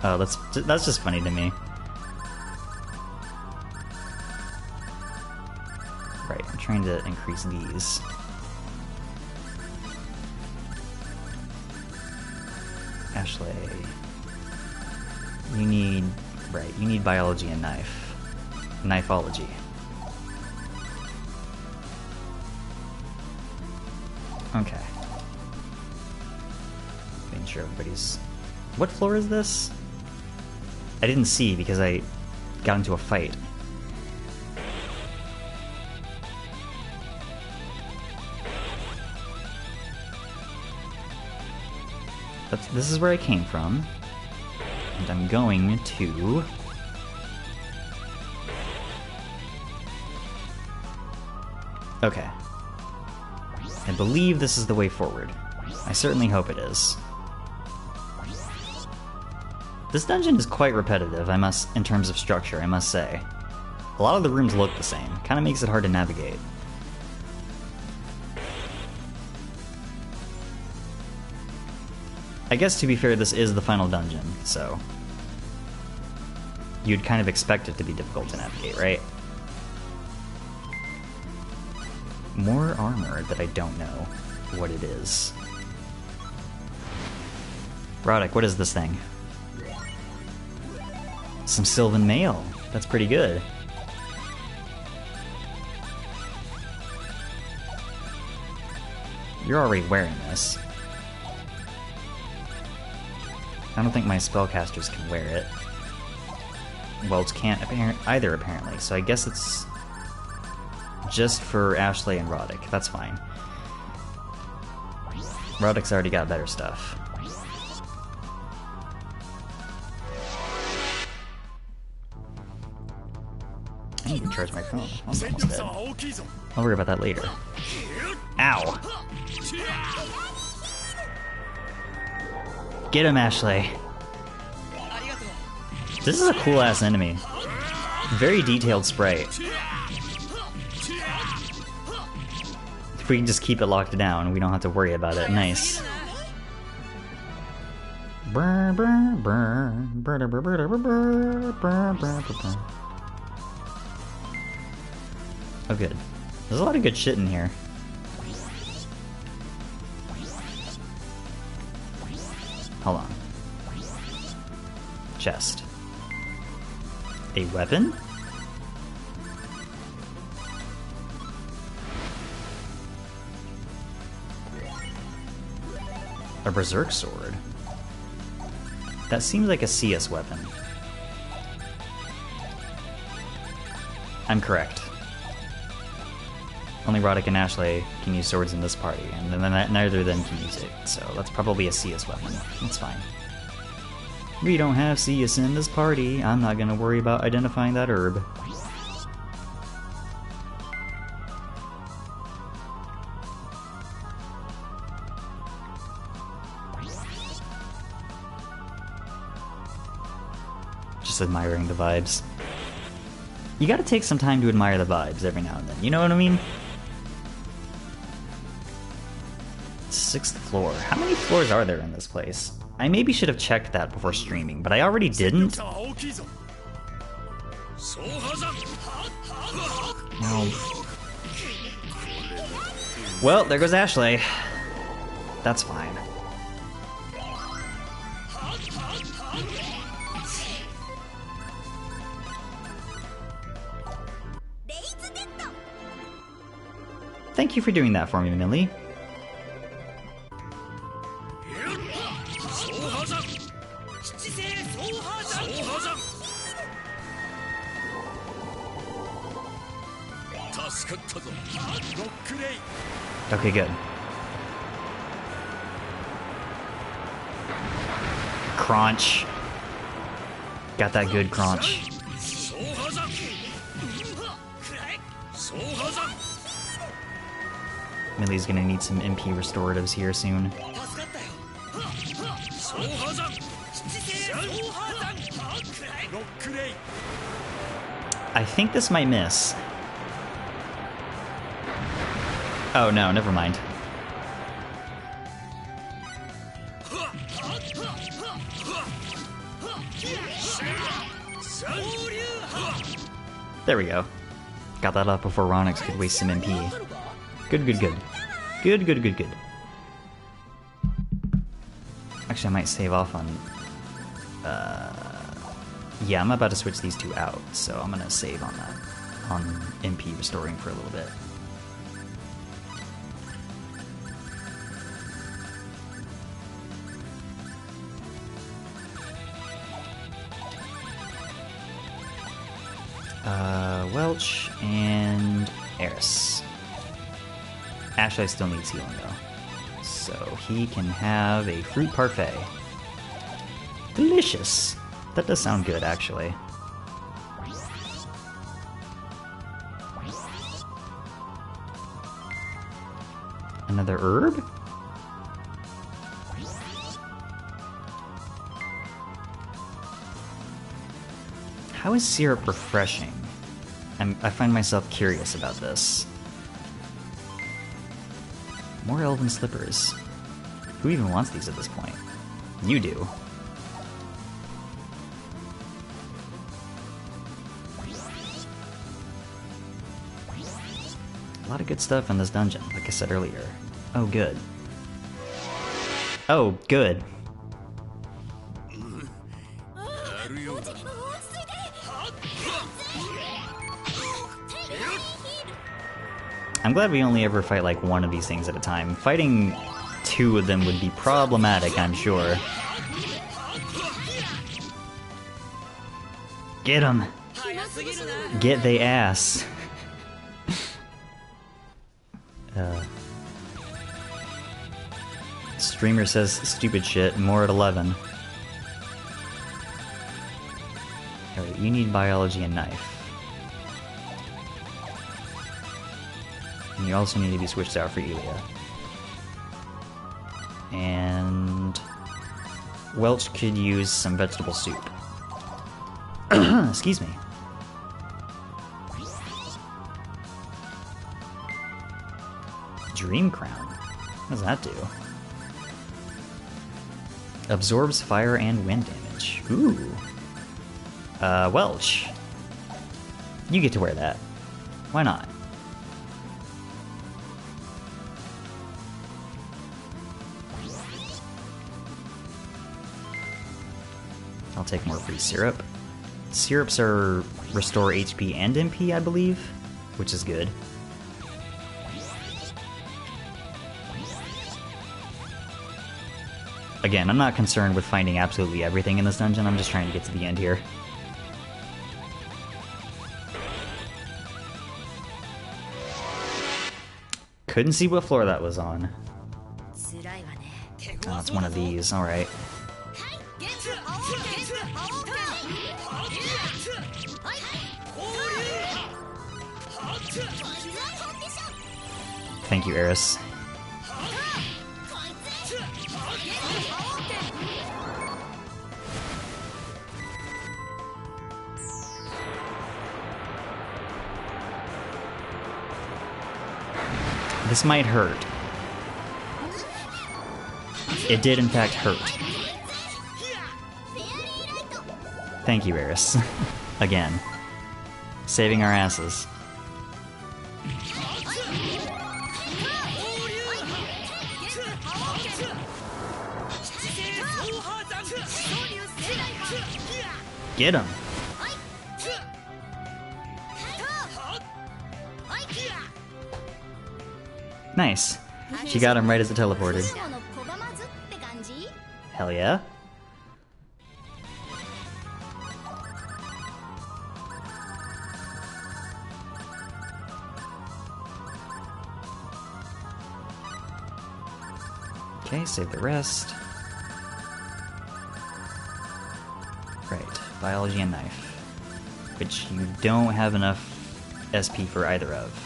Oh, that's just funny to me. Right, I'm trying to increase these. Ashley, you need biology and knifeology. Okay. Making sure everybody's... What floor is this? I didn't see because I got into a fight. This is where I came from. And I'm going to... Okay. I believe this is the way forward. I certainly hope it is. This dungeon is quite repetitive, in terms of structure, I must say. A lot of the rooms look the same. Kinda makes it hard to navigate. I guess to be fair, this is the final dungeon, so you'd kind of expect it to be difficult to navigate, right? More armor that I don't know what it is. Roddick, what is this thing? Some Sylvan mail. That's pretty good. You're already wearing this. I don't think my spellcasters can wear it. Welts can't either, apparently, so I guess it's just for Ashley and Roddick. That's fine. Roddick's already got better stuff. I didn't even charge my phone. I'm almost dead. I'll worry about that later. Ow! Get him, Ashley. This is a cool-ass enemy. Very detailed sprite. If we can just keep it locked down, we don't have to worry about it. Nice. Oh, good. There's a lot of good shit in here. Hold on. Chest. A weapon? A berserk sword? That seems like a CS weapon. I'm correct. Only Roddick and Ashley can use swords in this party, and then neither of them can use it, so that's probably a CS weapon. That's fine. We don't have CS in this party. I'm not gonna worry about identifying that herb. Just admiring the vibes. You gotta take some time to admire the vibes every now and then, you know what I mean? 6th floor. How many floors are there in this place? I maybe should have checked that before streaming, but I already didn't. No. Well, there goes Ashley. That's fine. Thank you for doing that for me, Millie. Okay, good. Crunch. Got that good crunch. Millie's gonna need some MP restoratives here soon. I think this might miss. Oh no, never mind. There we go. Got that up before Ronyx could waste some MP. Good, good, good. Good, good, good, good. Actually, I might save off on... yeah, I'm about to switch these two out, so I'm gonna save on that. On MP restoring for a little bit. Welch and Eris. Ashley still needs healing though, so he can have a fruit parfait. Delicious. That does sound good, actually. Another herb? How is syrup refreshing? I find myself curious about this. More elven slippers. Who even wants these at this point? You do. A lot of good stuff in this dungeon, like I said earlier. Oh, good. Oh, good. I'm glad we only ever fight like one of these things at a time. Fighting two of them would be problematic, I'm sure. Get him! Get they ass! Streamer says stupid shit, more at 11. Alright, you need biology and knife. And you also need to be switched out for Ilia. And Welch could use some vegetable soup. Excuse me. Dream Crown? What does that do? Absorbs fire and wind damage. Ooh. Welch. You get to wear that. Why not? I'll take more free syrup. Syrups are restore HP and MP, I believe, which is good. Again, I'm not concerned with finding absolutely everything in this dungeon, I'm just trying to get to the end here. Couldn't see what floor that was on. Oh, it's one of these, alright. Thank you, Eris. This might hurt. It did in fact hurt. Thank you, Eris. Again. Saving our asses. Get him! Nice. She got him right as it teleported. Hell yeah. Okay, save the rest. Right, biology and knife. Which you don't have enough SP for either of.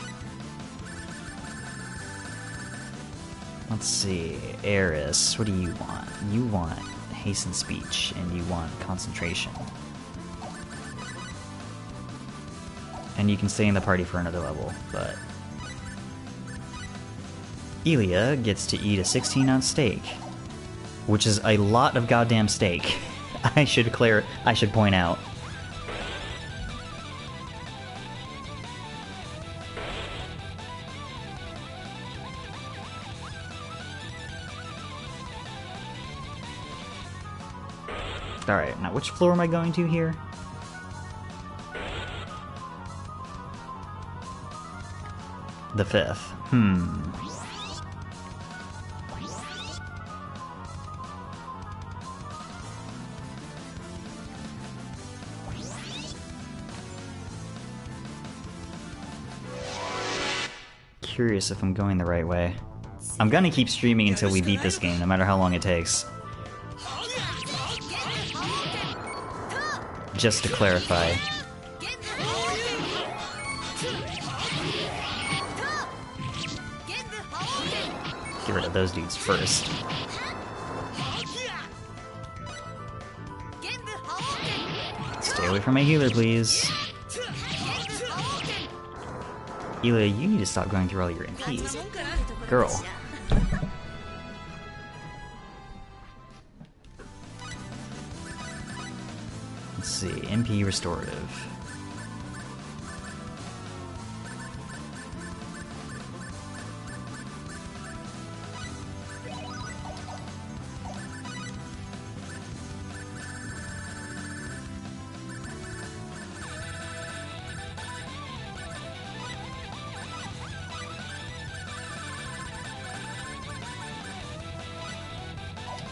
Let's see, Eris, what do you want? You want hastened speech, and you want concentration. And you can stay in the party for another level, but... Ilia gets to eat a 16-ounce steak, which is a lot of goddamn steak. I should point out. Alright, now which floor am I going to here? The 5th. Curious if I'm going the right way. I'm gonna keep streaming until we beat this game, no matter how long it takes. Just to clarify. Get rid of those dudes first. Stay away from my healer, please. Ilia, you need to stop going through all your MPs. Girl. Let's see, MP restorative.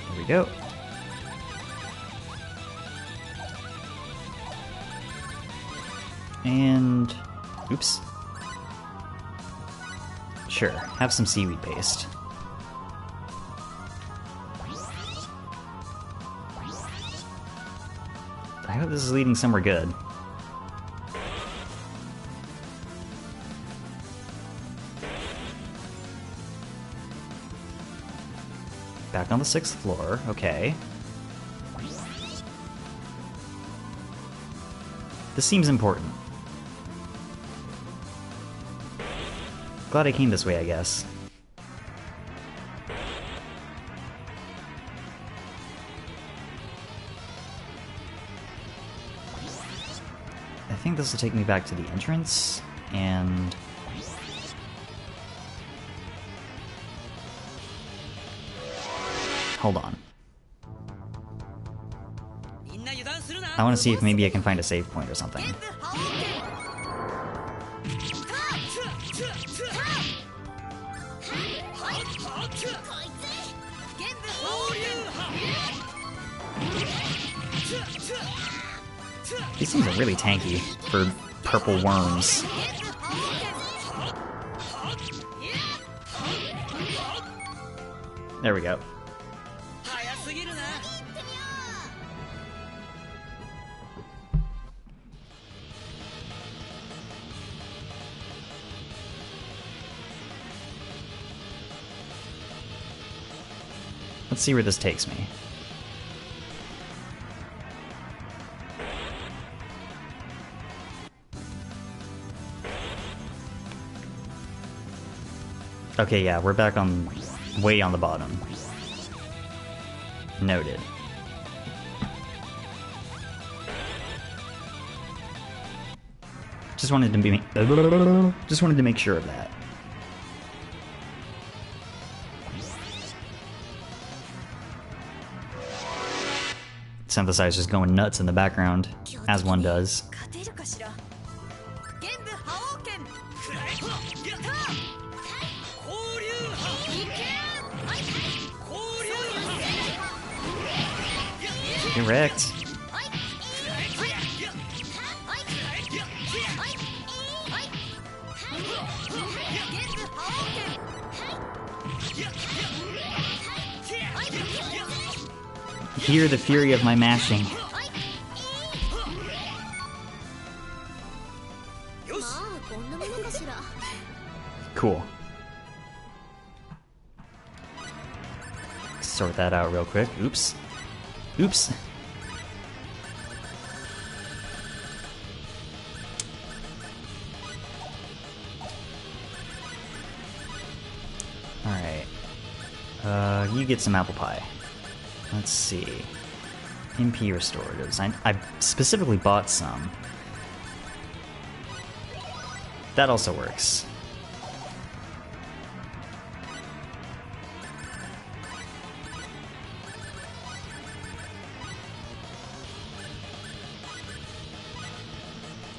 There we go. And... oops. Sure, have some seaweed paste. I hope this is leading somewhere good. Back on the 6th floor, okay. This seems important. Glad I came this way, I guess. I think this will take me back to the entrance, and... hold on. I want to see if maybe I can find a save point or something. These things are really tanky for purple worms. There we go. Let's see where this takes me. Okay, yeah, we're back on... way on the bottom. Noted. Just wanted to make sure of that. Synthesizer's going nuts in the background, as one does. Get wrecked. Hear the fury of my mashing. Cool. Sort that out real quick. Oops. Oops. Alright. You get some apple pie. Let's see. MP restoratives. I specifically bought some. That also works.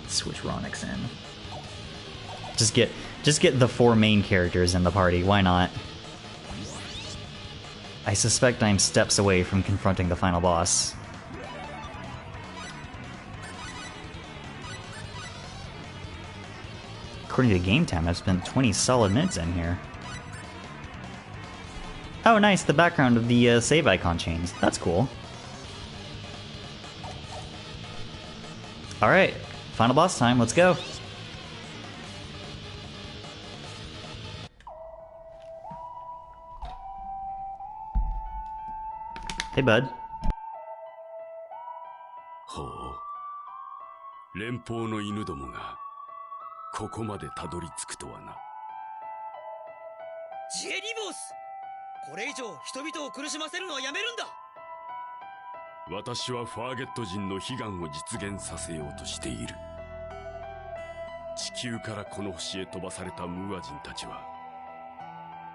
Switch Ronyx in. Just get the 4 main characters in the party, why not? I suspect I'm steps away from confronting the final boss. According to game time, I've spent 20 solid minutes in here. Oh nice, the background of the save icon changed. That's cool. Alright, final boss time, let's go. Hey, bud. ほう、連邦の犬どもがここまでたどり着くとはな。ジエリボース、これ以上人々を苦しませるのはやめるんだ。私はファーゲット人の悲願を実現させようとしている。地球からこの星へ飛ばされたムーア人たちは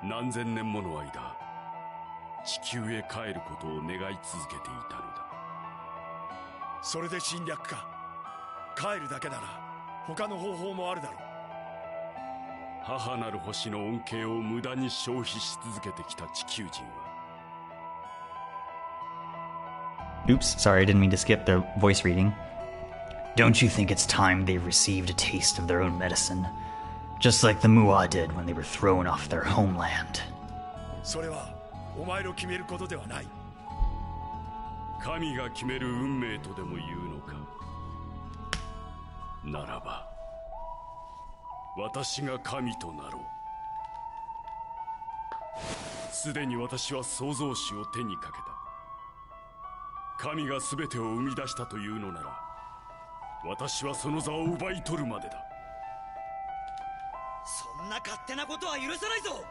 何千年もの間地球へ帰ることを願い続けていたのだ。それで侵略か。帰るだけなら他の方法もあるだろう。母なる星の恩恵を無駄に消費し続けてきた地球人は Oops, sorry, I didn't mean to skip the voice reading. Don't you think it's time they received a taste of their own medicine? Just like the Mu'a did when they were thrown off their homeland. それはお前の決めることではない。神が決める運命とでも言うのか。ならば私が神となろう。すでに私は創造主を手にかけた。神が全てを生み出したというのなら私はその座を奪い取るまでだ。そんな勝手なことは許さないぞ。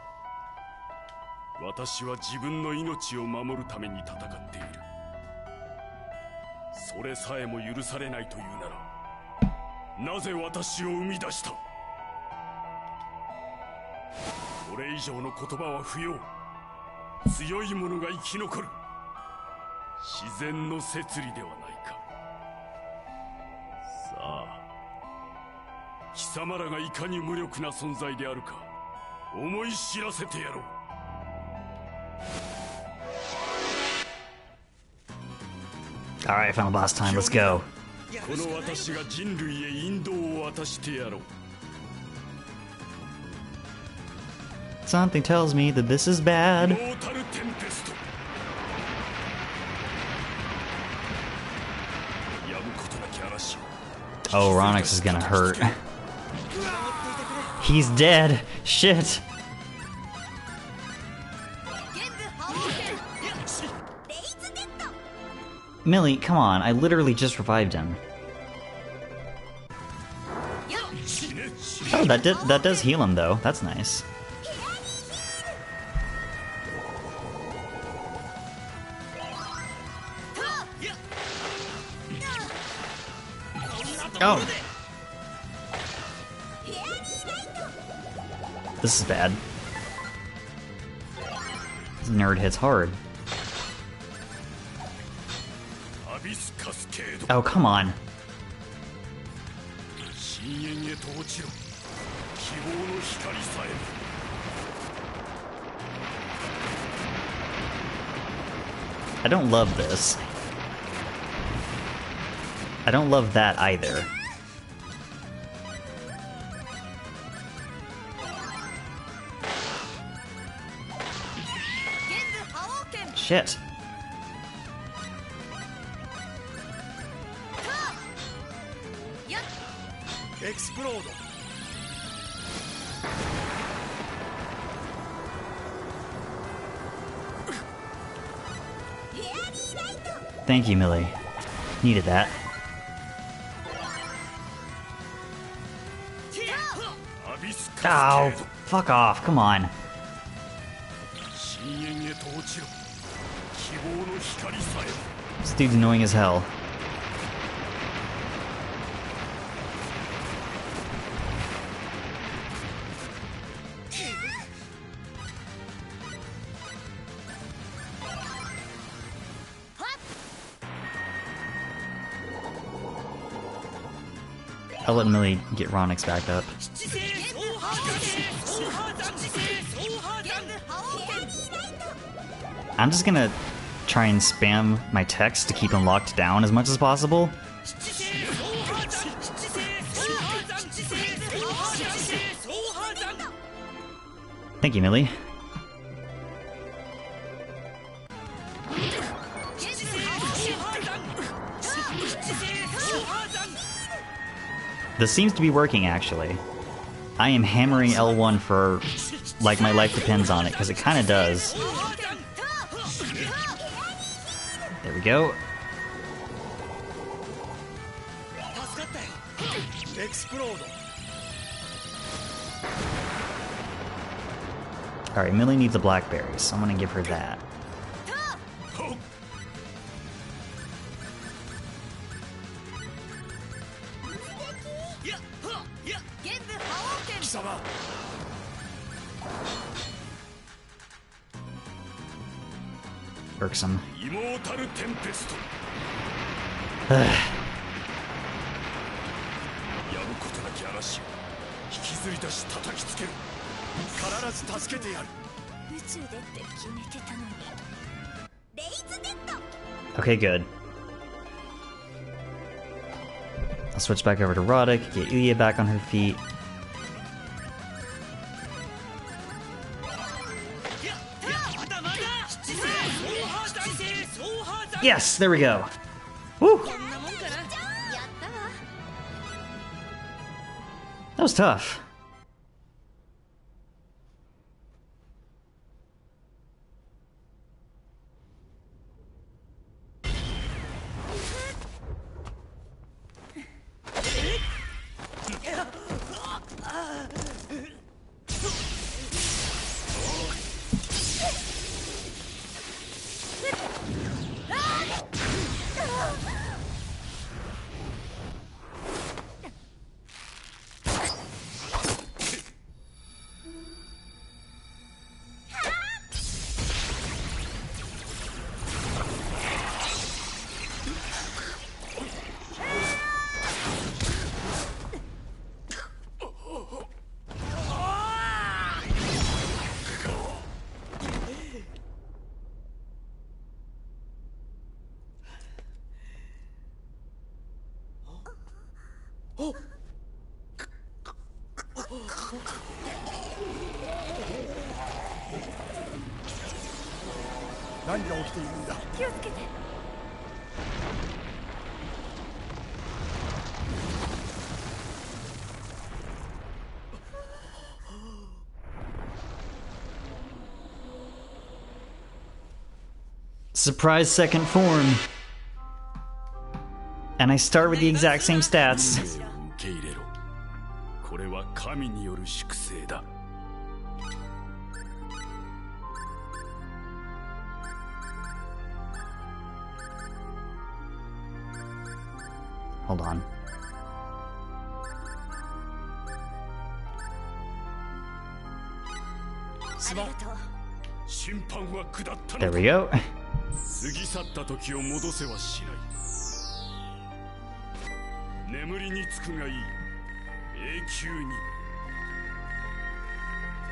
私は自分の命を守るために戦っている。それさえも許されないというならなぜ私を生み出した。これ以上の言葉は不要。強い者が生き残る自然の摂理ではないか。さあ貴様らがいかに無力な存在であるか思い知らせてやろう。Alright, final boss time, let's go. この私が人類へ引導を渡してやろう。Something tells me that this is bad. Oh, Ronyx is gonna hurt. He's dead. Shit. Millie, come on. I literally just revived him. Oh, that does heal him though. That's nice. Oh. This is bad. This nerd hits hard. Oh, come on. I don't love this. I don't love that either. Shit. Explode. Thank you, Millie. Needed that. Oh, fuck off, come on. This dude's annoying as hell. I'll let Millie get Ronyx back up. I'm just gonna try and spam my text to keep him locked down as much as possible. Thank you, Millie. This seems to be working, actually. I am hammering L1 for, like, my life depends on it, because it kind of does. There we go. エクスプロード Alright, Millie needs a blackberry, so I'm gonna give her that. Irksome. Okay, good. I'll switch back over to Roddick, get Ilia back on her feet. Yes, there we go. Woo! That was tough. Surprise second form. And I start with the exact same stats. Hold on. There we go.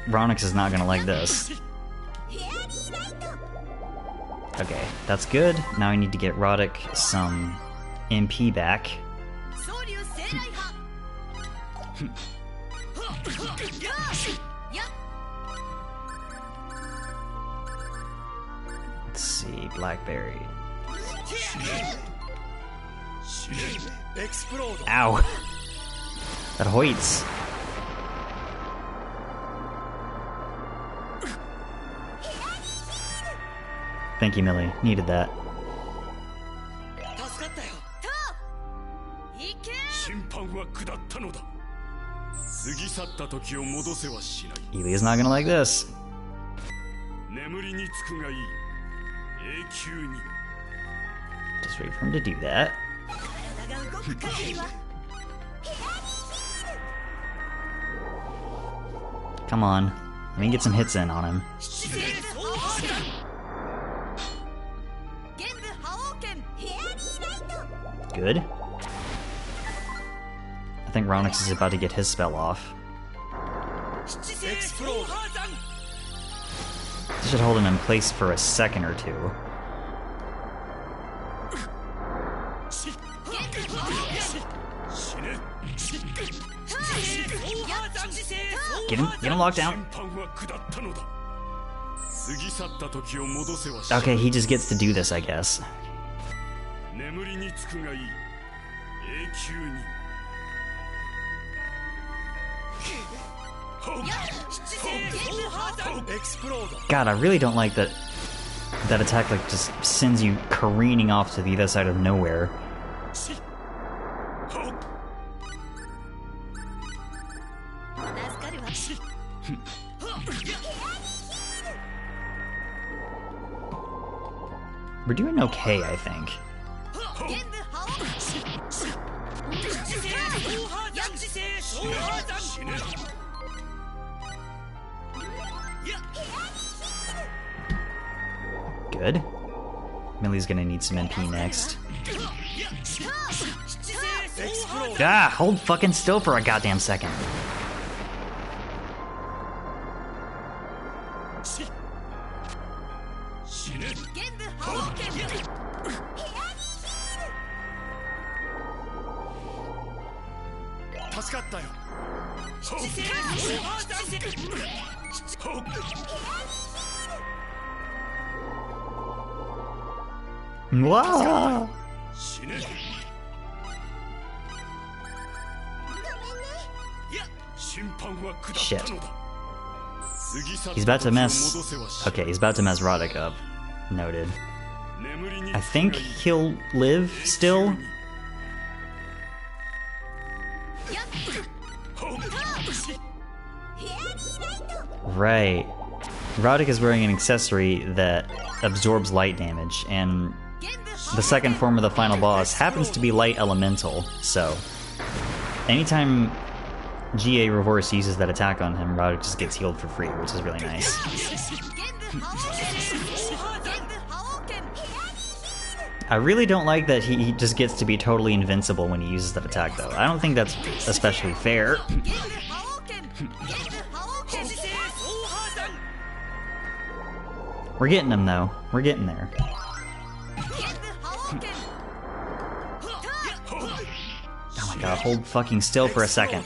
Ronyx is not gonna like this. Okay, that's good. Now I need to get Roddick some MP back. Let's see, Blackberry. Ow! That hoits. Thank you, Millie. Needed that. Ilia's not gonna like this. Just wait for him to do that. Come on. Let me get some hits in on him. Good. I think Ronyx is about to get his spell off. This should hold him in place for a second or two. Get him locked down. Okay, he just gets to do this, I guess. God, I really don't like that attack like just sends you careening off to the other side of nowhere. We're doing okay, I think. Good. Millie's gonna need some MP next. Ah, hold fucking still for a goddamn second. Wow. Shit. He's about to mess... Okay, he's about to mess Rodic up. Noted. I think he'll live still? Right. Rodic is wearing an accessory that absorbs light damage, and the second form of the final boss happens to be Light Elemental, so anytime Jie Revorse uses that attack on him, Rodic just gets healed for free, which is really nice. I really don't like that he just gets to be totally invincible when he uses that attack, though. I don't think that's especially fair. We're getting him, though. We're getting there. Oh my god, hold fucking still for a second.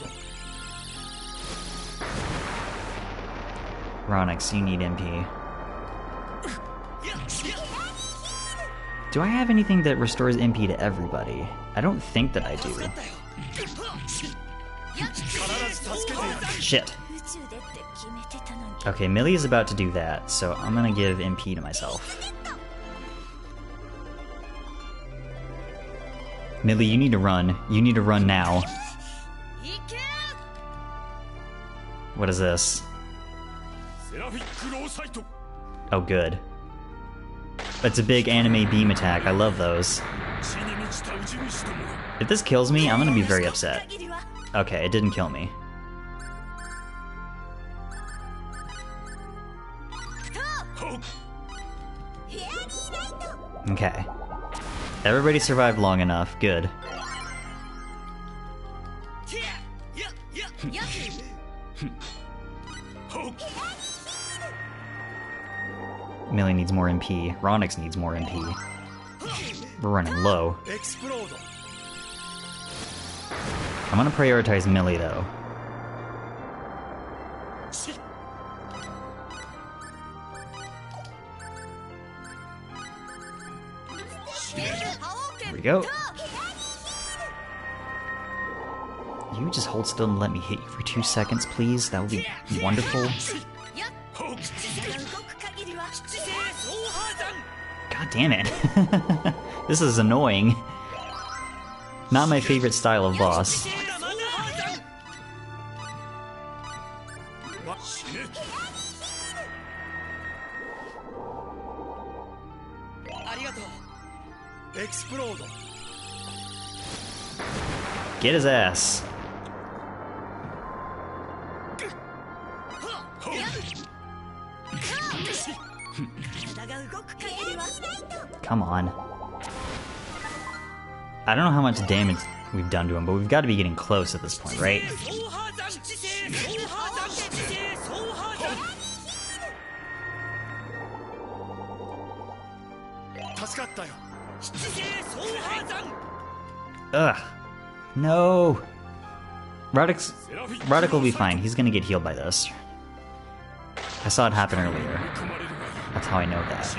Ronyx, you need MP. Do I have anything that restores MP to everybody? I don't think that I do. Shit. Okay, Millie is about to do that, so I'm gonna give MP to myself. Millie, you need to run. You need to run now. What is this? Oh, good. It's a big anime beam attack. I love those. If this kills me, I'm gonna be very upset. Okay, it didn't kill me. Okay. Everybody survived long enough. Good. Millie needs more MP. Ronyx needs more MP. We're running low. I'm gonna prioritize Millie, though. Here we go. You just hold still and let me hit you for 2 seconds, please? That would be wonderful. God damn it. This is annoying. Not my favorite style of boss. Get his ass. Come on. I don't know how much damage we've done to him, but we've got to be getting close at this point, right? Ugh. No. Rodic will be fine. He's gonna get healed by this. I saw it happen earlier. That's how I know that.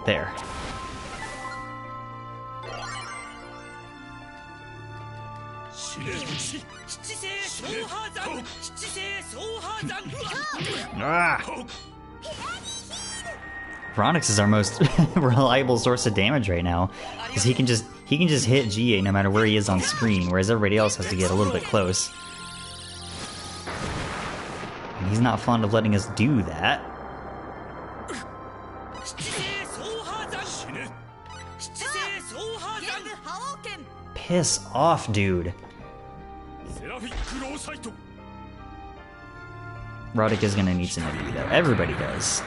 There. Ah! Ronyx is our most reliable source of damage right now, because he can just hit Jie no matter where he is on screen, whereas everybody else has to get a little bit close. And he's not fond of letting us do that. Piss off, dude. Roddick is gonna need some energy though. Everybody does.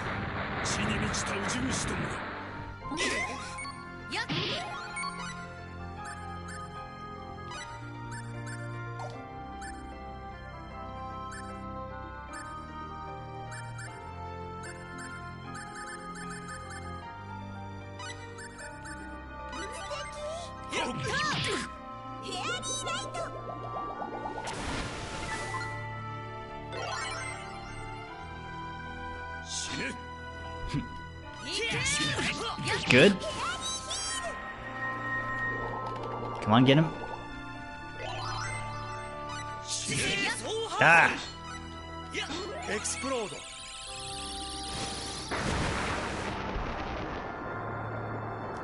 Good. Come on, get him. Ah! Explode.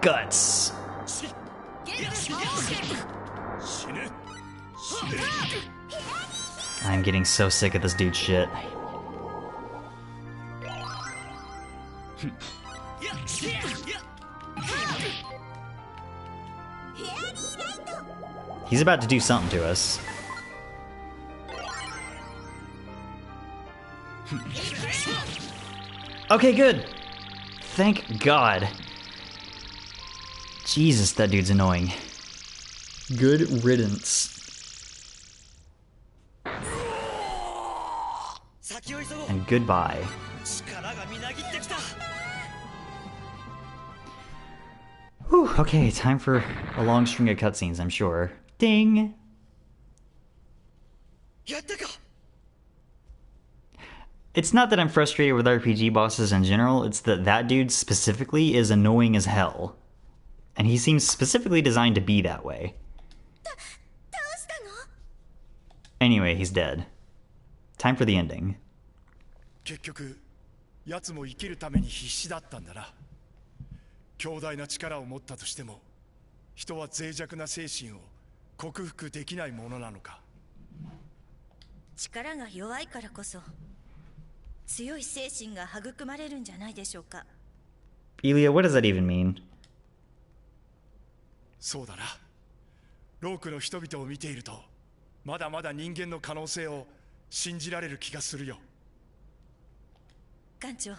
Guts. I'm getting so sick of this dude's shit. He's about to do something to us. Okay, good. Thank God. Jesus, that dude's annoying. Good riddance. And goodbye. Whew, okay, time for a long string of cutscenes, I'm sure. Ding! It's not that I'm frustrated with RPG bosses in general, it's that that dude specifically is annoying as hell. And he seems specifically designed to be that way. Anyway, he's dead. Time for the ending. 結局、奴も生きるために必死だったんだな。強大な力を持ったとしても、人は脆弱な精神を克服できないものなのか。力が弱いからこそ、強い精神が育まれるんじゃないでしょうか。Ilia, what does that even mean? そうだな。ロークの人々を見ていると、まだまだ人間の可能性を信じられる気がするよ。艦長、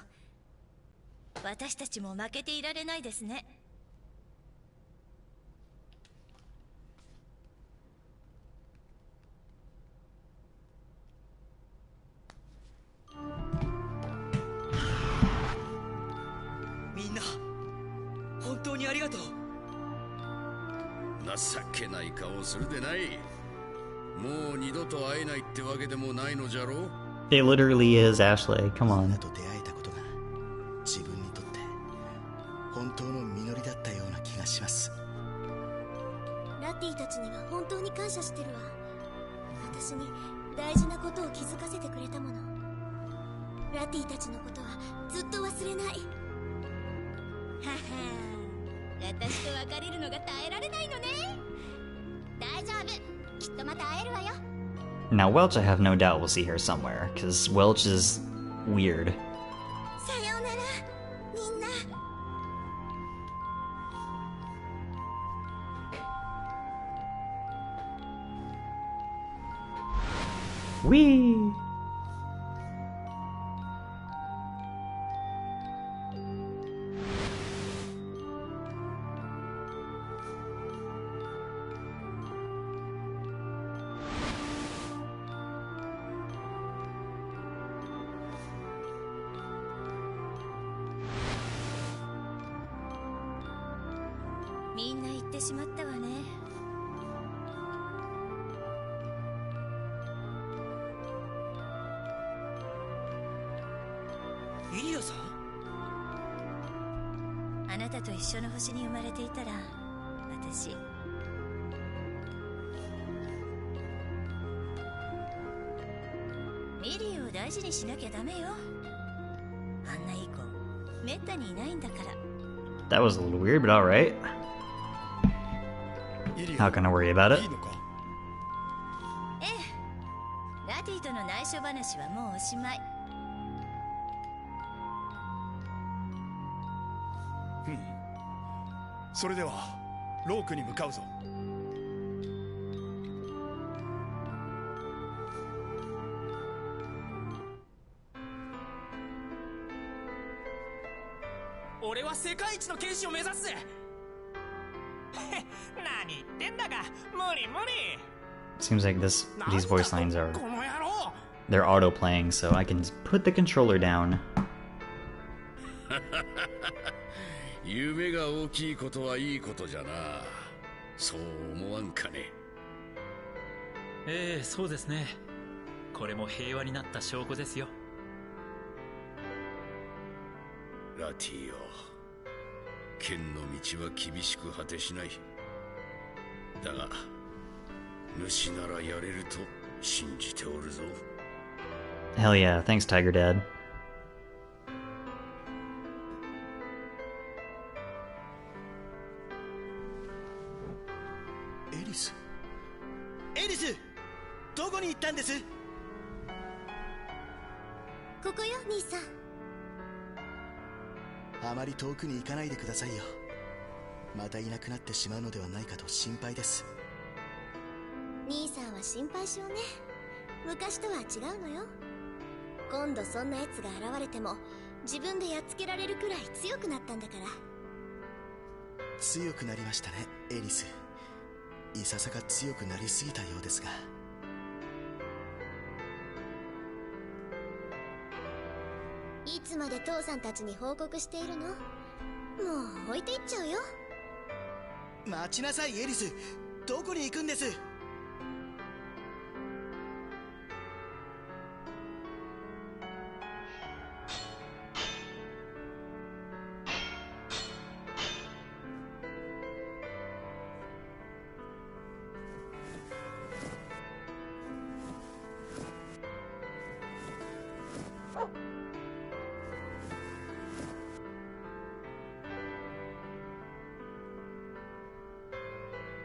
私たちも負けていられないですね。みんな、本当にありがとう。情けない顔するでない。もう二度と会えないってわけでもないのじゃろう。 It literally is, Ashley. Come on. と出会えたことが自分にとって本当の実りだったような気がします。ラティたちには本当に感謝してるわ。私に大事なことを気づかせてくれたもの。ラティたちのことはずっと忘れない。はは私と別れるのが耐えられないのね。大丈夫、きっとまた会えるわよ。Now, Welch, I have no doubt we'll see her somewhere, because Welch is weird. さようなら、みんな。Whee! を大事にしなきゃダメよ。あんないい子めったにいないんだから。 That was a little weird, but alright. Not gonna worry about it. ええ、ラティとの内緒話はもうおしまい。それではロークに向かうぞ。俺は世界一の剣士を目指すぜ。何言ってんだか、無理無理。 Seems like these voice lines are they're auto playing, so I can put the controller down. 夢が大きいことはいいことじゃな。そう思わんかね。ええ、そうですね。これも平和になった証拠ですよ。ラティよ、剣の道は厳しく果てしない。だが主ならやれると信じておるぞ。 Hell yeah, thanks Tiger Dad. エリス、エリス、どこに行ったんです？ここよ、兄さん。あまり遠くに行かないでくださいよ。またいなくなってしまうのではないかと心配です。兄さんは心配性ね。昔とは違うのよ。今度そんな奴が現れても自分でやっつけられるくらい強くなったんだから。強くなりましたね、エリス。いささか強くなりすぎたようですが。いつまで父さんたちに報告しているの？もう置いていっちゃうよ。待ちなさい、エリス。どこに行くんです？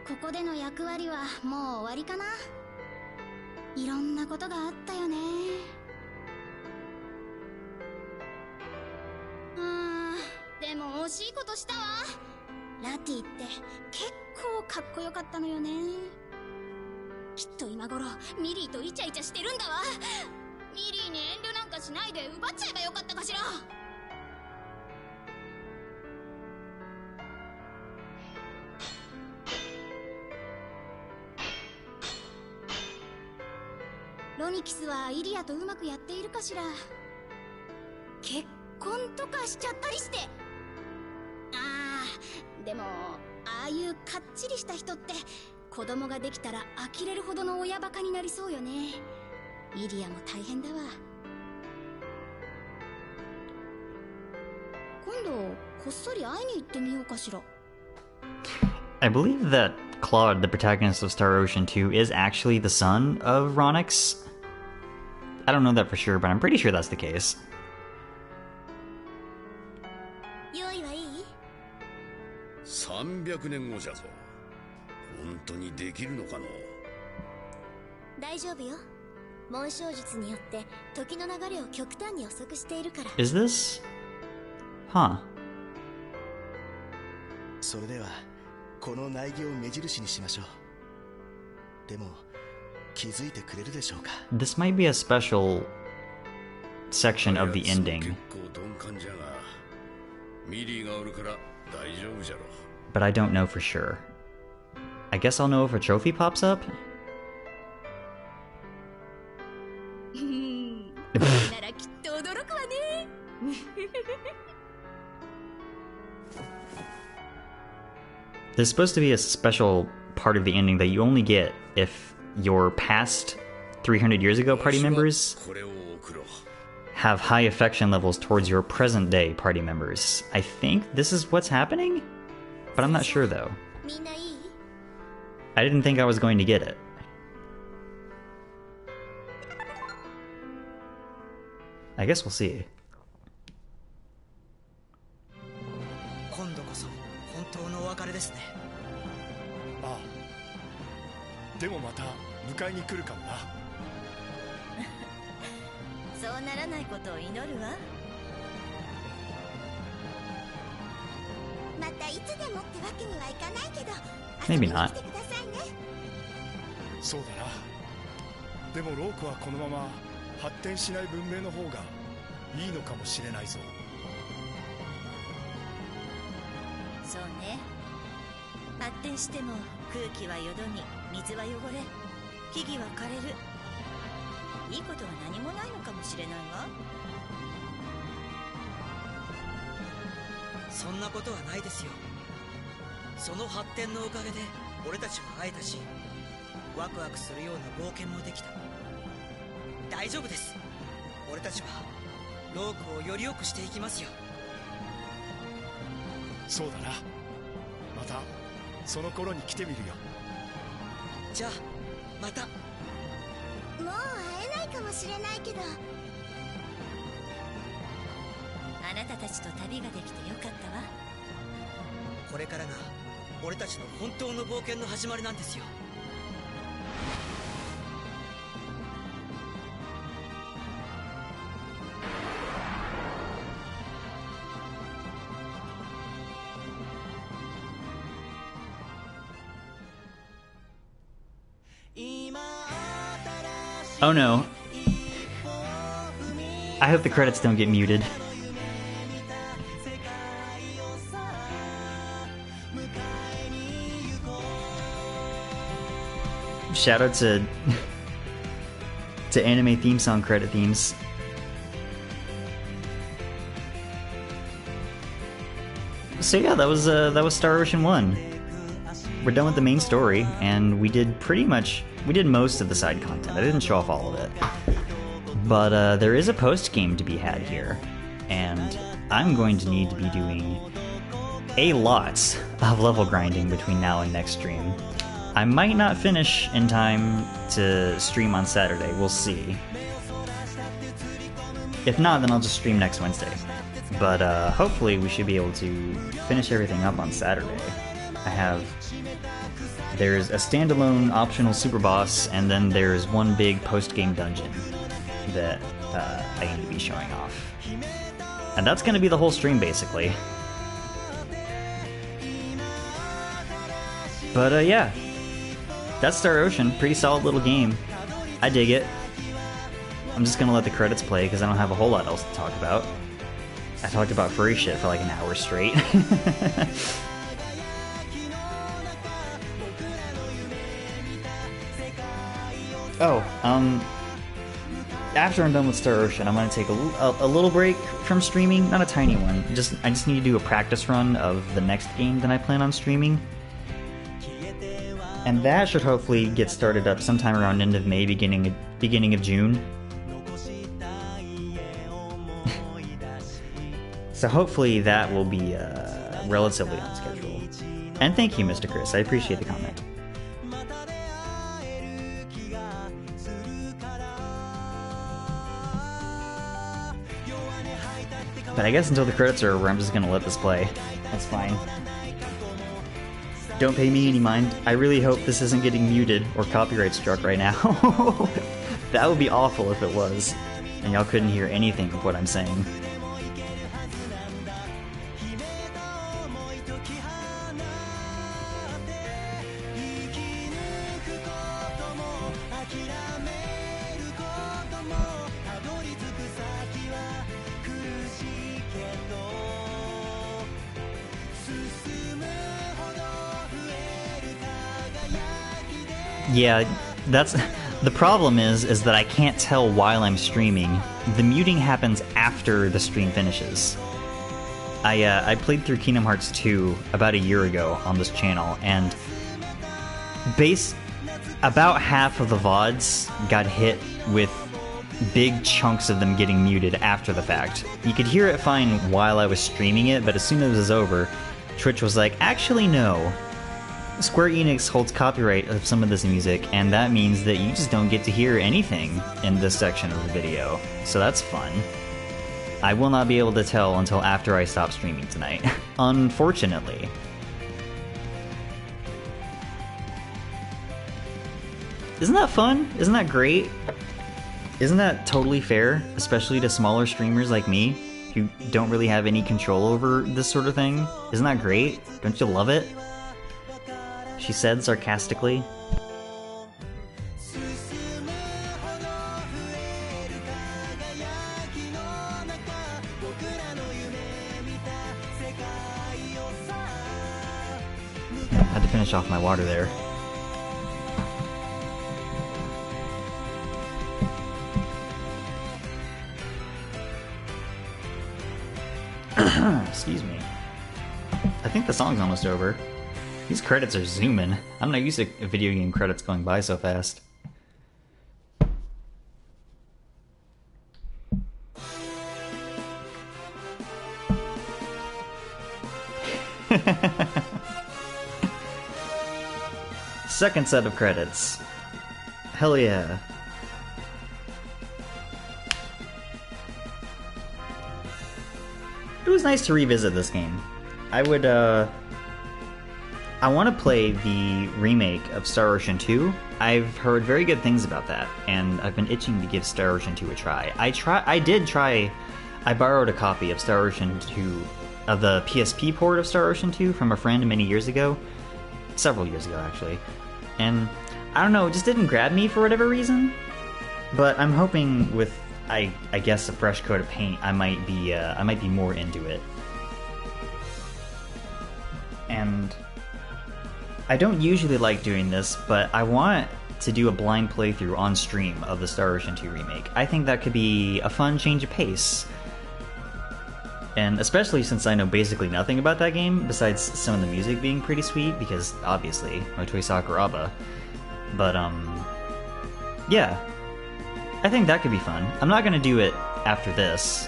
ここでの役割はもう終わりかな。いろんなことがあったよね。でも惜しいことしたわ。ラティって結構かっこよかったのよね。きっと今頃ミリーとイチャイチャしてるんだわ。ミリーに遠慮なんかしないで奪っちゃえばよかったかしら。ロニキスはイリアとうまくやっているかしら。結婚とかしちゃったりして。でもああいうかっちりした人って子供ができたら呆れるほどの親バカになりそうよね。イリアも大変だわ。今度こっそり会いに行ってみようかしら。 I believe that Claude, the protagonist of Star Ocean 2, is actually the son of Ronyx. I don't know that for sure, but I'm pretty sure that's the case. 用意はいい？300年後じゃぞ。本当にできるのかの？大丈夫よ。紋章術によって時の流れを極端に遅くしているから。 Is this? Huh. それではこの苗木を目印にしましょう。でも気づいてくれるでしょうか？ This might be a special section of the ending. 結構鈍感じゃが、ミリーがおるから大丈夫じゃろ。 But I don't know for sure. I guess I'll know if a trophy pops up? ならきっと驚くわね。There's supposed to be a special part of the ending that you only get if your past 300 years ago party members have high affection levels towards your present day party members. I think this is what's happening? But I'm not sure though. I didn't think I was going to get it. I guess we'll see. 今度こそ本当のお別れですね。ああ、でもまた迎えに来るかもな。そうならないことを祈るわ。またいつでもってわけにはいかないけど、 Maybe not. 遊びに来てくださいね。そうだな。でもロークはこのまま発展しない文明の方がいいのかもしれないぞ。そうね。発展しても空気はよどみ、水は汚れ、木々は枯れる。いいことは何もないのかもしれないわ。そんなことはないですよ。その発展のおかげで俺たちは会えたし、ワクワクするような冒険もできた。大丈夫です。俺たちはロークをより良くしていきますよ。そうだな。またその頃に来てみるよ。じゃあまた。もう会えないかもしれないけど、あなたたちと旅ができてよかったわ。これからが俺たちの本当の冒険の始まりなんですよ。Oh no. I hope the credits don't get muted. Shout out to anime theme song credit themes. So yeah, that was Star Ocean 1. We're done with the main story, and we did most of the side content. I didn't show off all of it. But there is a post-game to be had here, and I'm going to need to be doing a lot of level grinding between now and next stream. I might not finish in time to stream on Saturday, we'll see. If not, then I'll just stream next Wednesday. But hopefully we should be able to finish everything up on Saturday. There's a standalone optional super boss, and then there's one big post-game dungeon that I need to be showing off. And that's going to be the whole stream, basically. But yeah, that's Star Ocean. Pretty solid little game. I dig it. I'm just going to let the credits play because I don't have a whole lot else to talk about. I talked about furry shit for like an hour straight. After I'm done with Star Ocean, I'm going to take a little break from streaming. Not a tiny one. I just need to do a practice run of the next game that I plan on streaming. And that should hopefully get started up sometime around end of May, beginning of June. So hopefully that will be relatively on schedule. And thank you, Mr. Chris. I appreciate the comment. But I guess until the credits are over, I'm just gonna let this play. That's fine. Don't pay me any mind. I really hope this isn't getting muted or copyright struck right now. That would be awful if it was, and y'all couldn't hear anything of what I'm saying. Yeah, that's the problem is that I can't tell while I'm streaming. The muting happens after the stream finishes. I played through Kingdom Hearts 2 about a year ago on this channel, and about half of the VODs got hit with big chunks of them getting muted after the fact. You could hear it fine while I was streaming it, but as soon as it was over, Twitch was like, actually no. Square-Enix holds copyright of some of this music, and that means that you just don't get to hear anything in this section of the video. So that's fun. I will not be able to tell until after I stop streaming tonight. Unfortunately. Isn't that fun? Isn't that great? Isn't that totally fair? Especially to smaller streamers like me, who don't really have any control over this sort of thing? Isn't that great? Don't you love it? She said sarcastically. Had to finish off my water there. Excuse me. I think the song's almost over. These credits are zooming. I'm not used to video game credits going by so fast. Second set of credits. Hell yeah. It was nice to revisit this game. I want to play the remake of Star Ocean 2. I've heard very good things about that, and I've been itching to give Star Ocean 2 a try. I borrowed a copy of Star Ocean 2, of the PSP port of Star Ocean 2 from a friend many years ago. Several years ago, actually. And, I don't know, it just didn't grab me for whatever reason. But I'm hoping with, I guess, a fresh coat of paint, I might be more into it. And I don't usually like doing this, but I want to do a blind playthrough on stream of the Star Ocean 2 remake. I think that could be a fun change of pace. And especially since I know basically nothing about that game, besides some of the music being pretty sweet, because, obviously, Motoi Sakuraba. But, yeah. I think that could be fun. I'm not gonna do it after this.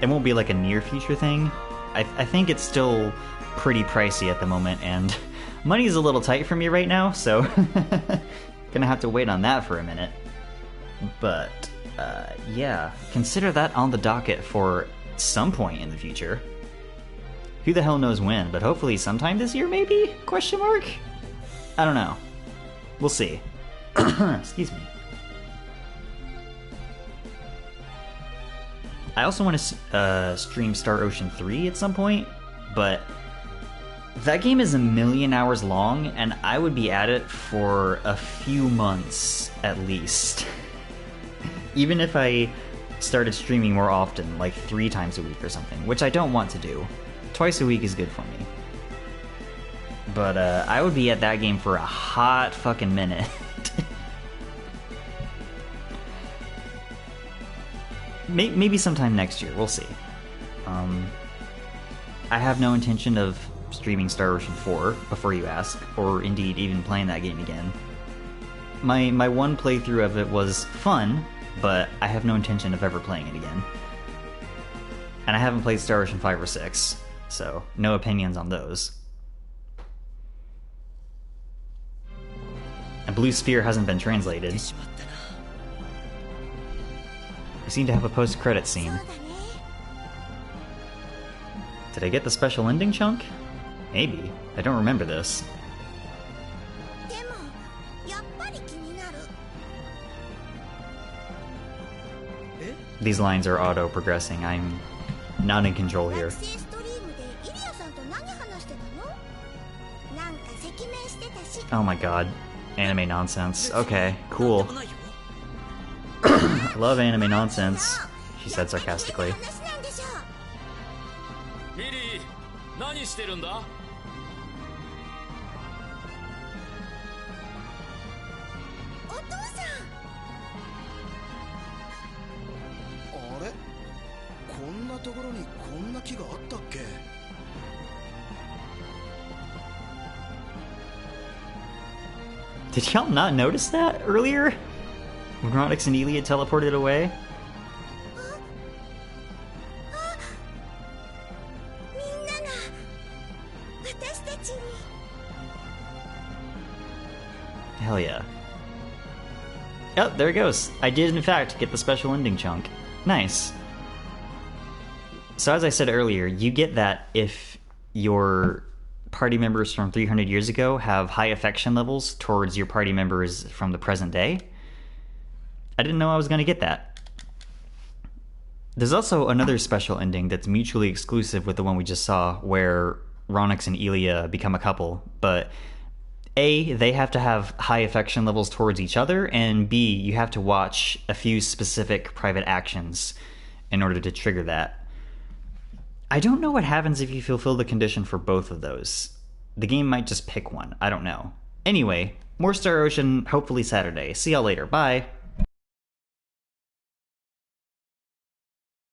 It won't be like a near future thing. I think it's still pretty pricey at the moment, and money's a little tight for me right now, so gonna have to wait on that for a minute. But, yeah, consider that on the docket for some point in the future. Who the hell knows when, but hopefully sometime this year, maybe? Question mark? I don't know. We'll see. Excuse me. I also want to stream Star Ocean 3 at some point, but that game is 1,000,000 hours long, and I would be at it for a few months at least. Even if I started streaming more often, like 3 times a week or something, which I don't want to do. Twice a week is good for me. But I would be at that game for a hot fucking minute. Maybe sometime next year, we'll see. I have no intention of streaming Star Ocean 4, before you ask, or indeed even playing that game again. My one playthrough of it was fun, but I have no intention of ever playing it again. And I haven't played Star Ocean 5 or 6, so no opinions on those. And Blue Sphere hasn't been translated. We seem to have a post-credit scene. Did I get the special ending chunk? Maybe. I don't remember this. These lines are auto-progressing. I'm not in control here. Oh my god. Anime nonsense. Okay, cool. I love anime nonsense, she said sarcastically. Did y'all not notice that earlier? When Ronyx and Ilia teleported away? Hell yeah. Oh, there it goes. I did in fact get the special ending chunk. Nice. So as I said earlier, you get that if your party members from 300 years ago have high affection levels towards your party members from the present day. I didn't know I was going to get that. There's also another special ending that's mutually exclusive with the one we just saw, where Ronyx and Ilia become a couple, but A, they have to have high affection levels towards each other, and B, you have to watch a few specific private actions in order to trigger that. I don't know what happens if you fulfill the condition for both of those. The game might just pick one. I don't know. Anyway, more Star Ocean, hopefully Saturday. See y'all later. Bye.